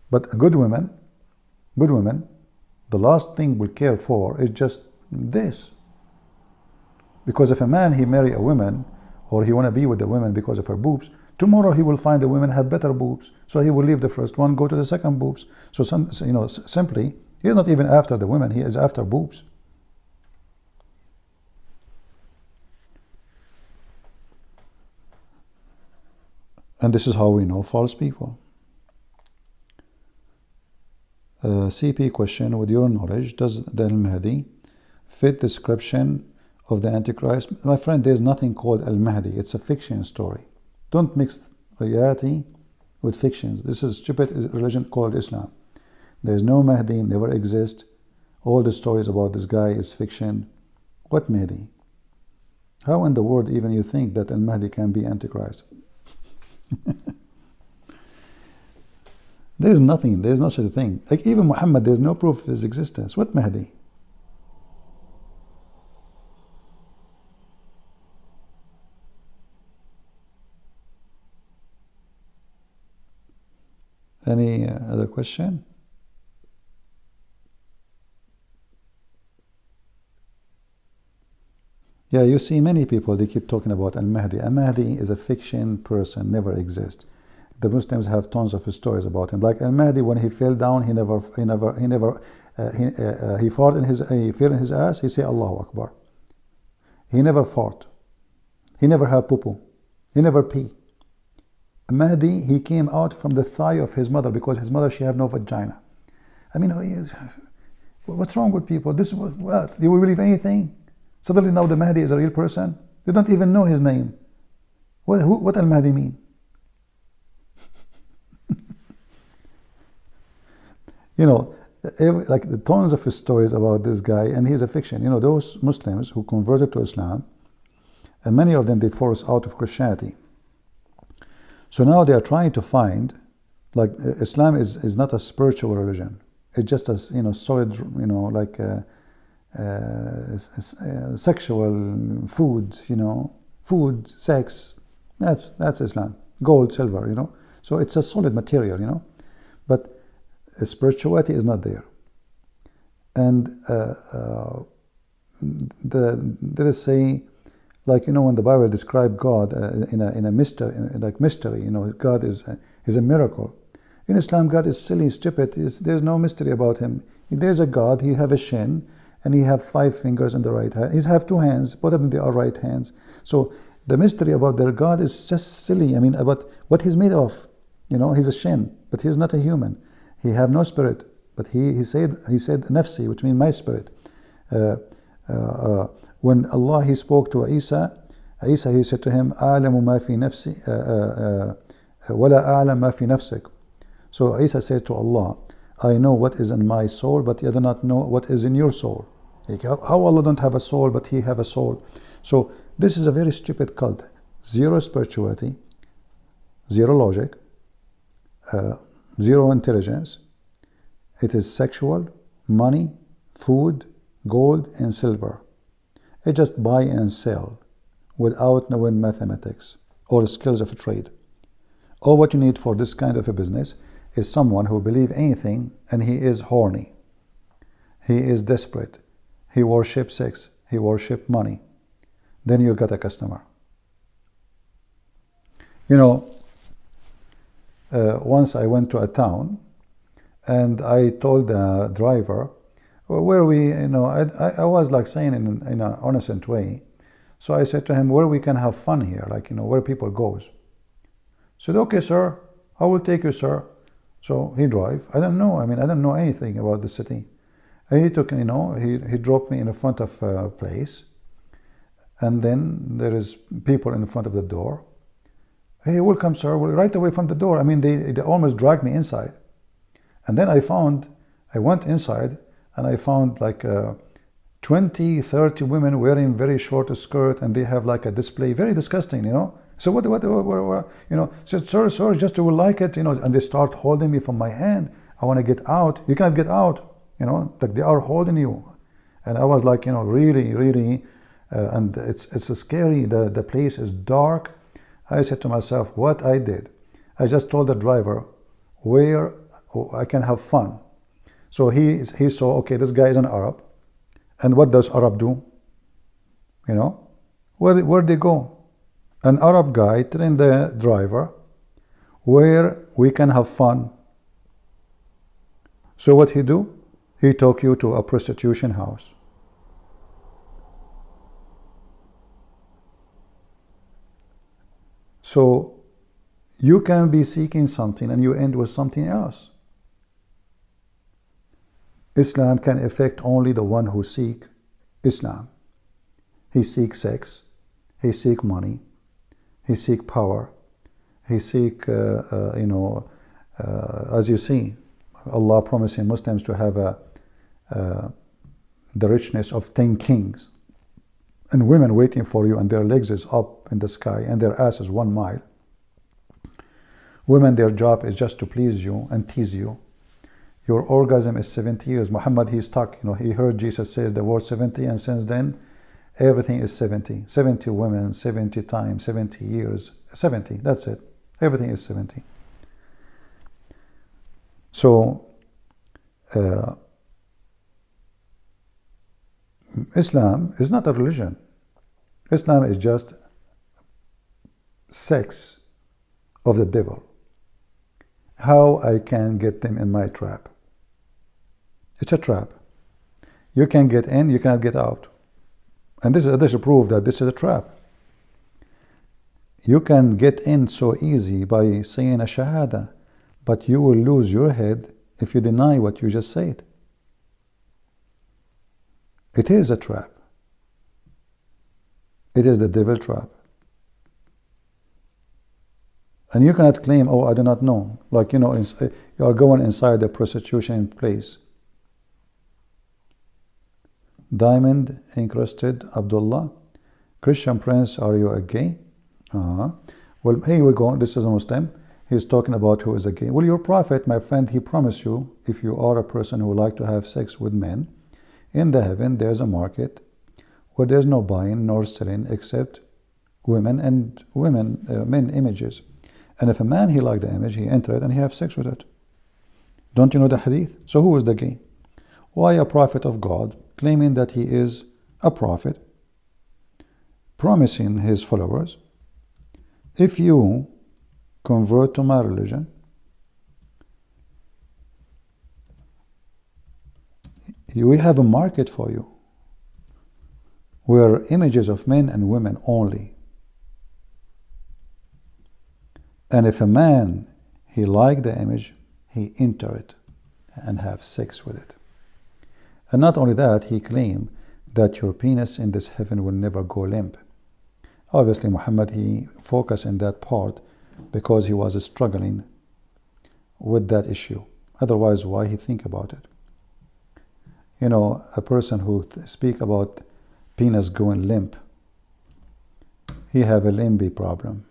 But good women, the last thing we care for is just this. Because if a man, he marry a woman, or he want to be with the woman because of her boobs, tomorrow he will find the women have better boobs. So he will leave the first one, go to the second boobs. So simply, he is not even after the women, he is after boobs. And this is how we know false people. CP question, with your knowledge, does the Al-Mahdi fit the description of the Antichrist? My friend, there's nothing called Al-Mahdi. It's a fiction story. Don't mix reality with fictions. This is a stupid religion called Islam. There's no Mahdi, never exist. All the stories about this guy is fiction. What Mahdi? How in the world even you think that Al-Mahdi can be Antichrist? There's nothing, there's no such a thing. Like even Muhammad, there's no proof of his existence. What Mahdi? Any other question? Yeah, you see many people, they keep talking about Al-Mahdi. Al-Mahdi is a fiction person, never exists. The Muslims have tons of stories about him. Like Al-Mahdi, when he fell down, he fought in he fell in his ass, he said Allahu Akbar. He never fought. He never had poo-poo. He never pee. Mahdi, he came out from the thigh of his mother because his mother, she had no vagina. I mean, what's wrong with people? This was what? You will believe anything? Suddenly now the Mahdi is a real person? You don't even know his name. What Al-Mahdi mean? You know, like the tons of stories about this guy, and he's a fiction. You know, those Muslims who converted to Islam, and many of them they forced out of Christianity. So now they are trying to find, like Islam is not a spiritual religion. It's just a solid, like sexual food, food, sex. That's Islam. Gold, silver, So it's a solid material, But spirituality is not there. And let us say, like when the Bible describes God in a mystery, God is a miracle. In Islam, God is silly, stupid. There's no mystery about him. There's a God. He have a shin, and he have 5 fingers in the right hand. He have 2 hands. Both of them they are right hands. So the mystery about their God is just silly. I mean, about what he's made of. He's a shin, but he's not a human. He have no spirit, but he said nafsi, which means my spirit. When Allah he spoke to Isa, he said to him, "A'lamu ma fi nafsi, wala a'lam ma fi nafsik." So Isa said to Allah, "I know what is in my soul, but I do not know what is in your soul." How Allah don't have a soul, but He have a soul? So this is a very stupid cult. Zero spirituality, zero logic, zero intelligence. It is sexual, money, food, gold, and silver. It just buy and sell without knowing mathematics or skills of trade. All what you need for this kind of a business is someone who believes anything, and he is horny. He is desperate. He worships sex. He worships money. Then you got a customer. Once I went to a town, and I told the driver, where we, I was like saying in an innocent way. So I said to him, where we can have fun here, like, where people goes. He said, okay, sir, I will take you, sir. So he drive. I don't know. I don't know anything about the city. And he took, he dropped me in the front of a place. And then there is people in front of the door. Hey, welcome, sir. Well, right away from the door. They almost dragged me inside. And then I went inside, and I found like 20, 30 women wearing very short skirt, and they have like a display, very disgusting, So what, said, sir, just you will like it, and they start holding me from my hand. I want to get out. You cannot get out, like they are holding you. And I was like, really, really, and it's scary. The place is dark. I said to myself, what I did, I just told the driver where I can have fun. So he saw, okay, this guy is an Arab. And what does Arab do? Where they go? An Arab guy telling the driver where we can have fun. So what he do? He took you to a prostitution house. So you can be seeking something and you end with something else. Islam can affect only the one who seek Islam. He seeks sex, he seeks money, he seeks power, he seeks, as you see, Allah promising Muslims to have the richness of 10 kings, and women waiting for you, and their legs is up in the sky, and their ass is 1 mile. Women, their job is just to please you and tease you. Your orgasm is 70 years. Muhammad, he's stuck. He heard Jesus say the word 70, and since then, everything is 70. 70 women, 70 times, 70 years, 70. That's it. Everything is 70. So Islam is not a religion. Islam is just sex of the devil. How I can get them in my trap. It's a trap. You can get in, you cannot get out. And this is proof that this is a trap. You can get in so easy by saying a shahada, but you will lose your head if you deny what you just said. It is a trap. It is the devil trap. And you cannot claim, oh, I do not know. Like, you are going inside the prostitution place. Diamond encrusted Abdullah. Christian Prince, are you a gay? Well, here we go. This is a Muslim. He's talking about who is a gay. Well, your prophet, my friend, he promised you, if you are a person who would like to have sex with men, in the heaven there's a market where there's no buying nor selling except women and men images. And if a man, he liked the image, he entered and he have sex with it. Don't you know the hadith? So who is the gay? Why a prophet of God, claiming that he is a prophet, promising his followers, if you convert to my religion, we have a market for you where images of men and women only. And if a man, he liked the image, he enter it and have sex with it. And not only that, he claimed that your penis in this heaven will never go limp. Obviously, Muhammad, he focused in that part because he was struggling with that issue. Otherwise, why he think about it? You know, a person who speak about penis going limp, he have a limby problem.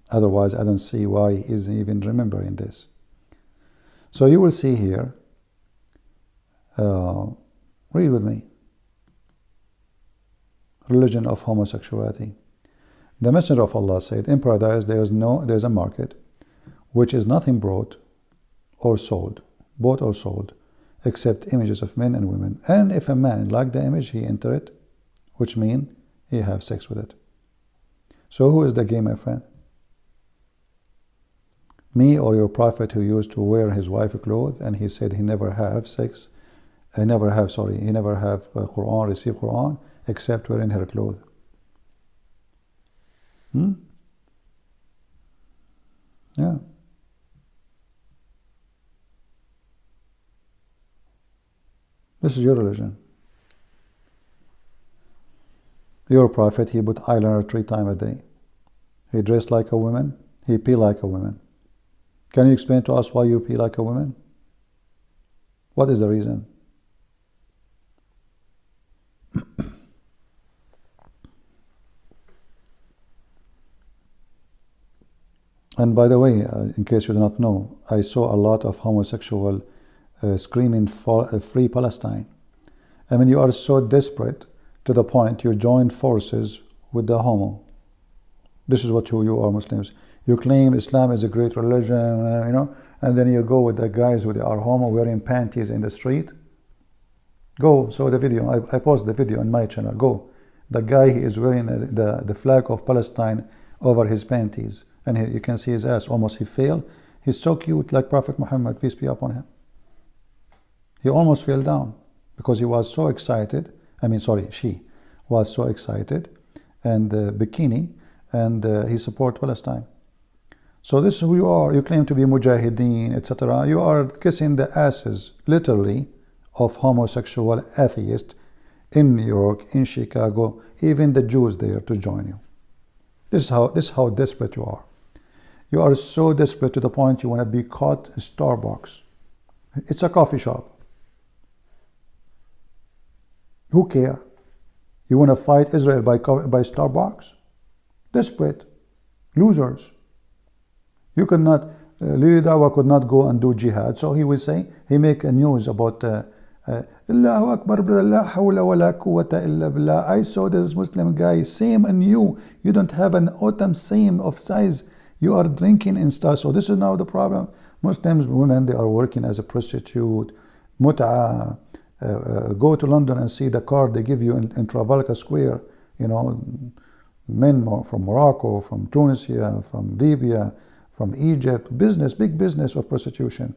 Otherwise, I don't see why he's even remembering this. So you will see here, read with me. Religion of homosexuality. The Messenger of Allah said, in paradise there is a market which is nothing bought or sold, except images of men and women. And if a man like the image, he enter it, which means he have sex with it. So who is the gay, my friend? Me or your prophet who used to wear his wife clothes and he said he never have sex, he never have Quran, receive Quran, except wearing her clothes. Yeah. This is your religion. Your prophet, he put eyeliner 3 times a day. He dressed like a woman. He pee like a woman. Can you explain to us why you pee like a woman? What is the reason? And by the way, in case you do not know, I saw a lot of homosexual screaming for free Palestine. I mean, you are so desperate to the point you join forces with the homo. This is what you are, Muslims. You claim Islam is a great religion, and then you go with the guys who are homo wearing panties in the street. Go, show the video. I posted the video on my channel. Go. The guy, he is wearing the flag of Palestine over his panties. And you can see his ass, almost he fell. He's so cute, like Prophet Muhammad, peace be upon him. He almost fell down because he was so excited. She was so excited, and bikini, and he support Palestine. So this is who you are. You claim to be mujahideen, etc. You are kissing the asses, literally, of homosexual atheists in New York, in Chicago, even the Jews there to join you. This is how desperate you are. You are so desperate to the point you want to be caught in Starbucks. It's a coffee shop. Who care? You want to fight Israel by Starbucks? Desperate. Losers. You could not, Lili Dawa could not go and do jihad. So he will say, he make a news about Allahu Akbar, la hawla wa la quwwata illa billah. I saw this Muslim guy, same and you don't have an autumn same of size. You are drinking and stuff. So this is now the problem. Muslims women, they are working as a prostitute, mut'a, go to London and see the card they give you in Trafalgar Square, you know, men from Morocco, from Tunisia, from Libya, from Egypt, business, big business of prostitution,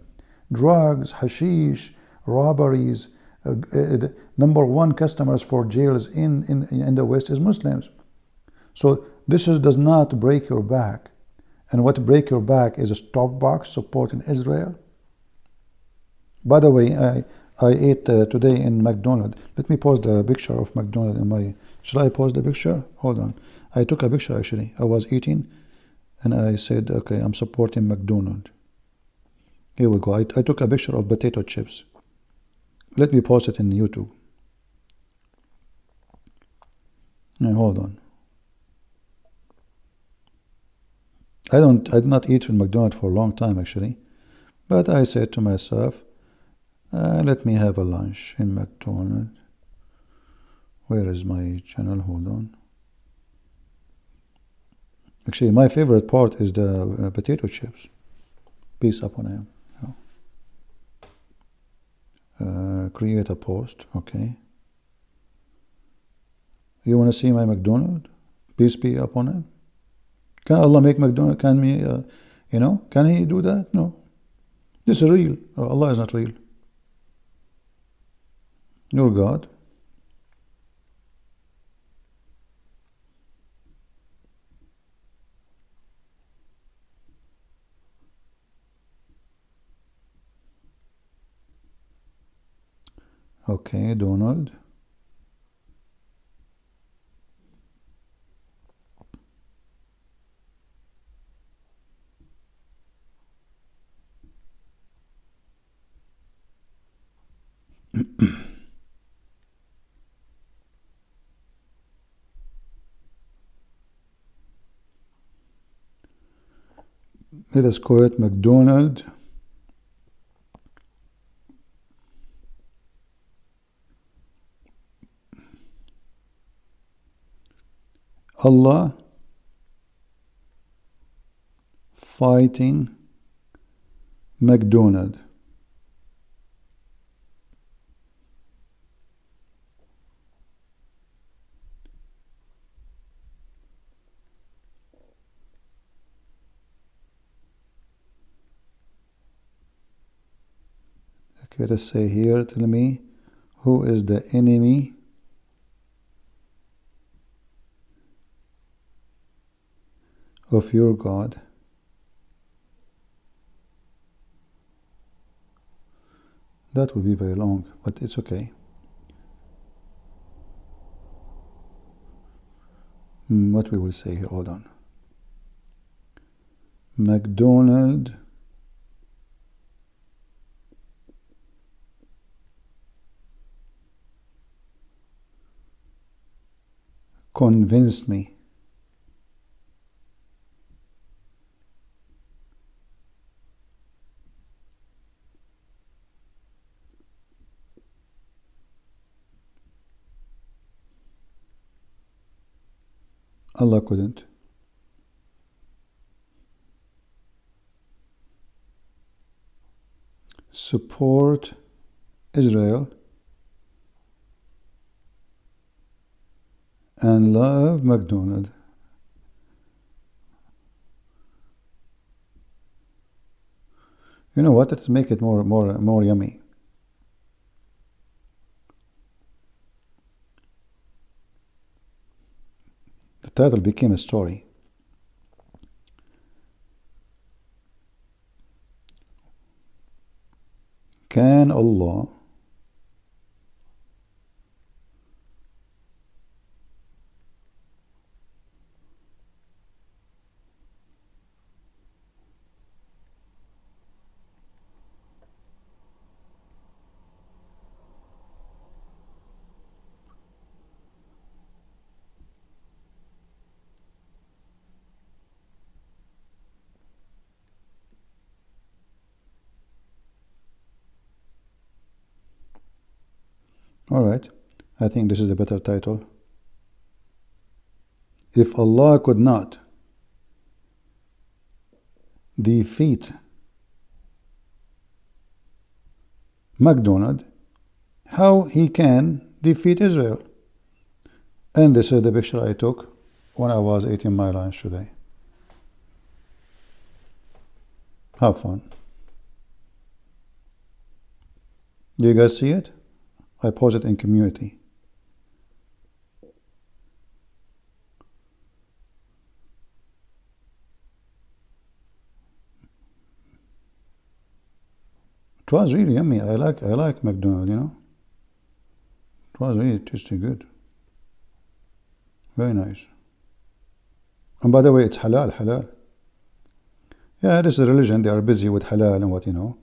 drugs, hashish, robberies. The number one customers for jails in the West is Muslims. So this does not break your back. And what break your back is a stock box supporting Israel. By the way, I ate today in McDonald's. Let me post the picture of McDonald's in my... Should I post the picture? Hold on. I took a picture actually. I was eating and I said, okay, I'm supporting McDonald's. Here we go. I took a picture of potato chips. Let me post it in YouTube. Now, hold on. I did not eat in McDonald's for a long time actually. But I said to myself, let me have a lunch in McDonald's. Where is my channel? Hold on. Actually, my favorite part is the potato chips. Peace upon him. Create a post. Okay. You want to see my McDonald's? Peace be upon him. Can Allah make McDonald's? Can me? Can He do that? No. This is real. Allah is not real. You're God. Okay, Donald. Let us call it McDonald. Allah fighting McDonald. Okay, let's say here, tell me, who is the enemy of your God? That will be very long, but it's okay. What we will say here, hold on. McDonald convinced me Allah couldn't. Support Israel and love McDonald. You know what? Let's make it more yummy. The title became a story. Can Allah All right, I think this is a better title. If Allah could not defeat McDonald, how he can defeat Israel. And this is the picture I took when I was eating my lunch today. Have fun. Do you guys see it? I post it in community. It was really yummy. I like McDonald's, you know. It was really tasty good. Very nice. And by the way, it's halal. Yeah, this is a religion. They are busy with halal and what, you know.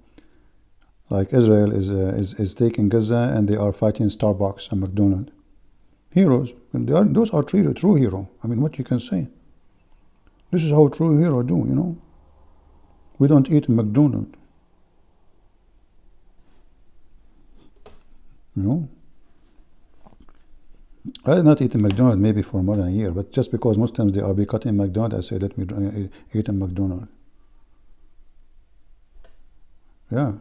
Like Israel is taking Gaza and they are fighting Starbucks and McDonald's. Heroes. Those are true hero. I mean, what you can say. This is how true hero do, you know. We don't eat McDonald's. You know. I did not eat in McDonald's maybe for more than a year, but just because Muslims, they are boycotting McDonald's, I say let me eat in McDonald's. Yeah.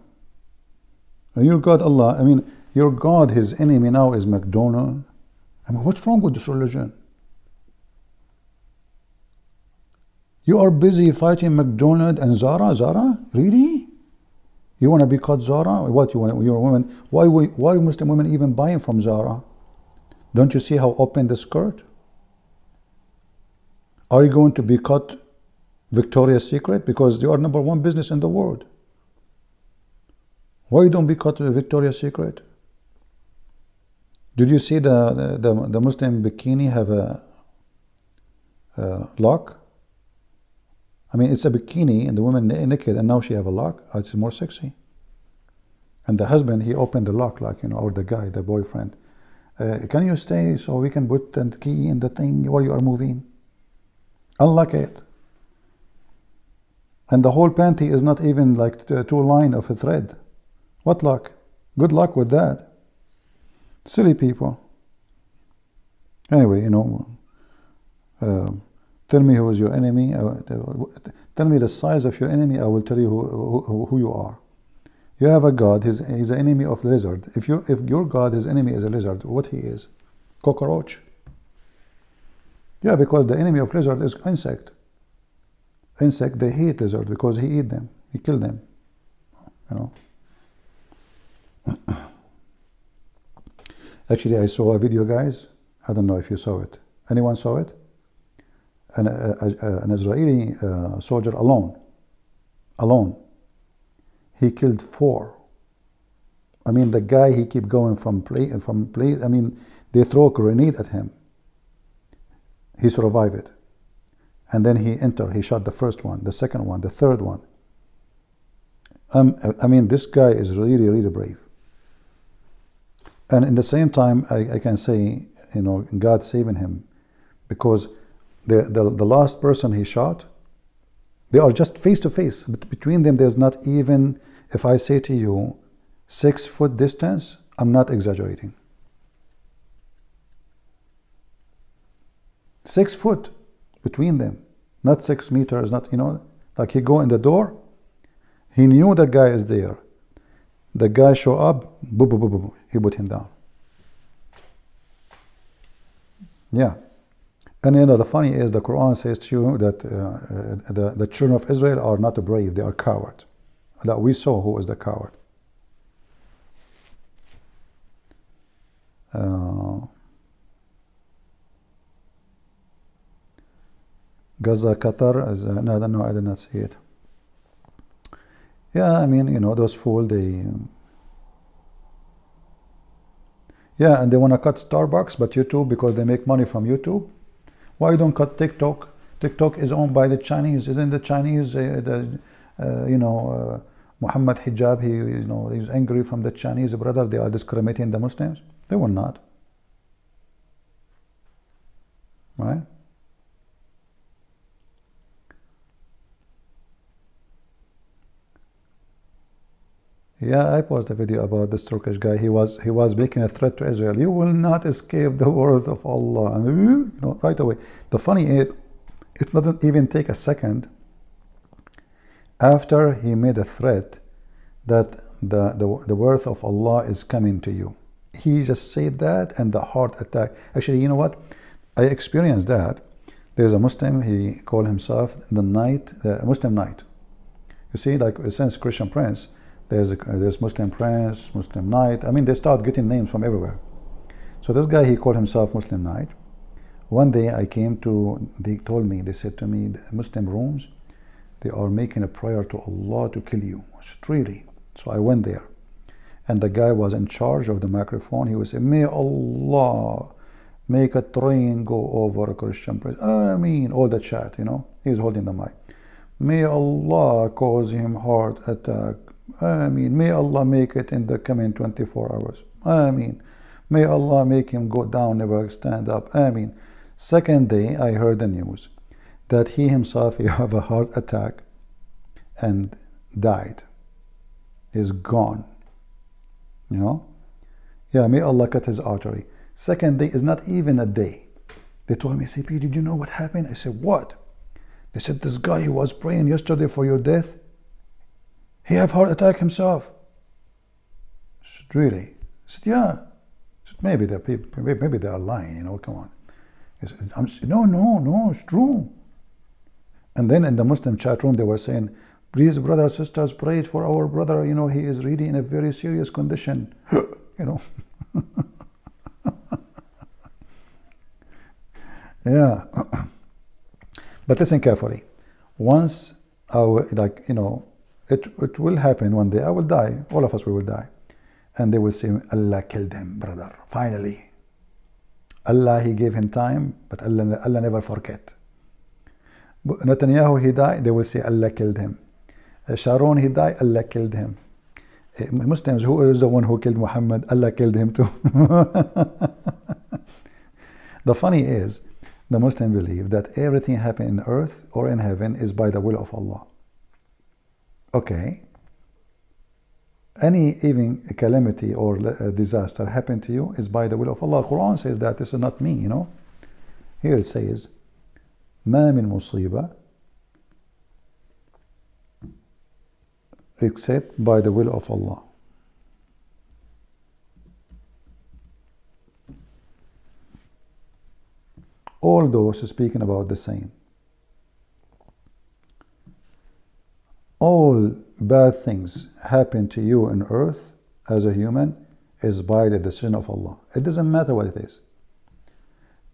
And your God, Allah, I mean, your God, his enemy now is McDonald's. I mean, what's wrong with this religion? You are busy fighting McDonald's and Zara? Zara? Really? You want to boycott Zara? What, you want, you're a woman? Why Muslim women even buying from Zara? Don't you see how open the skirt? Are you going to boycott Victoria's Secret? Because they are #1 business in the world. Why you don't boycott Victoria's Secret? Did you see the Muslim bikini have a lock? I mean, it's a bikini and the woman naked, and now she have a lock. It's more sexy. And the husband, he opened the lock, like, you know, or the guy, the boyfriend. Can you stay so we can put the key in the thing while you are moving? Unlock it. And the whole panty is not even like 2 lines of a thread. What luck? Good luck with that. Silly people. Anyway, you know, tell me who is your enemy. Tell me the size of your enemy. I will tell you who you are. You have a God. He's an enemy of lizard. If your God, his enemy is a lizard, what he is? Cockroach. Yeah, because the enemy of lizard is insect. Insect, they hate lizard because he eat them. He kill them. You know. Actually, I saw a video, guys. I don't know if you saw it. Anyone saw it? An Israeli soldier alone. He killed 4. I mean, the guy, he keep going from place. I mean, they throw a grenade at him. He survived it. And then he shot the first one, the second one, the third one. I mean, this guy is really, really brave. And in the same time, I can say, you know, God saving him, because the last person he shot, they are just face to face. But between them, there's not even, if I say to you, 6 foot distance, I'm not exaggerating. 6 foot between them, not 6 meters, not, you know, like he go in the door, he knew that guy is there. The guy show up, boom, boom, boom, boom, he put him down. Yeah. And you know, the funny is, the Quran says to you that the children of Israel are not brave, they are coward. That we saw who is the coward. Gaza, Qatar, no, I did not see it. Yeah, I mean, you know, those fools, they... Yeah, and they want to cut Starbucks, but YouTube, because they make money from YouTube. Why you don't cut TikTok? TikTok is owned by the Chinese. Isn't the Chinese, Muhammad Hijab, he's angry from the Chinese brother, they are discriminating the Muslims? They will not. Right? Yeah, I posted a video about this Turkish guy. He was making a threat to Israel. You will not escape the words of Allah. And, right away. The funny is, it doesn't even take a second after he made a threat that the worth of Allah is coming to you. He just said that, and the heart attack. Actually, you know what? I experienced that. There's a Muslim, he called himself the Muslim Knight. You see, like since Christian Prince, there's Muslim Prince, Muslim Knight. I mean, they start getting names from everywhere. So this guy, he called himself Muslim Knight. One day I came to, they said to me, the Muslim rooms, they are making a prayer to Allah to kill you. I said, really? So I went there. And the guy was in charge of the microphone. He was saying, may Allah make a train go over a Christian Prince. I mean, all the chat, you know. He was holding the mic. May Allah cause him heart attack. I mean, may Allah make it in the coming 24 hours. I mean, may Allah make him go down, never stand up. I mean, second day I heard the news that he himself, he have a heart attack and died. He's gone. You know? Yeah, may Allah cut his artery. Second day is not even a day. They told me, CP, did you know what happened? I said, what? They said, this guy who was praying yesterday for your death, he have heart attack himself. I said, really? I said, yeah. I said, maybe they are lying, you know, come on. He said, no, it's true. And then in the Muslim chat room, they were saying, please, brothers, sisters, pray for our brother. You know, he is really in a very serious condition. You know. Yeah. But listen carefully. Once it will happen one day. I will die. All of us, we will die. And they will say, Allah killed him, brother. Finally. Allah, he gave him time, but Allah never forget. Netanyahu, he died. They will say, Allah killed him. Sharon, he died. Allah killed him. Muslims, who is the one who killed Muhammad? Allah killed him too. The funny is, the Muslims believe that everything happening in earth or in heaven is by the will of Allah. Okay. Any even calamity or disaster happen to you is by the will of Allah. Quran says that. This is not me, you know. Here it says, ما من مصيبة except by the will of Allah. All those speaking about the same. All bad things happen to you on earth as a human is by the decision of Allah. It doesn't matter what it is.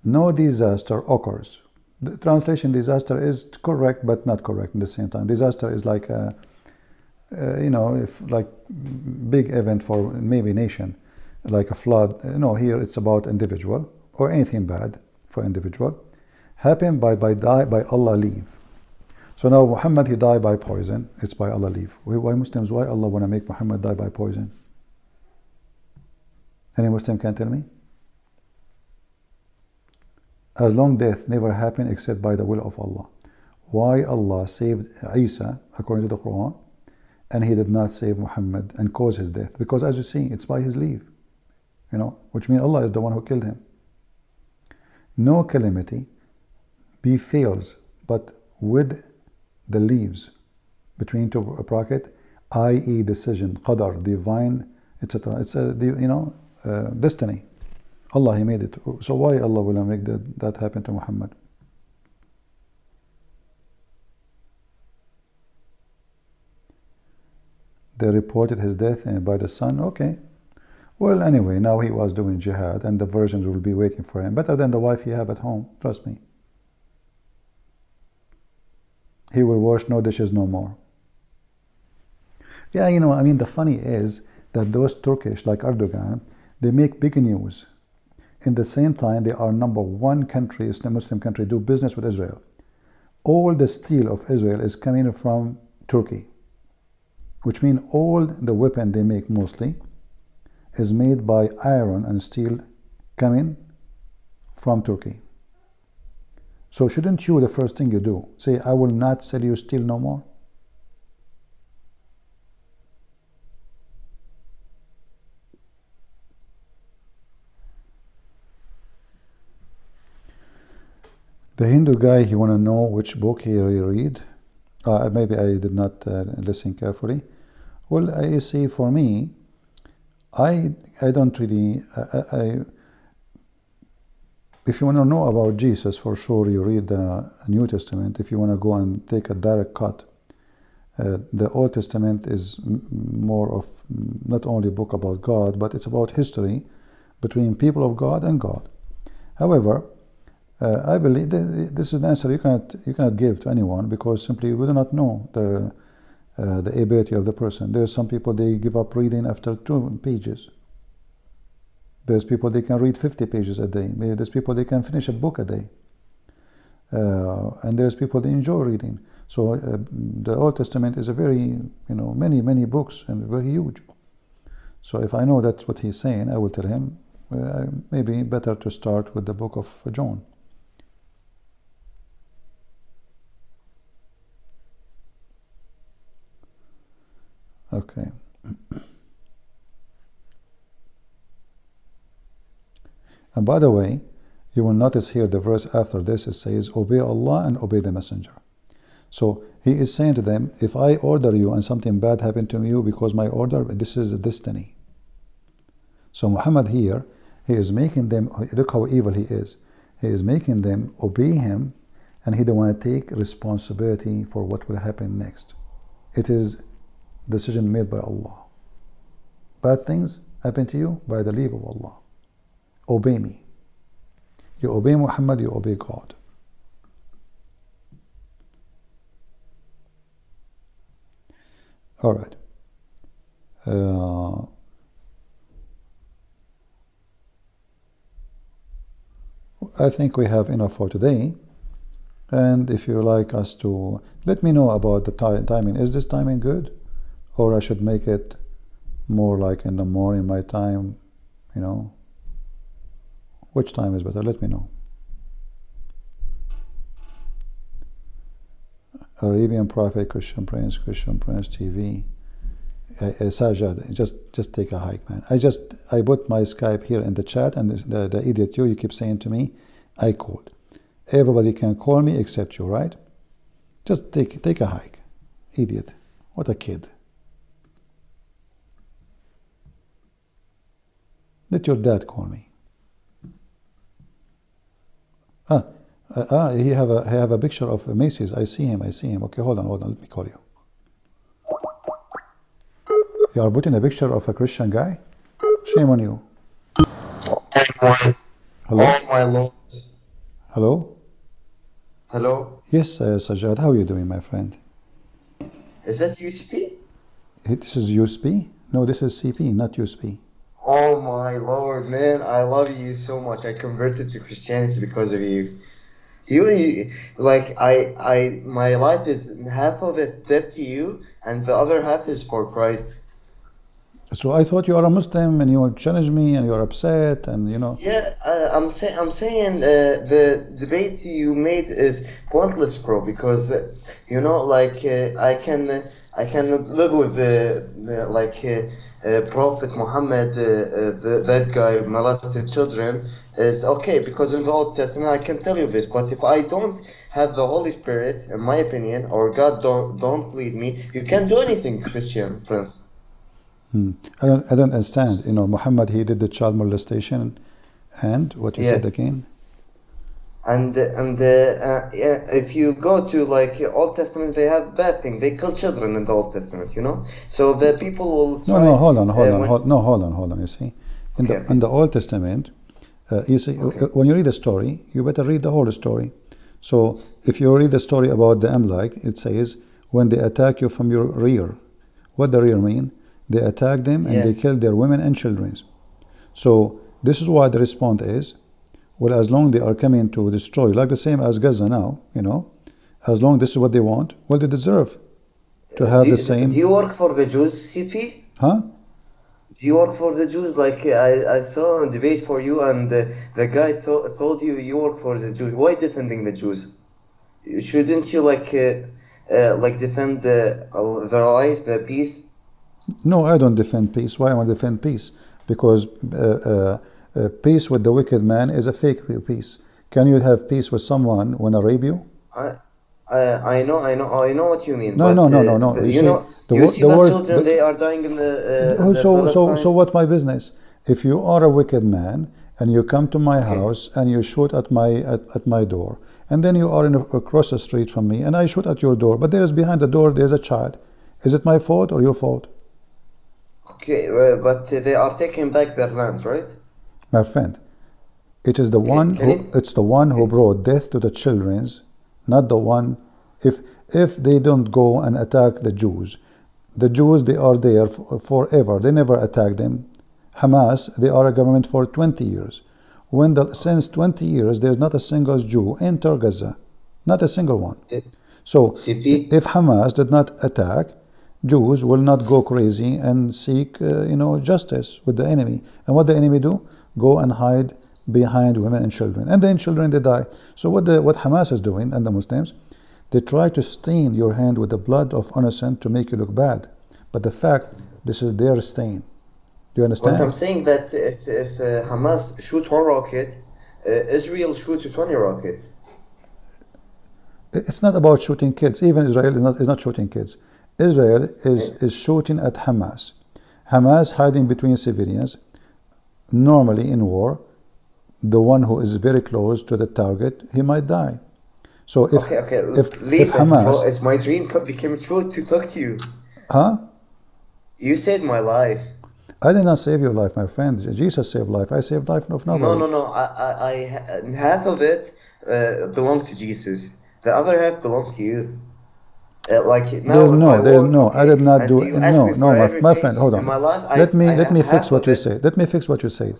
No disaster occurs. The translation disaster is correct but not correct at the same time. Disaster is like a, if like big event for maybe nation, like a flood. No, here it's about individual or anything bad for individual happen by Allah leave. So now Muhammad, he died by poison. It's by Allah leave. Why Muslims? Why Allah want to make Muhammad die by poison? Any Muslim can tell me? As long death never happened except by the will of Allah. Why Allah saved Isa according to the Quran, and he did not save Muhammad and cause his death? Because as you see, it's by his leave. Which means Allah is the one who killed him. No calamity befalls but with the leaves between two bracket, i.e. decision, qadar, divine, etc. It's destiny. Allah, he made it. So why Allah will make that happen to Muhammad? They reported his death by the sun. Okay. Well, anyway, now he was doing jihad and the virgins will be waiting for him. Better than the wife he have at home. Trust me. He will wash no dishes no more. Yeah, the funny is that those Turkish, like Erdogan, they make big news. In the same time, they are number one country, Islam Muslim country, do business with Israel. All the steel of Israel is coming from Turkey, which means all the weapon they make mostly is made by iron and steel coming from Turkey. So shouldn't you, the first thing you do, say, I will not sell you steel no more? The Hindu guy, he want to know which book he read. Maybe I did not listen carefully. Well, you see, for me, I don't really. If you want to know about Jesus, for sure, you read the New Testament. If you want to go and take a direct cut, the Old Testament is more of not only a book about God, but it's about history between people of God and God. However, I believe this is an answer you cannot give to anyone, because simply we do not know the ability of the person. There are some people, they give up reading after 2 pages. There's people, they can read 50 pages a day. Maybe there's people, they can finish a book a day. And there's people, they enjoy reading. So the Old Testament is a very, many books and very huge. So if I know that's what he's saying, I will tell him maybe better to start with the book of John. Okay. And by the way, you will notice here the verse after this, it says, obey Allah and obey the messenger. So he is saying to them, if I order you and something bad happened to you because my order, this is a destiny. So Muhammad here, he is making them, look how evil he is. He is making them obey him, and he don't want to take responsibility for what will happen next. It is decision made by Allah. Bad things happen to you by the leave of Allah. Obey me. You obey Muhammad, you obey God. All right. I think we have enough for today. And if you like us to, let me know about the timing. Is this timing good? Or I should make it more like in the morning, my time, Which time is better? Let me know. Arabian Prophet, Christian Prince TV. Sajad, just take a hike, man. I put my Skype here in the chat, and the idiot you keep saying to me, I called. Everybody can call me except you, right? Just take a hike. Idiot. What a kid. Let your dad call me. He have a picture of Macy's. I see him. Okay, hold on. Let me call you. You are putting a picture of a Christian guy? Shame on you. Hello? Oh my Lord. Hello? Hello? Yes, Sajjad, how are you doing, my friend? Is that UCP? This is USB? No, this is CP, not USB. Oh my Lord, man, I love you so much. I converted to Christianity because of you. You like my life is half of it debt to you, and the other half is for Christ. So I thought you are a Muslim and you challenged me and you're upset and Yeah, I'm saying the debate you made is pointless, bro. Because I can live with Prophet Muhammad, that guy molested children is okay, because in the Old Testament I can tell you this. But if I don't have the Holy Spirit, in my opinion, or God don't lead me, you can't do anything, Christian Prince. I don't understand. Muhammad, he did the child molestation, and what you said again? And if you go to Old Testament, they have bad things. They kill children in the Old Testament, So the people will try. No, hold on. You see, in the Old Testament, you see, when you read a story, you better read the whole story. So if you read the story about the Amalek, it says when they attack you from your rear. What the rear mean? They attack them and they kill their women and children. So this is why the response is, well, as long they are coming to destroy, like the same as Gaza now, as long this is what they want, well, they deserve to have the same. Do you work for the Jews, CP? Huh? Do you work for the Jews? Like I saw a debate for you, and the guy told you work for the Jews. Why defending the Jews? Shouldn't you defend the life, the peace? No, I don't defend peace. Why I want to defend peace? Because peace with the wicked man is a fake peace. Can you have peace with someone when I rape you? I know what you mean, No, but no, no, no, no. You you see, know, you see the the word, children, they are dying in the so Palestine. what my business? If you are a wicked man and you come to my Okay, house and you shoot at my door, and then you are across the street from me and I shoot at your door, but there is behind the door there's a child. Is it my fault or your fault? okay, but they are taking back their land, right? My friend, it is the Okay, one can who it? it's the one who Okay, brought death to the children's, not the one. If they don't go and attack the Jews they are there forever. They never attack them. Hamas, they are a government for 20 years. Since 20 years there's not a single Jew enter Gaza, not a single one. uh, So CP. if Hamas did not attack, Jews will not go crazy and seek, justice with the enemy. And what the enemy do? Go and hide behind women and children, and then children they die. So what Hamas is doing and the Muslims, they try to stain your hand with the blood of innocent to make you look bad. But the fact, this is their stain. Do you What I'm understand? saying that if Hamas shoot one rocket, Israel shoot 20 rockets. It's not about shooting kids. Even Israel is not shooting kids. Israel is shooting at Hamas. Hamas hiding between civilians. Normally in war, the one who is very close to the target, he might die. So Okay, okay, if leave it, bro. Hamas, It's my dream became true to talk to you. huh? You saved my life. I did not save your life, my friend. Jesus saved life. I saved life of No, nobody. no, no. Half of it belonged to Jesus. The other half belonged to you. Like now, if I There's work, no. I okay, did not and do. you ask No, me for no, my everything friend. Hold in my on. life, Let me fix half what of you it. say. Let me fix what you say.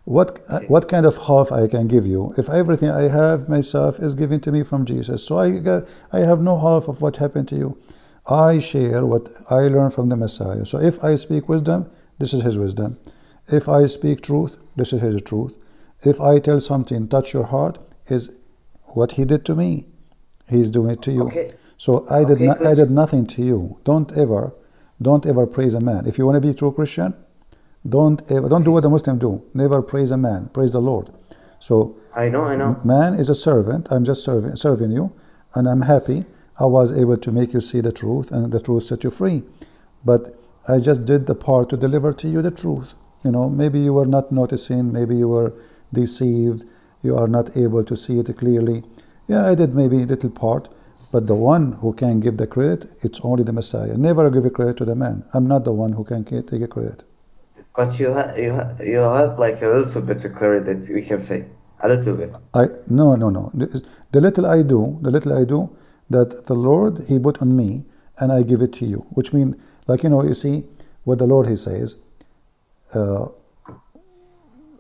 What Okay. what kind of half I can give you if everything I have myself is given to me from Jesus? So I have no half of what happened to you. I share what I learned from the Messiah. So if I speak wisdom, this is his wisdom. If I speak truth, this is his truth. If I tell something touch your heart, is what he did to me. He's doing it to you. Okay. So Okay, I did Christian. nothing to you. Don't ever praise a man. If you want to be a true Christian, don't do Okay. what the Muslim do. Never praise a man. Praise the Lord. So I know. man is a servant. I'm just serving you, and I'm happy I was able to make you see the truth, and the truth set you free. But I just did the part to deliver to you the truth. Maybe you were not noticing. Maybe you were deceived. You are not able to see it clearly. Yeah, I did maybe a little part, but the one who can give the credit, it's only the Messiah. Never give a credit to the man. I'm not the one who can take a credit. But you have like a little bit of clarity that we can say. A little bit. No. The little I do, that the Lord He put on me, and I give it to you. Which means, like you see, what the Lord He says. Uh,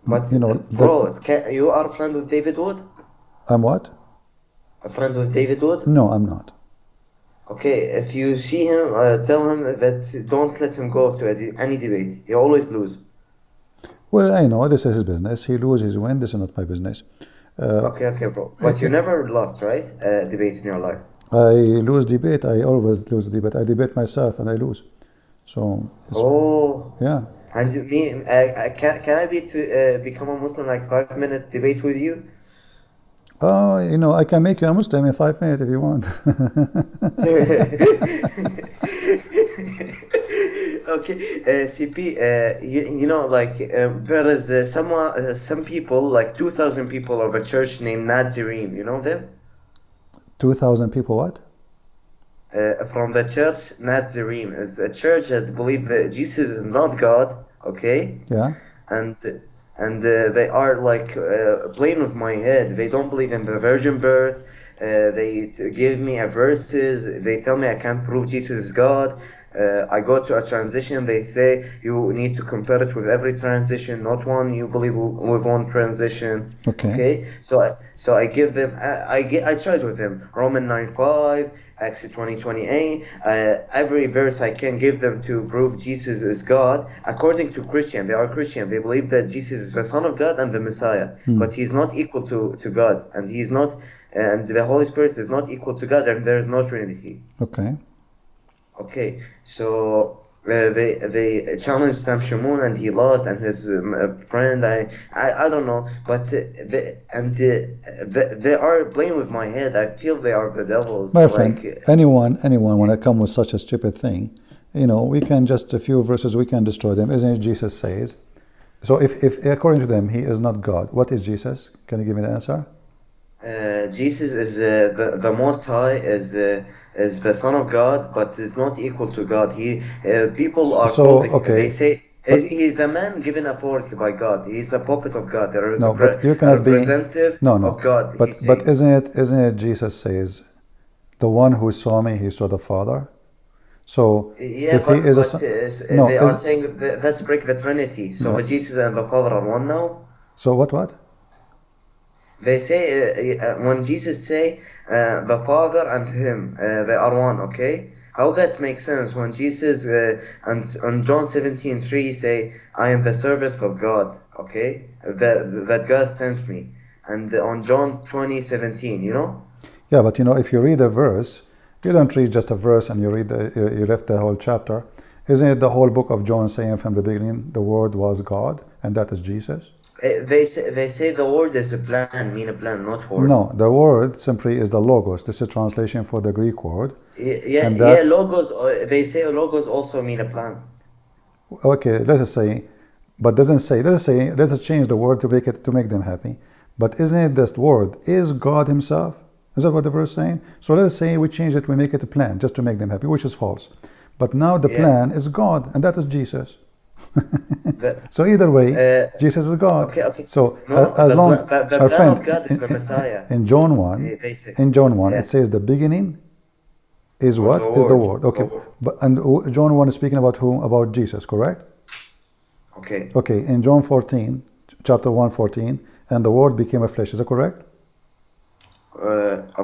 But that bro, you are a friend with David Wood? I'm what? A friend with David Wood? No, I'm not. Okay, if you see him, tell him that don't let him go to any debate. He always lose. Well, I know this is his business. He lose, his win. This is not my business. Uh, Okay, bro. But you never lost, right? Debate in your life. I lose debate. I always lose debate. I debate myself and I lose. So Oh, yeah. and me, can I become a Muslim like 5 minute debate with you? I can make you a Muslim in 5 minutes if you want. Okay, CP, like there is some people, like 2,000 people of a church named Nazirim. You know them? 2,000 people. What? From the church Nazirim is a church that believe that Jesus is not God. Okay, Yeah. and they are like playing with my head. They don't believe in the virgin birth. They give me a verses. They tell me I can't prove Jesus is God. I go to a transition. They say you need to compare it with every transition, not one. You believe with one transition. Okay. Okay, so I give them. I tried with them. Roman 9:5, Acts 20:28. Every verse I can give them to prove Jesus is God. According to Christian, they are Christian. They believe that Jesus is the Son of God and the Messiah, but He's not equal to God, and He's not, and the Holy Spirit is not equal to God, and there is no Trinity. Okay. Okay, so they challenged Sam Shamoun and he lost, and his friend I don't know, but they are playing with my head. I feel they are the devils. My Like friend, anyone when I come with such a stupid thing, we can just a few verses we can destroy them. Isn't it Jesus says? So if according to them he is not God, what is Jesus? Can you give me the answer? Jesus is the Most High, is the Son of God, but is not equal to God. People are So calling. okay, They say but he's a man given authority by God. He's a puppet of God. There is no, but you a cannot be representative no of God. He's but saying. isn't it Jesus says, the one who saw me, he saw the Father. So Yeah, if he is a but son, no they is are saying let's break the Trinity. So no. the Jesus and the Father are one now. So what? They say when Jesus say the Father and him they are one. Okay, how that makes sense when Jesus and on John 17:3 say I am the servant of God. Okay, that God sent me, and on John 20:17, Yeah, but if you read a verse, you don't read just a verse and you left the whole chapter. Isn't it the whole book of John saying from the beginning the Word was God, and that is Jesus? They say the word is a plan, mean a plan, not word. No, the word simply is the logos. This is translation for the Greek word, Yeah, and yeah, that logos. They say logos also mean a plan. okay. Let us say, but doesn't say. Let us change the word to make them happy. But isn't it this word is God Himself? Is that what the verse is saying? So let us say we change it. We make it a plan just to make them happy, which is false. But now the Yeah. plan is God, and that is Jesus. The, So either way, Jesus is God. okay. So No, as long, the my plan friend, of God is the Messiah. in John 1, They say. in John 1, Yeah. it says the beginning is Was what? the Is the word. word. Okay. But and John 1 is speaking about whom? About Jesus, correct? Okay. Okay. In John 14, chapter 1:14, and the word became a flesh. Is that correct?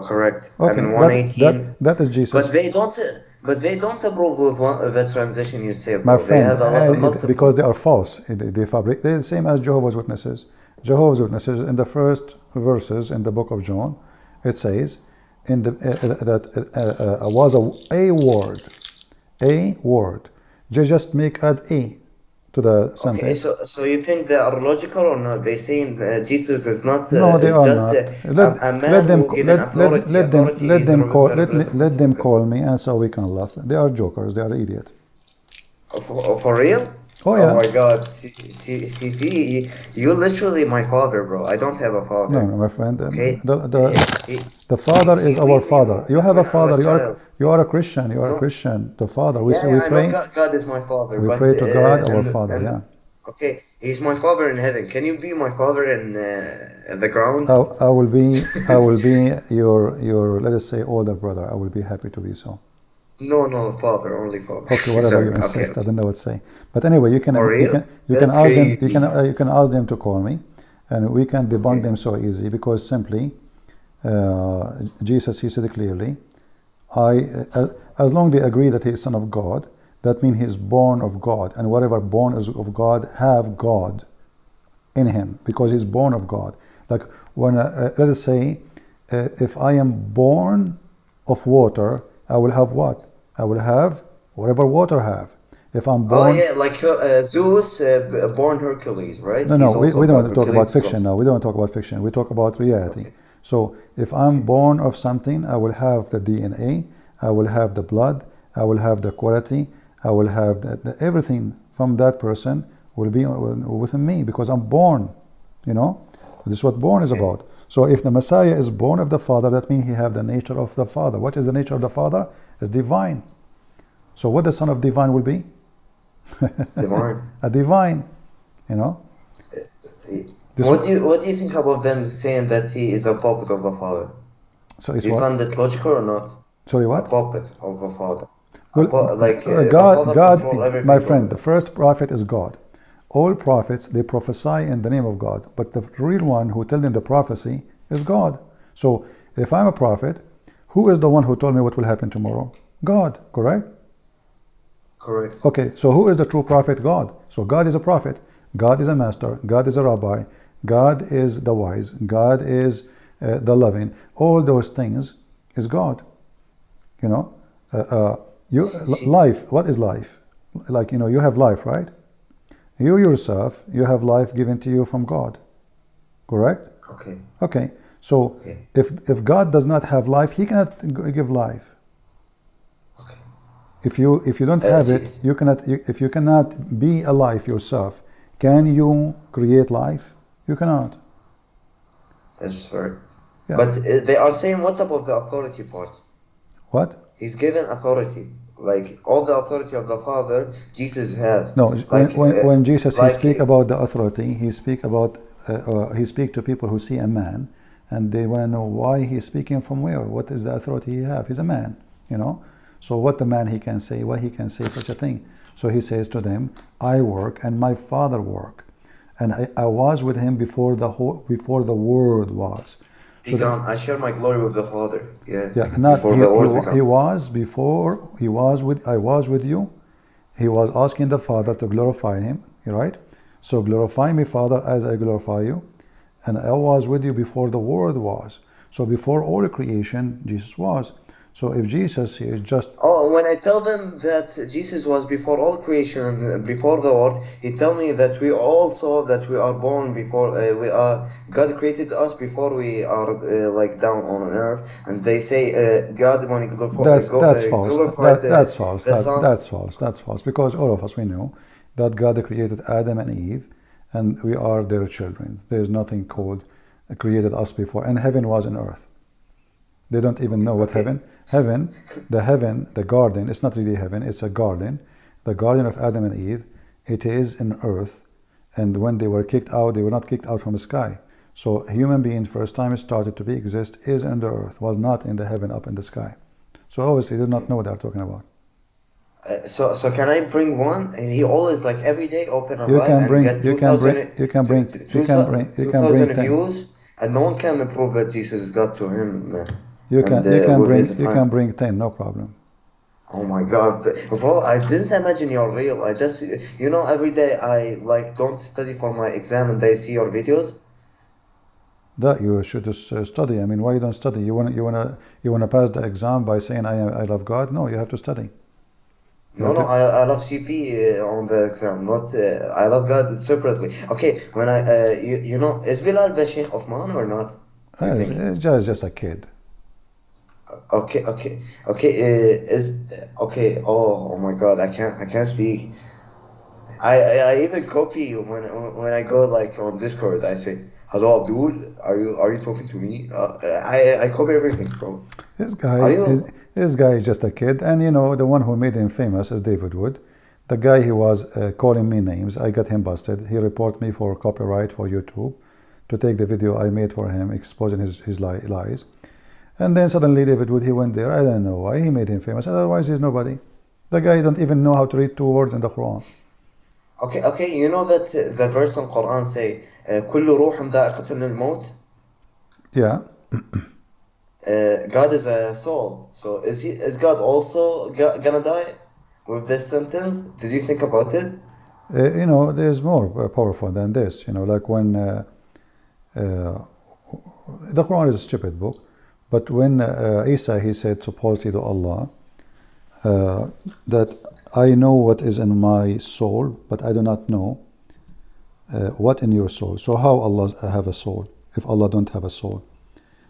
Correct. Okay. And That 118. that is Jesus. But they don't approve of the transition you say, My bro. They friend, have a multiple. because they are false. They fabric. They're the same as Jehovah's Witnesses. Jehovah's Witnesses, in the first verses in the book of John, it says in the that was a word. They just make add a to the Okay, sentence. so you think they are logical or not? They saying Jesus is not No, they is are just not. a man who given authority. Authority is the Let representative them of God. call me, and so we can laugh. They are jokers. They are idiots. For real? Oh Oh yeah. my God, you literally my father, bro. I don't have a No, father. no, my friend. Okay, he, The Father is our we Father. You have a when I was Father. child. You are a Christian. You are a No, Christian. The Father. yeah, We yeah, I know pray. God is my father, We but pray to God, our Father. and Yeah. okay, he's my father in heaven. Can you be my father in the ground? I will be. I will be your. Let us say older brother. I will be happy to be so. No, father, only father. Okay, whatever you Sorry. Okay, insist. I okay. don't know what to say. But anyway, For real? you can That's ask them. crazy. You can ask them to call me, and we can debunk Okay. them so easy because simply, Jesus he said clearly, as long they agree that he is son of God, that means he is born of God, and whatever born is of God have God in him because he's born of God. Like when let us say, if I am born of water, I will have what? I will have whatever water have. If I'm Oh born, yeah, like Zeus born Hercules, right? no, He's we also don't God. want to talk about Hercules is fiction also. now. We don't want to talk about fiction. We talk about reality. Okay. So if I'm born of something, I will have the DNA, I will have the blood, I will have the quality, I will have everything from that person will be within me because I'm born. This is what born is Okay. about. So if the Messiah is born of the Father, that means he have the nature of the Father. What is the nature of the Father? It's divine. So what the Son of Divine will be? Divine. A divine, you know. This What do you think about them saying that he is a puppet of the father? so Do it's you what? find it logical or not? Sorry, A what? puppet of the father. Well, The father control my everything friend, over the them. first prophet is God. All prophets they prophesy in the name of God, but the real one who tells them the prophecy is God. So if I'm a prophet, who is the one who told me what will happen tomorrow? God, correct? Correct. Okay, so who is the true prophet? God. So God is a prophet, God is a master, God is a rabbi, God is the wise, God is the loving. All those things is God. You know, See, life. What is life? like, you have life, right? You yourself, you have life given to you from God, correct? Okay. Okay, so Okay. if God does not have life, he cannot give life. Okay. If you don't have it, See, you cannot. If you cannot be alive yourself, can you create life? You cannot. that's right. Yeah. But they are saying, what about the authority part? What? He's given authority, like all the authority of the Father. Jesus have, No. like, When Jesus he like. speak about the authority, he speak about he speak to people who see a man, and they want to know why he's speaking from where. What is the authority he have? He's a man, So what the man he can say? Why he can say such a thing? So he says to them, "I work and my Father work, and I was with him before the world was." So Become, I share my glory with the Father. Yeah. yeah, not Before the world he become. was before I was with you. He was asking the Father to glorify him, right? So glorify me, Father, as I glorify you. And I was with you before the world was. So before all creation, Jesus was. So if Jesus is just Oh, when I tell them that Jesus was before all creation, before the world, he tell me that we all saw that we are born before God created us before we are like down on earth, and they say God when he that's false. glorified That's false. the Son. That's false. That's false. Because all of us we know that God created Adam and Eve, and we are their children. There's nothing called created us before, and heaven was on earth. They don't even know what Okay. heaven, the garden. It's not really heaven. It's a garden. The garden of Adam and Eve. It is in earth, and when they were kicked out, they were not kicked out from the sky. So human being, first time it started to be exist, is in the earth, was not in the heaven up in the sky. So obviously, they did not know what they're talking about. So can I bring one? And he always like every day open a You live can and bring, get you can bring, you can bring, you can bring, you can bring 2,000 10. views, and no one can prove that Jesus got to him. You And can with bring, his you friend. can bring 10, no problem. Oh my God, bro! I didn't imagine you're real. I just, every day I like don't study for my exam and they see your videos. That you should just study. I mean, why you don't study? You wanna pass the exam by saying I love God? No, you have to study. You No, have no, to. I love CP on the exam, not I love God separately. Okay, when I is Bilal the Sheikh of Man or not? You It's, think? it's just a kid. Okay, okay, okay. Is okay. Oh my God, I can't speak. I even copy you when I go like on Discord. I say, "Hello, Abdul. Are you talking to me?" I copy everything, bro. This guy Are is you? this guy is just a kid, and the one who made him famous is David Wood. The guy he was calling me names. I got him busted. He reported me for copyright for YouTube to take the video I made for him exposing his lies. And then suddenly David Wood, he went there. I don't know why he made him famous. Otherwise, he's nobody. The guy don't even know how to read two words in the Quran. Okay, okay. You know that the verse in Quran say, "كل روح ذائقة الموت." Yeah. God is a soul. So is God also gonna die with this sentence? Did you think about it? There's more powerful than this. Like when the Quran is a stupid book, but when Isa he said supposedly to Allah that I know what is in my soul, but I do not know what in your soul. So how Allah have a soul if Allah don't have a soul?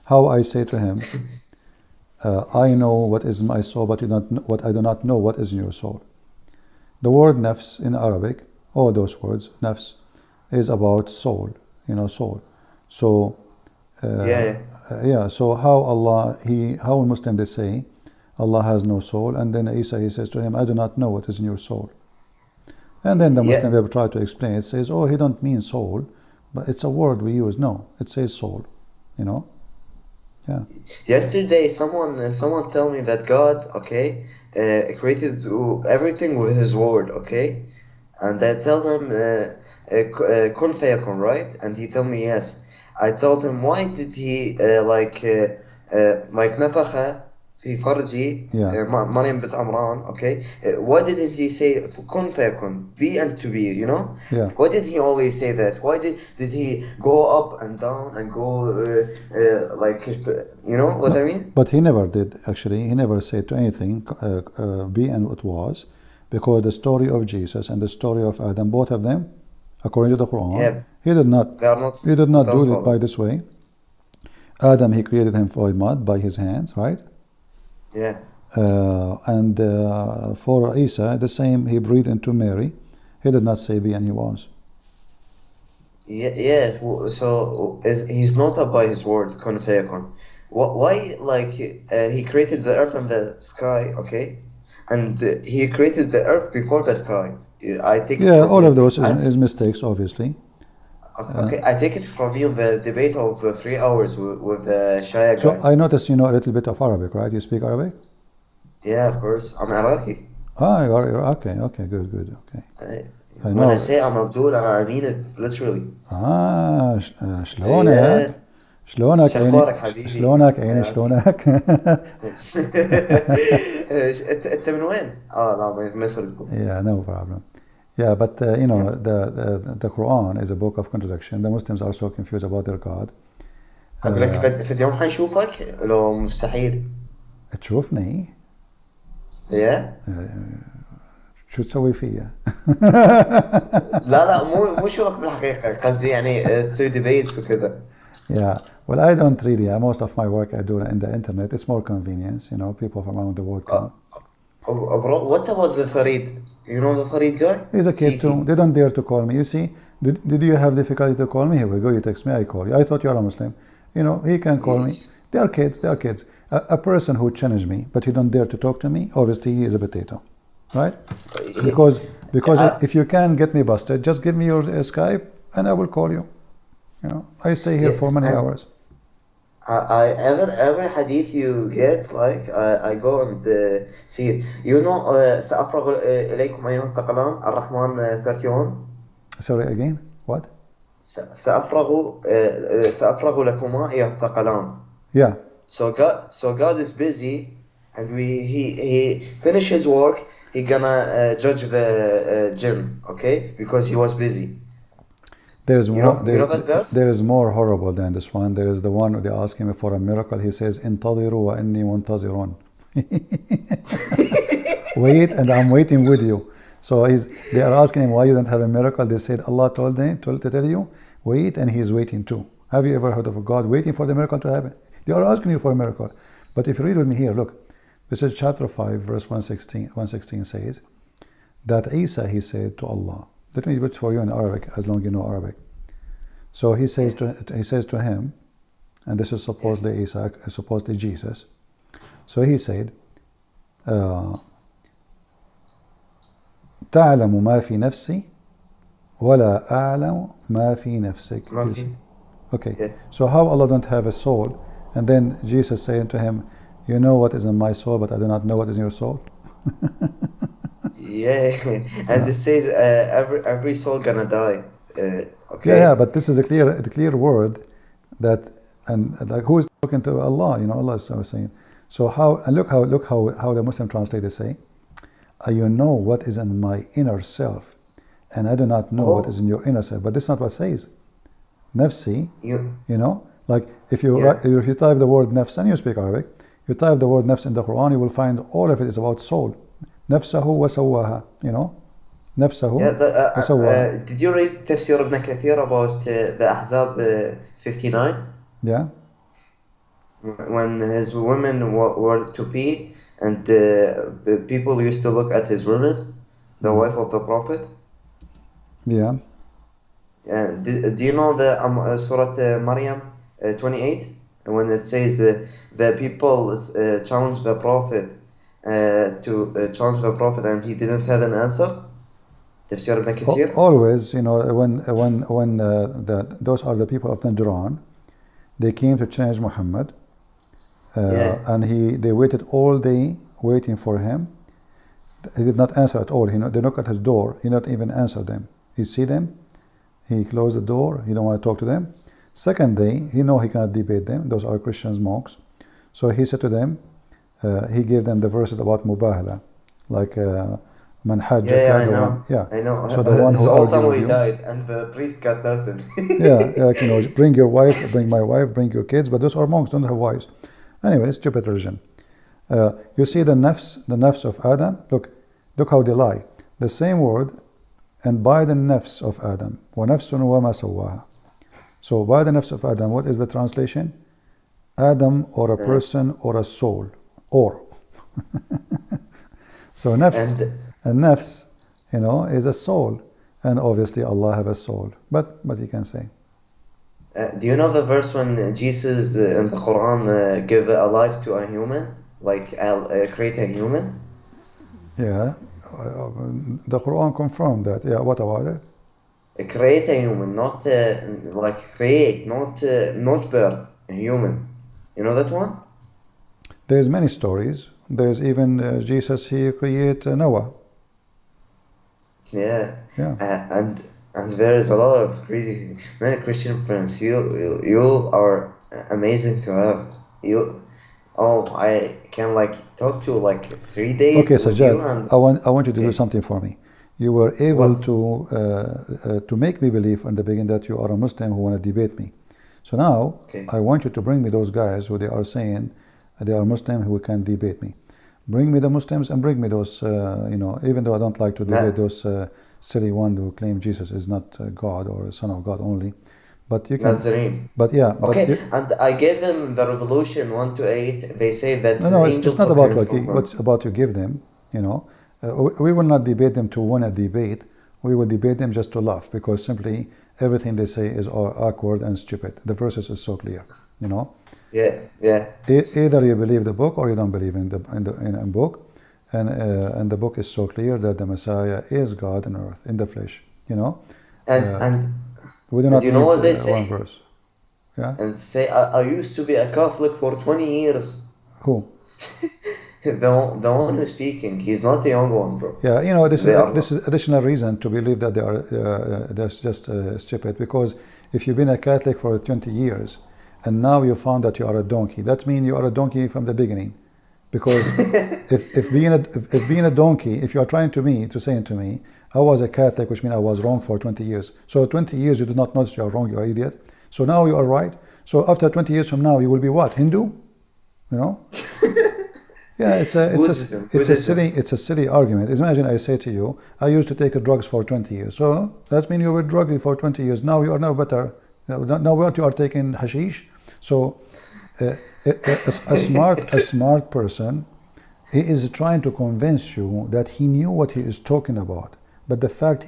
How I say to him, I know what is in my soul, but I do not know what is in your soul. The word nafs in Arabic, all those words, nafs, is about soul, soul. So, Yeah. yeah, so how Muslim they say, Allah has no soul, and then Isa, he says to him, I do not know what is in your soul. And then the Muslim Yeah. will try to explain, it says, oh, he don't mean soul, but it's a word we use. No, it says soul, yeah. Yesterday, someone tell me that God, okay, created everything with His word, okay, and I tell him, kun fayakun, right? And he told me yes. I told him, why did he like نفخ في فرجي Yeah. Maryam bint Amran, okay? Why didn't he say kun fayakun, be and to be, Yeah. Why did he always say that? Why did he go up and down and go like, you know what I mean? But he never did, actually. He never said to anything, be and what was. Because the story of Jesus and the story of Adam, both of them, according to the Quran, Yeah, he did not they are not do it fallen. by this way. Adam, he created him by mud, by his hands, right? Yeah. And for Isa, the same, he breathed into Mary. He did not say be, and he was. Yeah. So he's not up by his word, kun fayakun. Why, like, he created the earth and the sky, okay? And he created the earth before the sky. I take it Yeah, from all you. of those And is mistakes, obviously. okay, I take it from you the debate of 3 hours with the Shia So guy. I noticed you know a little bit of Arabic, right? You speak Arabic? Yeah, of course. I'm Iraqi. Ah, you're okay, good, okay. I When I know. say I'm Abdul, I mean it literally. شلونك؟ Yeah. شلونك عيني؟ شخبارك حبيبي؟ شلونك عيني؟ شلونك؟ انت من وين؟ لا ما يصير تقول. Yeah, no problem. Yeah, but you know, the Quran is a book of contradiction. The Muslims are so confused about their God. اقول لك في اليوم حنشوفك لو مستحيل. تشوفني؟ Yeah. شو تسوي فيا؟ لا مو شوفك بالحقيقة، قصدي يعني تسوي ديبيتس وكذا. Yeah, well, I don't really. Most of my work I do in the internet. It's more convenience, you know. People from around the world come. Bro, what about the Farid? You know the Farid guy? He's a kid too. They don't dare to call me. You see, did you have difficulty to call me? Here we go. You text me, I call you. I thought you are a Muslim. You know, he can call me. They are kids. They are kids. A person who challenged me, but he don't dare to talk to me. Obviously, he is a potato, right? Because if you can get me busted, just give me your Skype and I will call you. You know, I stay here for many hours. Every hadith you get, like I go and see it. You know, سأفرغ إليكم أيها الثقلان الرحمن 31. Sorry, again? What? سأفرغ لكما أيها الثقلان. Yeah. So God is busy, and he finish his work. He gonna judge the jinn, okay? Because he was busy. There's more. You know that verse? There is more horrible than this one. There is the one where they ask him for a miracle. He says, "Intadiru wa inni muntazirun." Wait, and I'm waiting with you. So they are asking him why you don't have a miracle. They said Allah told them to tell you, wait, and He's waiting too. Have you ever heard of a God waiting for the miracle to happen? They are asking you for a miracle. But if you read with me here, look, this is chapter 5, verse 116. 116 says that Isa, he said to Allah. Let me read it for you in Arabic, as long as you know Arabic. So he says to him, and this is supposedly Isa, supposedly Jesus. So he said, تعلم ما في نفسي ولا أعلم ما في نفسك. Okay. Yeah. So how Allah don't have a soul, and then Jesus saying to him, you know what is in my soul, but I do not know what is in your soul. Yeah, and it says every soul gonna die. Okay. Yeah, but this is a clear word that, and like who is talking to Allah? You know, Allah is saying. So how, and look how the Muslim translators say, you know what is in my inner self, and I do not know what is in your inner self. But this is not what it says. Nafsi, you know, like if you type the word nafs, and you speak Arabic, you type the word nafs in the Quran, you will find all of it is about soul. Nafsahu wa sawaha, you know, nafsahu wa sawaha. Did you read Tafsir Ibn Kathir about the Ahzab 59? Yeah. When his women were to pee, and the people used to look at his women, the wife of the Prophet. Yeah. Do you know the Surah Maryam 28? When it says the people challenged the Prophet to challenge the Prophet, and he didn't have an answer. Tafsir Ibn Kathir. Always, you know, when those are the people of Najran, they came to challenge Muhammad, and they waited all day waiting for him. He did not answer at all. They knocked at his door. He not even answered them. He see them. He closed the door. He don't want to talk to them. Second day, he know he cannot debate them. Those are Christians, monks. So he said to them, he gave them the verses about mubahala, like man hajjaka. I know. So the one who his whole argued with family you, died, and the priest got nothing. like, you know, bring your wife, bring my wife, bring your kids. But those are monks, don't have wives. Anyway, stupid religion. You see the nafs of Adam. Look, Look how they lie. The same word, and by the nafs of Adam. وَنَفْسٌ وَمَا سَوَّاهَا. So by the nafs of Adam, what is the translation? Adam, or a person, or a soul. Or. So nafs, and nafs, is a soul. And obviously Allah have a soul. But you can say. Do you know the verse when Jesus in the Quran give a life to a human? Like create a human? Yeah. The Quran confirmed that. Yeah, what about it? Create a human, not like create, not birth, a human. You know that one? There's many stories. There's even Jesus, he create Noah. Yeah. Yeah. And there is a lot of many Christian friends. You are amazing to have. I can talk to 3 days Okay, with you, Sajjad, and I want you to do something for me. You were able What? to make me believe in the beginning that you are a Muslim who want to debate me. So now I want you to bring me those guys who they are saying they are Muslim who can debate me. Bring me the Muslims and bring me those, even though I don't like to debate those silly one who claim Jesus is not God or Son of God only. But you can. Nazarene. But yeah. Okay, and I gave them the Revelation 1 to 8. They say that No, the it's angel not took about him from him. what's about you give them. We will not debate them to win a debate. We will debate them just to laugh because simply everything they say is awkward and stupid. The verses is so clear. Yeah. Either you believe the book or you don't believe in the book, and the book is so clear that the Messiah is God on earth in the flesh. And we do not you know need what they one say? verse. Yeah. And say, I used to be a Catholic for 20 years. Who? The one who's speaking, he's not a young one, bro. Yeah, this is additional reason to believe that they are that's just stupid. Because if you've been a Catholic for 20 years and now you found that you are a donkey, that means you are a donkey from the beginning. Because if being a donkey, if you are trying to say to me, I was a Catholic, which means I was wrong for 20 years. So 20 years you did not notice you are wrong, you are idiot. So now you are right. So after 20 years from now, you will be what? Hindu? Yeah, it's a silly argument. Imagine I say to you, I used to take drugs for 20 years. So that means you were druggy for 20 years. Now you are now better. Now what you are taking hashish. So a smart person, he is trying to convince you that he knew what he is talking about. But the fact,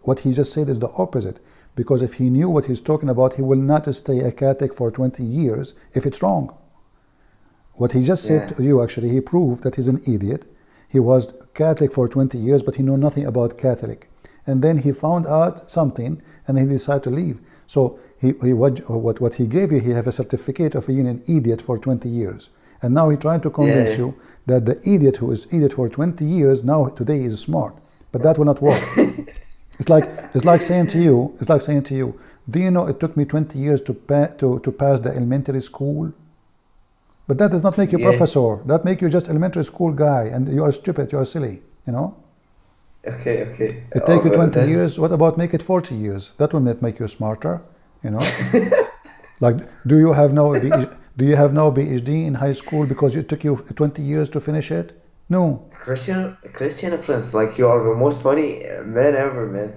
what he just said is the opposite. Because if he knew what he's talking about, he will not stay a Catholic for 20 years if it's wrong. What he just said to you, actually, he proved that he's an idiot. He was Catholic for 20 years, but he knew nothing about Catholic. And then he found out something, and he decided to leave. So what he gave you, he have a certificate of being an idiot for 20 years. And now he's trying to convince you that the idiot who is idiot for 20 years, now today is smart. But that will not work. It's like saying to you, do you know it took me 20 years to pass the elementary school? But that does not make you professor. That make you just elementary school guy, and you are stupid. You are silly. Okay. It take you 20 years. What about make it 40 years? That will not make you smarter. Like, do you have no PhD in high school because it took you 20 years to finish it? No. Christian Prince, you are the most funny man ever, man.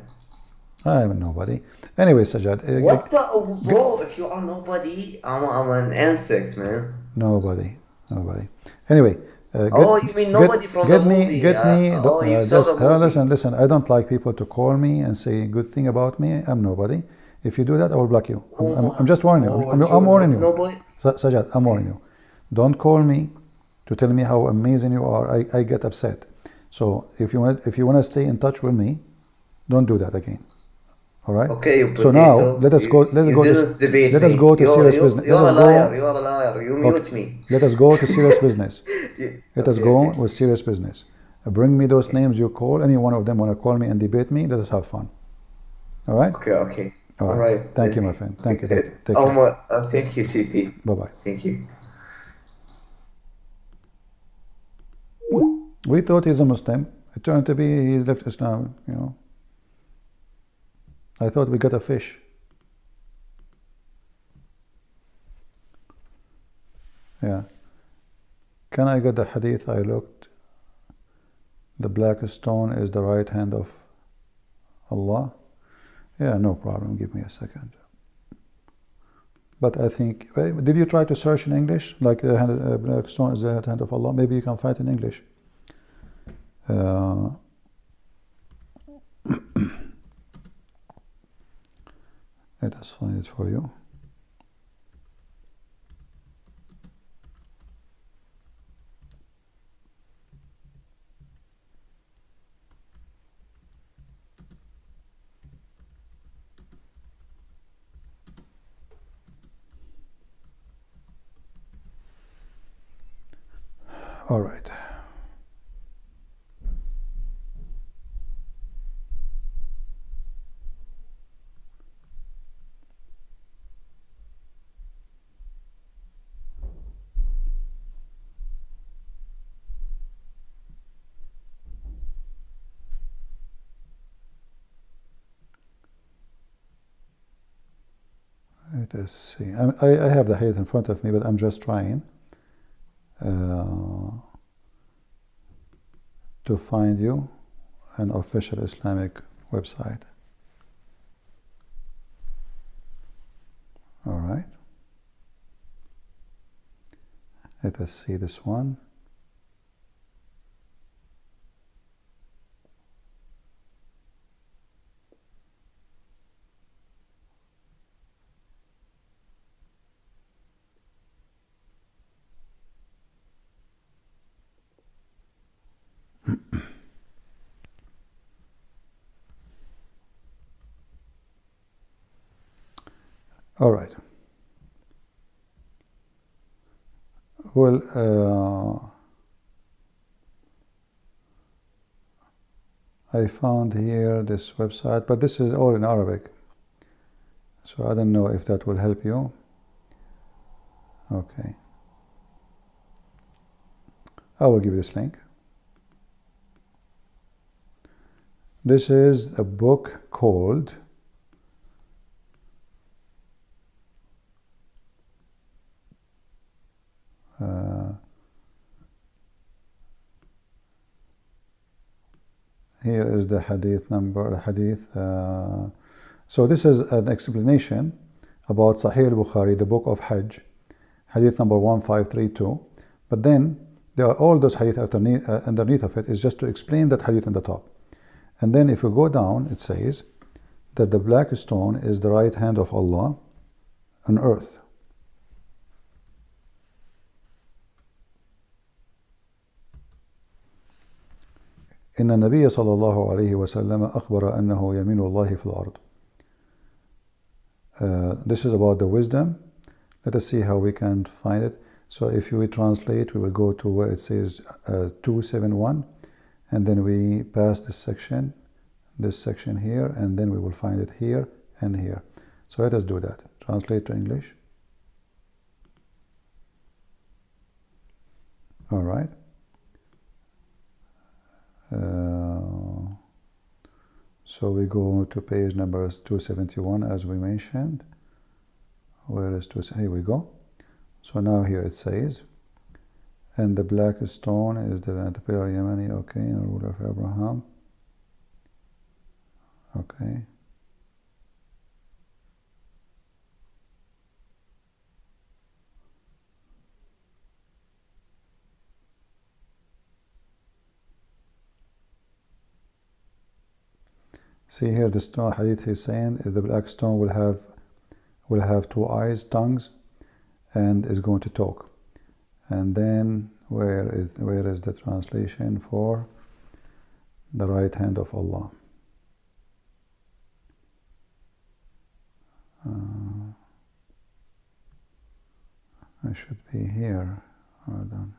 I am nobody. Anyway, Sajjad. Bro, if you are nobody, I'm an insect, man. Nobody. Anyway. You mean nobody from the movie? You saw the movie. Listen. I don't like people to call me and say good thing about me. I'm nobody. If you do that, I will block you. I'm just warning you. I'm warning you. Nobody? Sajjad, I'm warning you. Don't call me to tell me how amazing you are. I get upset. So if you want to stay in touch with me, don't do that again. All right. Okay. So now let us go to serious business. You are a liar. You mute me. Let us go to serious business. Let us go with serious business. Bring me those names you call. Any one of them want to call me and debate me. Let us have fun. All right. Okay. All right. Thank you, my friend. Thank you. Take care. Thank you, CP. Bye bye. Thank you. We thought he's a Muslim. It turned to be he left Islam. I thought we got a fish. Yeah. Can I get the hadith? I looked. The black stone is the right hand of Allah. Yeah, no problem. Give me a second. But I think, did you try to search in English? Like black stone is the right hand of Allah? Maybe you can find it in English. Let us find it for you. All right. Let us see. I have the hadith in front of me, but I'm just trying to find you an official Islamic website. All right. Let us see this one. All right. Well, I found here this website, but this is all in Arabic. So I don't know if that will help you. Okay. I will give you this link. This is a book called here is the hadith number, so this is an explanation about Sahih al-Bukhari, the book of Hajj, hadith number 1532. But then there are all those hadith underneath of it is just to explain that hadith on the top. And then if you go down, it says that the black stone is the right hand of Allah on earth. إن النبي صلى الله عليه وسلم أخبر أنه يمين الله في الأرض. This is about the wisdom. Let us see how we can find it. So if we translate, we will go to where it says 271, and then we pass this section here, and then we will find it here and here. So let us do that. Translate to English. All right. So we go to page number 271 as we mentioned. Where is here we go. So now here it says, and the black stone is the pillar Yemeni, okay, and the ruler of Abraham. Okay. See here, the stone hadith is saying the black stone will have two eyes, tongues, and is going to talk. And then where is the translation for the right hand of Allah? I should be here. Hold on.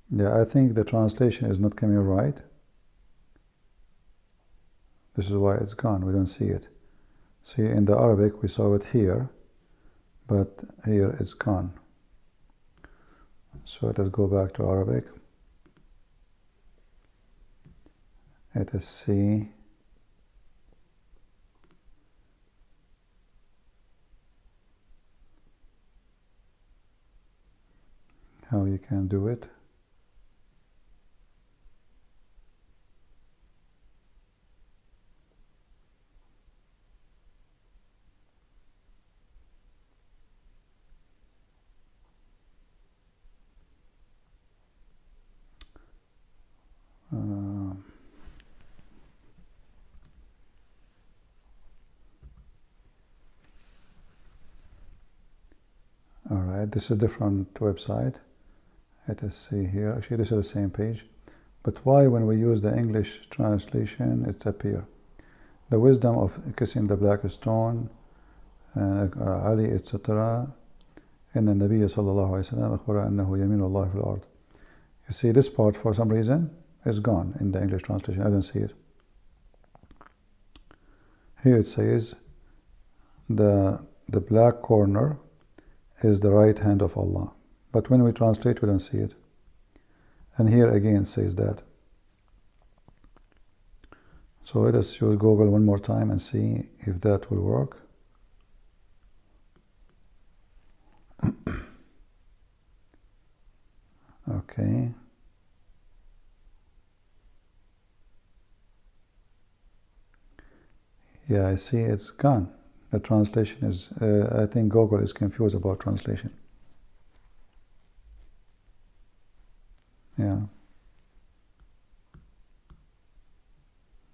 Yeah, I think the translation is not coming right. This is why it's gone. We don't see it. See, in the Arabic we saw it here, but here it's gone. So let us go back to Arabic. Let us see. How you can do it. All right, this is a different website. Let us see here. Actually, this is the same page. But why, when we use the English translation, it's appear? The wisdom of kissing the black stone, Ali, etc. إن النبي صلى الله عليه وسلم أخبر أنه يمين الله في الأرض. You see, this part, for some reason, is gone in the English translation. I don't see it. Here it says, the black corner is the right hand of Allah. But when we translate, we don't see it. And here again it says that. So let us use Google one more time and see if that will work. Okay. Yeah, I see it's gone. The translation is, I think Google is confused about translation. Yeah.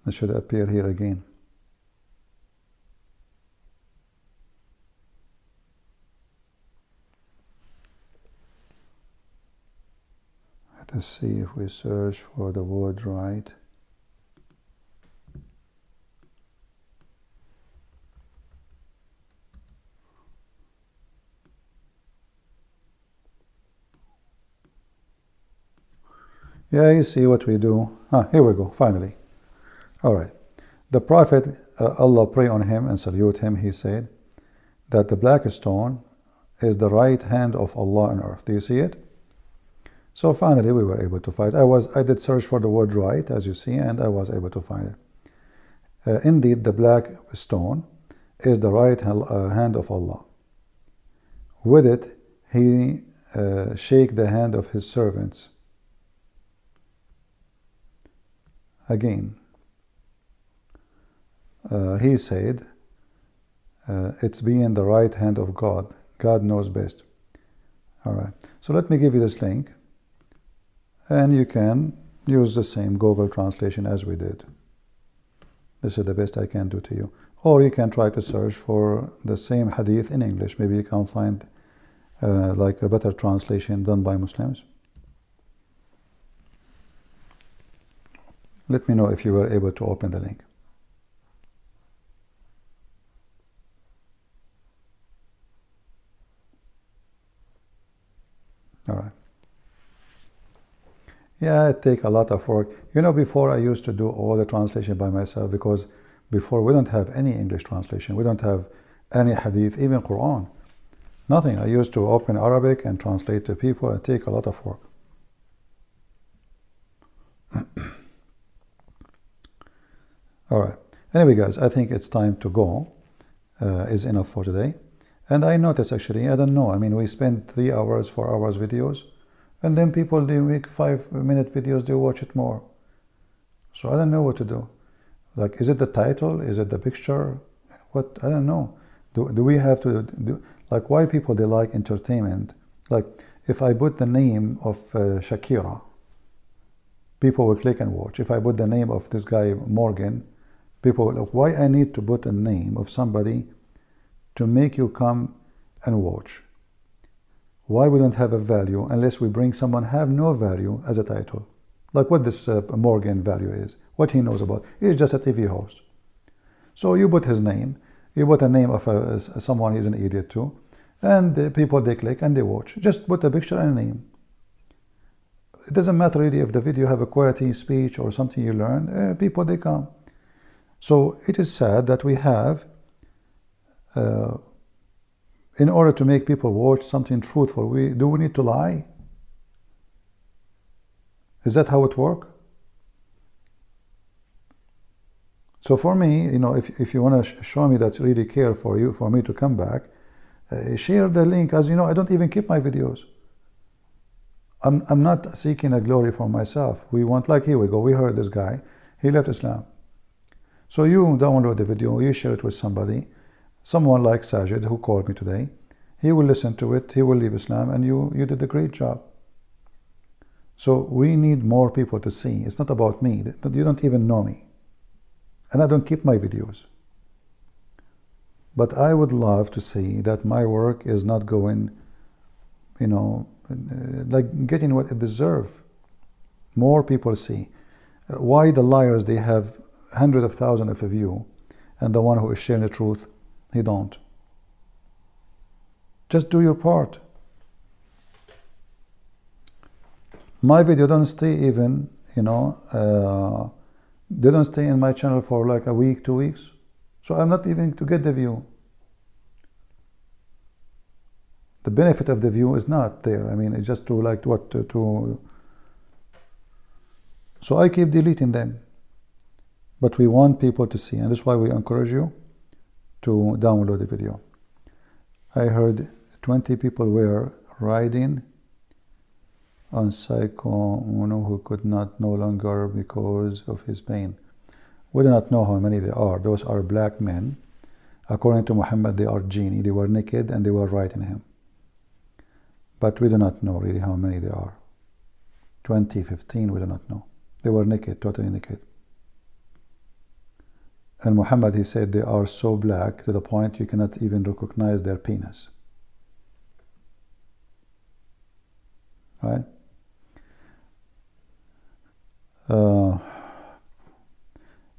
It should appear here again. Let us see if we search for the word right. Yeah, you see what we do. Here we go, finally. All right. The Prophet, Allah pray on him and salute him, he said that the black stone is the right hand of Allah on earth. Do you see it? So finally we were able to find it. I did search for the word right, as you see, and I was able to find it. Indeed, the black stone is the right hand of Allah. With it, he shake the hand of his servants. Again, he said, it's being the right hand of God. God knows best. All right. So let me give you this link. And you can use the same Google translation as we did. This is the best I can do to you. Or you can try to search for the same hadith in English. Maybe you can find like a better translation done by Muslims. Let me know if you were able to open the link. All right. Yeah, it takes a lot of work. You know, before I used to do all the translation by myself, because before we don't have any English translation. We don't have any hadith, even Quran. Nothing. I used to open Arabic and translate to people. It takes a lot of work. All right. Anyway, guys, I think it's time to go. Is enough for today. And I noticed, actually, I don't know. I mean, we spend 3 hours, 4 hours videos. And then people, they make 5-minute videos, they watch it more. So I don't know what to do. Like, is it the title? Is it the picture? What? I don't know. Do we have to do, like, why people, they like entertainment? Like, if I put the name of Shakira, people will click and watch. If I put the name of this guy, Morgan, people will look. Why I need to put a name of somebody to make you come and watch? Why we don't have a value unless we bring someone have no value as a title? Like what this Morgan value is, what he knows about. He's just a TV host. So you put his name, you put a name of someone he's an idiot too, and the people, they click and they watch. Just put a picture and a name. It doesn't matter really if the video have a quality speech or something you learn, people, they come. So it is sad that we have, in order to make people watch something truthful, do we need to lie? Is that how it works? So for me, if you want to show me that really care for you, for me to come back, share the link. As you know, I don't even keep my videos. I'm not seeking a glory for myself. We want, like, here we go. We heard this guy. He left Islam. So you download the video, you share it with somebody, someone like Sajid, who called me today. He will listen to it, he will leave Islam, and you did a great job. So we need more people to see. It's not about me. You don't even know me. And I don't keep my videos. But I would love to see that my work is not going, like getting what it deserves. More people see. Why the liars, they have hundreds of thousands of views, and the one who is sharing the truth, he don't. Just do your part. My video don't stay even, they don't stay in my channel for like a week, 2 weeks. So I'm not even to get the view. The benefit of the view is not there. I mean, it's just to like what to so I keep deleting them. But we want people to see, and that's why we encourage you to download the video. I heard 20 people were riding on Psycho Uno who could not no longer because of his pain. We do not know how many there are. Those are black men. According to Muhammad, they are genie. They were naked and they were riding him. But we do not know really how many there are. 20, 15, we do not know. They were naked, totally naked. And Muhammad, he said, they are so black to the point you cannot even recognize their penis. Right?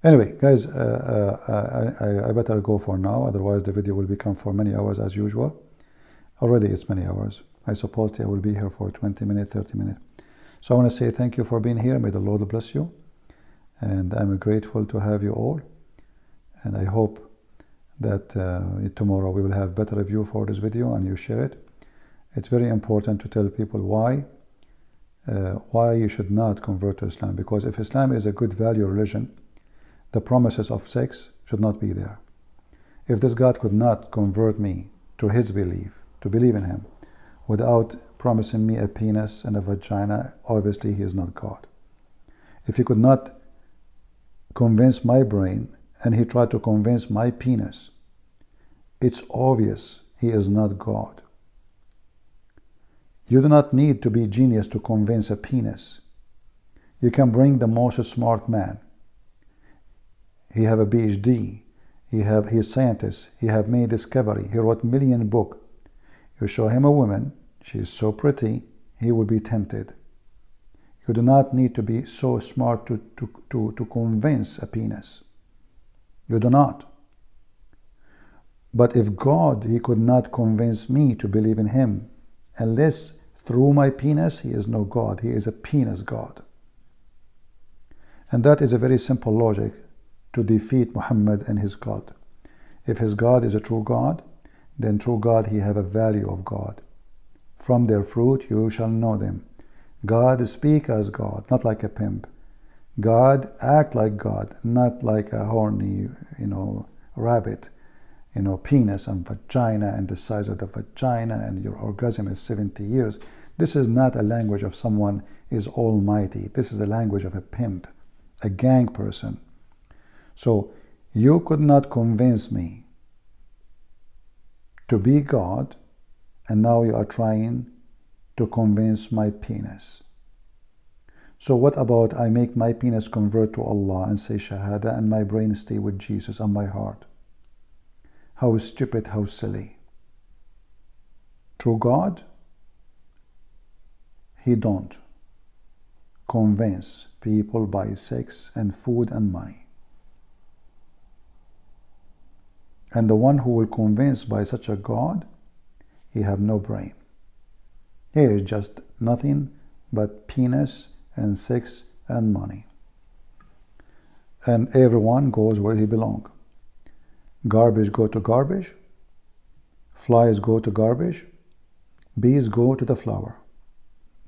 Anyway, guys, I better go for now. Otherwise, the video will become for many hours as usual. Already, it's many hours. I suppose I will be here for 20 minutes, 30 minutes. So I want to say thank you for being here. May the Lord bless you. And I'm grateful to have you all. And I hope that tomorrow we will have better review for this video and you share it. It's very important to tell people why you should not convert to Islam. Because if Islam is a good value religion, the promises of sex should not be there. If this God could not convert me to his belief, to believe in him, without promising me a penis and a vagina, obviously he is not God. If he could not convince my brain and he tried to convince my penis, it's obvious he is not God. You do not need to be genius to convince a penis. You can bring the most smart man. He have a PhD. He is scientist. He have made discovery. He wrote million book. You show him a woman, she is so pretty, he will be tempted. You do not need to be so smart to convince a penis. You do not. But if God, he could not convince me to believe in him, unless through my penis, he is no God. He is a penis God. And that is a very simple logic to defeat Muhammad and his God. If his God is a true God, then true God, he have a value of God. From their fruit you shall know them. God speak as God, not like a pimp. God act like God, not like a horny, rabbit. Penis and vagina and the size of the vagina and your orgasm is 70 years. This is not a language of someone is almighty. This is a language of a pimp, a gang person. So you could not convince me to be God, and now you are trying to convince my penis. So what about I make my penis convert to Allah and say Shahada and my brain stay with Jesus and my heart? How stupid, how silly. True God, he don't convince people by sex and food and money. And the one who will convince by such a God, he have no brain. He is just nothing but penis and sex and money. And everyone goes where he belongs. Garbage go to garbage, flies go to garbage, bees go to the flower.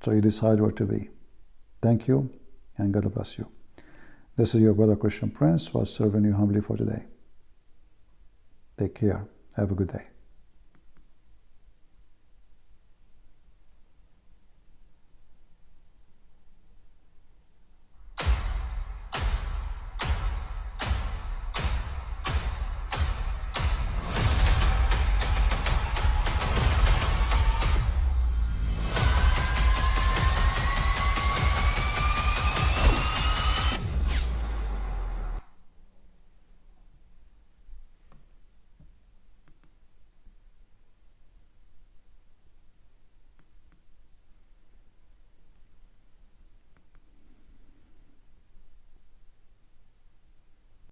So you decide where to be. Thank you, and God bless you. This is your brother Christian Prince, was serving you humbly for today. Take care. Have a good day.